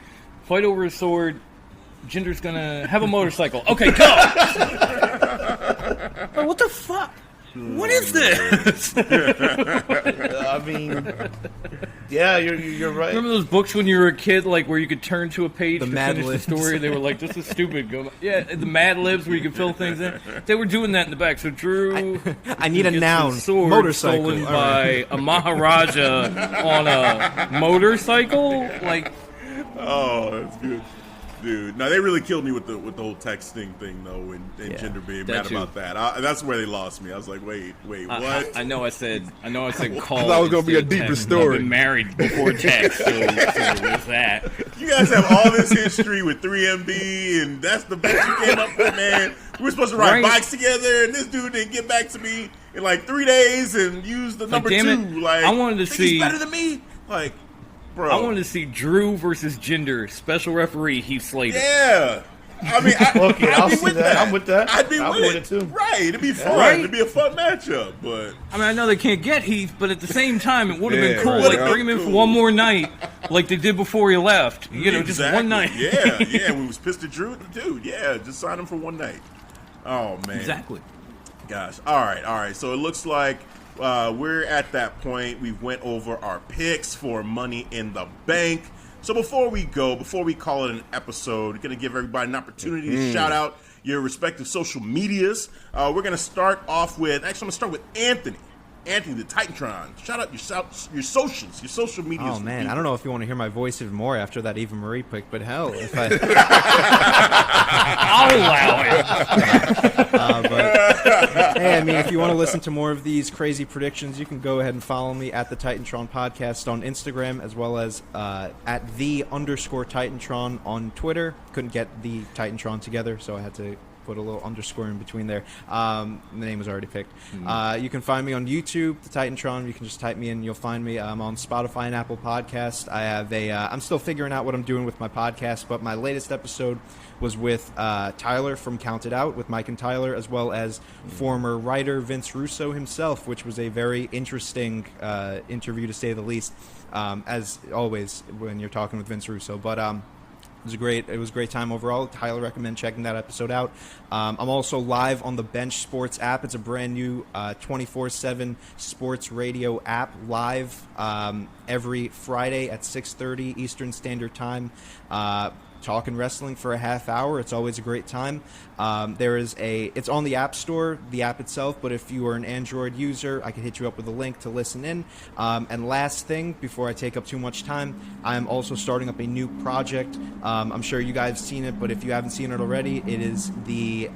fight over a sword Jinder's gonna have a motorcycle. Okay, go. Bro, what the fuck? What is this? I mean, yeah, you're right. Remember those books when you were a kid, like where you could turn to a page The to Mad finish Libs. the story? They were like, "This is stupid." Go, yeah, the Mad Libs where you could fill things in. They were doing that in the back. So Drew, I need a gets noun. his sword Motorcycle. stolen All by a Maharaja on a motorcycle. Like, Oh, that's good. Dude, no, they really killed me with the whole texting thing though, and Jinder being mad too. about that. That's where they lost me. I was like, wait, what? I know I said call. I thought it was gonna be a instead of deeper text. story. I've been married before text, so there's that. You guys have all this history with 3MB, and that's the best you came up with, man. We were supposed to ride Right. bikes together, and this dude didn't get back to me in like 3 days and use the number damn 2. it, Like, I wanted to think see- he's better than me. Like, bro, I wanted to see Drew versus Jinder, special referee Heath Slater. Yeah. I mean, Okay, I'd I'll be see with that. I'm with that. I'd be I'm with with it it, too. Right. It'd be fun. Right? It'd be a fun matchup, but I mean, I know they can't get Heath, but at the same time, it would have Yeah, been cool. right. Like, bring him in for one more night, like they did before he left. You know, just one night. Yeah. We was pissed at Drew, dude. Yeah, just sign him for one night. Oh man. Exactly. Gosh. All right. So it looks like we're at that point. We've went over our picks for Money in the Bank. So before we call it an episode, we're going to give everybody an opportunity to shout out your respective social medias. We're going to start off with, actually I'm going to start with Anthony. Anthony, the Titantron. Shout out your socials, your social medias. Oh man, I don't know if you want to hear my voice even more after that Eva Marie pick, but hell, if I I'll allow it. but hey, I mean, if you want to listen to more of these crazy predictions, you can go ahead and follow me at the Titantron Podcast on Instagram, as well as at _Titantron on Twitter. Couldn't get the Titantron together, so I had to put a little underscore in between there. The name was already picked. You can find me on YouTube, the Titantron. You can just type me in, you'll find me. I'm on Spotify and Apple Podcasts. I have I'm still figuring out what I'm doing with my podcast, but my latest episode was with Tyler from Counted Out, with Mike and Tyler, as well as former writer Vince Russo himself, which was a very interesting interview, to say the least, as always when you're talking with Vince Russo. But it was a great time overall. Highly recommend checking that episode out. I'm also live on the Bench Sports app. It's a brand new 24/7 sports radio app, live every Friday at 6:30 Eastern Standard Time. Talking wrestling for a half hour. It's always a great time. It's on the App Store, the app itself, but if you are an Android user, I can hit you up with a link to listen in. And last thing, before I take up too much time, I'm also starting up a new project. I'm sure you guys have seen it, but if you haven't seen it already, it is the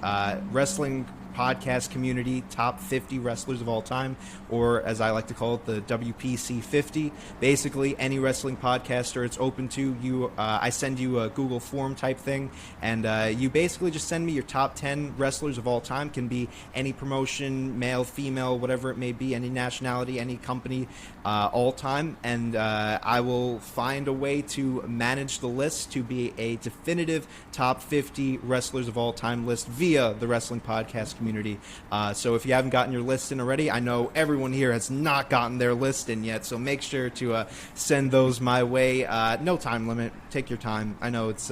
wrestling podcast community top 50 wrestlers of all time, or as I like to call it, the WPC 50. Basically, any wrestling podcaster it's open to you. I send you a Google form type thing, and you basically just send me your top 10 wrestlers of all time. Can be any promotion, male, female, whatever it may be, any nationality, any company, all time, and I will find a way to manage the list to be a definitive top 50 wrestlers of all time list via the wrestling podcast community. So if you haven't gotten your list in already, I know everyone here has not gotten their list in yet, so make sure to send those my way. No time limit. Take your time. I know it's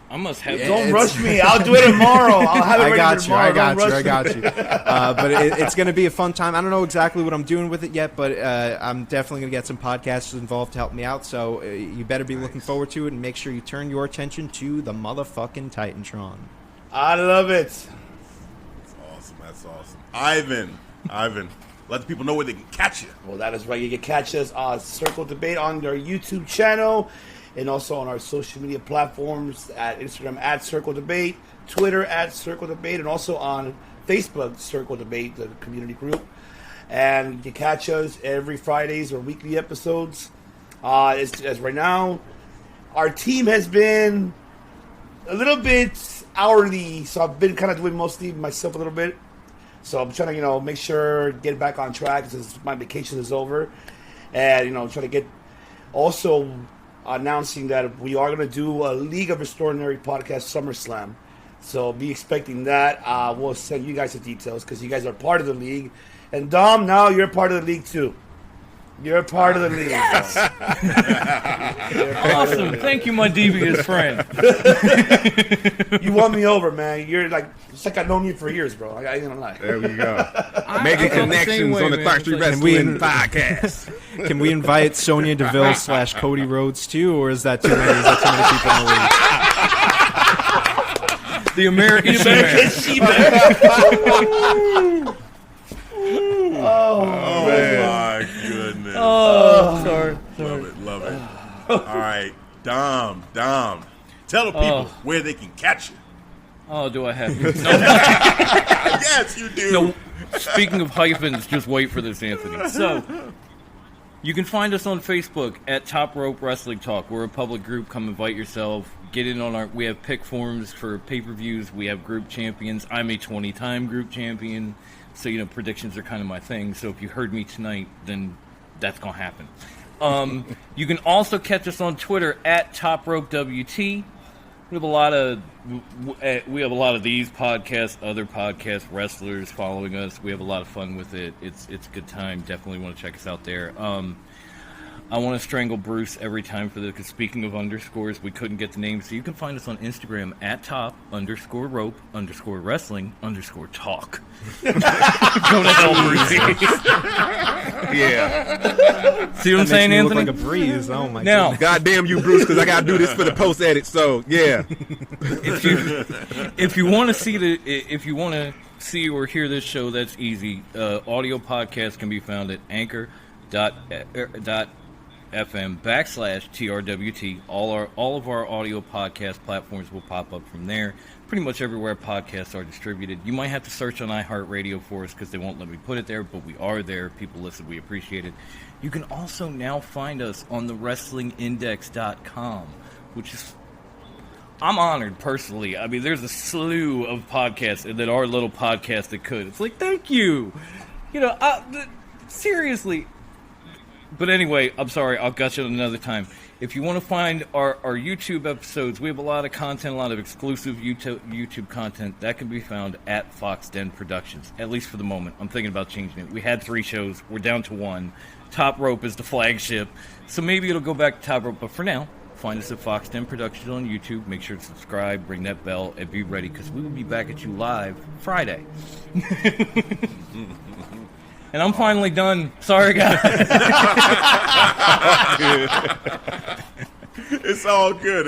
I must have. Don't rush me. I'll do it tomorrow. I'll have it ready for tomorrow. I got you. But it's going to be a fun time. I don't know exactly what I'm doing with it yet, but I'm definitely going to get some podcasters involved to help me out. So you better be looking forward to it, and make sure you turn your attention to the motherfucking Titantron. I love it. That's awesome. Ivan, let the people know where they can catch you. Well, that is right. You can catch us on Circle Debate on our YouTube channel, and also on our social media platforms at Instagram at Circle Debate, Twitter at Circle Debate, and also on Facebook, Circle Debate, the community group. And you can catch us every Fridays or weekly episodes. As right now, our team has been a little bit hourly, so I've been kind of doing mostly myself a little bit. So I'm trying to, make sure, get back on track since my vacation is over. And, trying to get, also announcing that we are going to do a League of Extraordinary podcast SummerSlam. So be expecting that. We'll send you guys the details because you guys are part of the league. And Dom, now you're part of the league too. You're a part of the league. Yes. Awesome. Thank you, my devious friend. You won me over, man. You're like, it's like I've known you for years, bro. I ain't gonna lie. There we go. Making connections on the Clark Street Wrestling podcast. Can we invite Sonya Deville / Cody Rhodes too, or is that too many? Is that too many people in the league? The American She-Man. Oh my goodness. Oh, sorry. Love it. All right, Dom. Tell the people where they can catch you. Oh, do I have to? No. Yes, you do. No, speaking of hyphens, just wait for this, Anthony. So, you can find us on Facebook at Top Rope Wrestling Talk. We're a public group. Come invite yourself. Get in on we have pick forms for pay-per-views. We have group champions. I'm a 20-time group champion. So, predictions are kind of my thing. So if you heard me tonight, then that's going to happen. You can also catch us on Twitter at TopRopeWT. We have a lot of these podcasts, other podcast wrestlers following us. We have a lot of fun with it. It's a good time. Definitely want to check us out there. I want to strangle Bruce every time for this, because speaking of underscores, we couldn't get the name. So you can find us on Instagram at top_rope_wrestling_talk. Go to hell, Bruce. Yeah. See what I'm saying, Anthony? Look like a breeze. Oh my now, God. Goddamn you, Bruce, because I got to do this for the post edit. So yeah. If you want to see or hear this show, that's easy. Audio podcast can be found at anchor.fm/TRWT. All of our audio podcast platforms will pop up from there. Pretty much everywhere podcasts are distributed. You might have to search on iHeartRadio for us because they won't let me put it there, but we are there. People listen. We appreciate it. You can also now find us on the WrestlingIndex.com, which is... I'm honored, personally. I mean, there's a slew of podcasts, and then our little podcast that could. It's like, thank you. Seriously. But anyway, I'm sorry. I'll gut you another time. If you want to find our YouTube episodes, we have a lot of content, a lot of exclusive YouTube content. That can be found at Fox Den Productions, at least for the moment. I'm thinking about changing it. We had 3 shows. We're down to 1. Top Rope is the flagship. So maybe it'll go back to Top Rope. But for now, find us at Fox Den Productions on YouTube. Make sure to subscribe, ring that bell, and be ready, because we will be back at you live Friday. And I'm finally done. Sorry, guys. It's all good.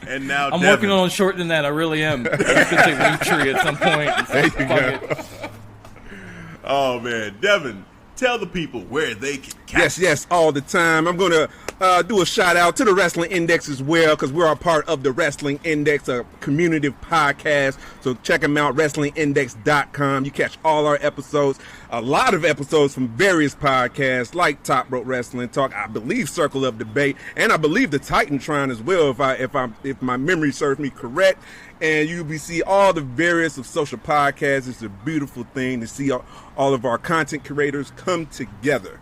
And now I'm Devin. working on shortening that. I really am. I'm going to say Linktree at some point. There you go. Oh, man. Devin, tell the people where they can catch Yes, all the time. I'm going to do a shout out to the Wrestling Index as well, because we're a part of the Wrestling Index, a community podcast. So check them out, WrestlingIndex.com. You catch all our episodes, a lot of episodes from various podcasts like Top Rope Wrestling Talk, I believe Circle of Debate, and I believe the Titantron as well, if my memory serves me correct. And you'll see all the various of social podcasts. It's a beautiful thing to see all of our content creators come together.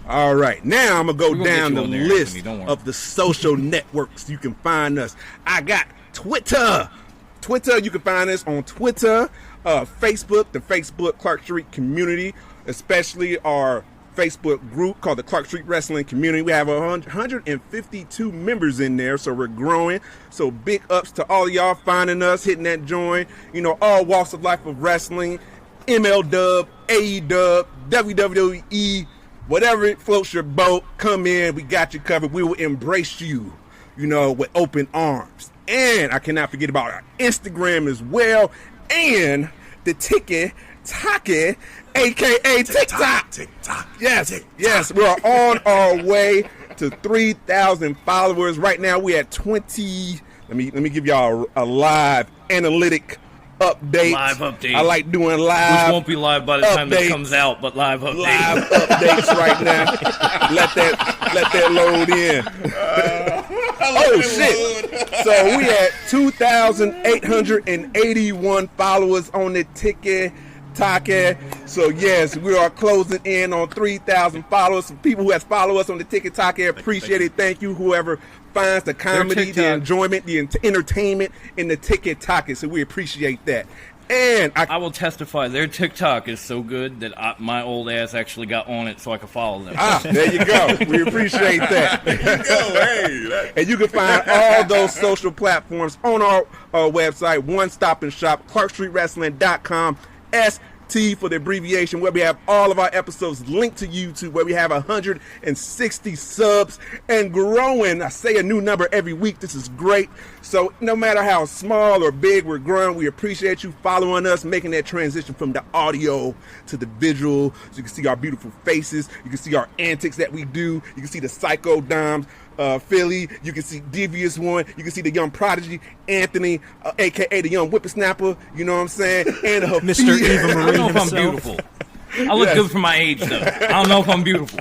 All right, now I'm going to go down the list of the social networks you can find us. I got Twitter. You can find us on Twitter, Facebook, the Facebook Clark Street community, especially our Facebook group called the Clark Street Wrestling Community. We have 152 members in there, so we're growing. So big ups to all of y'all finding us, hitting that join. All walks of life of wrestling, ML Dub, AE WWE, whatever it floats your boat, come in. We got you covered. We will embrace you, with open arms. And I cannot forget about our Instagram as well, and the TikTok, a.k.a. TikTok. Yes, we're on our way to 3,000 followers. Right now, we're at 20. Let me give y'all a live analytic update. Live update. I like doing live. Which won't be live by the time this comes out, but live update. Live updates right now. Let that load in. Oh shit! So we had 2,881 followers on the TikTok. So yes, we are closing in on 3,000 followers. Some people who has followed us on the TikTok, appreciate it. Thank you, whoever finds the comedy, the enjoyment, the entertainment, and the ticket-talking. So we appreciate that. And I will testify, their TikTok is so good that my old ass actually got on it so I could follow them. There you go. We appreciate that. There you go. Hey. And you can find all those social platforms on our website, One Stop and Shop, ClarkStreetWrestling.com, ST for the abbreviation, where we have all of our episodes linked to YouTube, where we have 160 subs and growing. I say a new number every week. This is great. So no matter how small or big we're growing, we appreciate you following us, making that transition from the audio to the visual. So you can see our beautiful faces. You can see our antics that we do. You can see the Sycho Doms, Philly. You can see Devious One. You can see the young prodigy, Anthony, a.k.a. the young whippersnapper. You know what I'm saying? And Mr. Eva Marie I don't know if I'm himself. beautiful. I look good for my age, though. I don't know if I'm beautiful.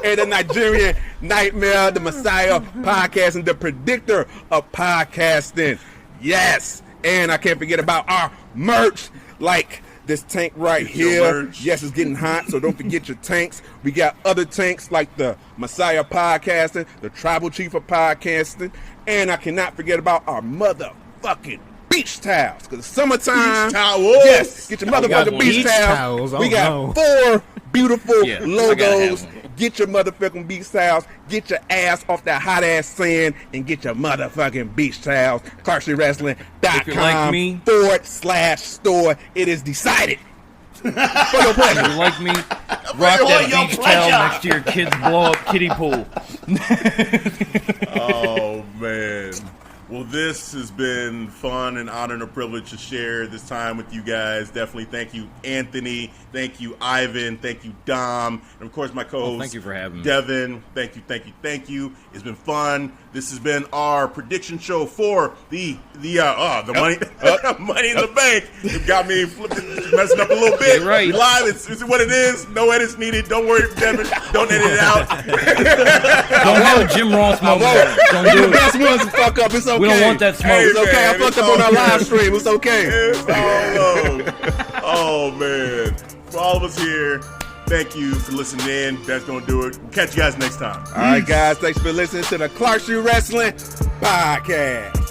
And the Nigerian Nightmare, the Messiah of podcasting, the predictor of podcasting. Yes. And I can't forget about our merch, like this tank right here. Yes, it's getting hot, so don't forget your tanks. We got other tanks like the Messiah Podcasting, the Tribal Chief of Podcasting, and I cannot forget about our motherfucking beach towels, because it's summertime. Beach towels. Yes, get your motherfucking beach towels. Oh, we got 4 beautiful logos. Get your motherfucking beach towels. Get your ass off that hot ass sand and get your motherfucking beach towels. ClarkStreetWrestling.com/store. It is decided. For your pleasure. If you like me, rock that beach towel next to your kid's blow up kiddie pool. Oh, man. Well, this has been fun and honor and a privilege to share this time with you guys. Definitely thank you, Anthony. Thank you, Ivan. Thank you, Dom. And, of course, my co-host, thank you for having me. Devin. Thank you. It's been fun. This has been our prediction show for the money Money in the Bank. It got me messing up a little bit. You're right. We live. It's what it is. No edits needed. Don't worry, Devin. Don't edit it out. Don't have a Jim Ross moment. Don't do it. Best ones to fuck up. It's okay. We don't want that smoke. It's okay. I fucked up on our live stream. It's okay. It's all love. Oh, man. For all of us here, thank you for listening in. That's going to do it. We'll catch you guys next time. All right, guys. Thanks for listening to the Clark Street Wrestling Podcast.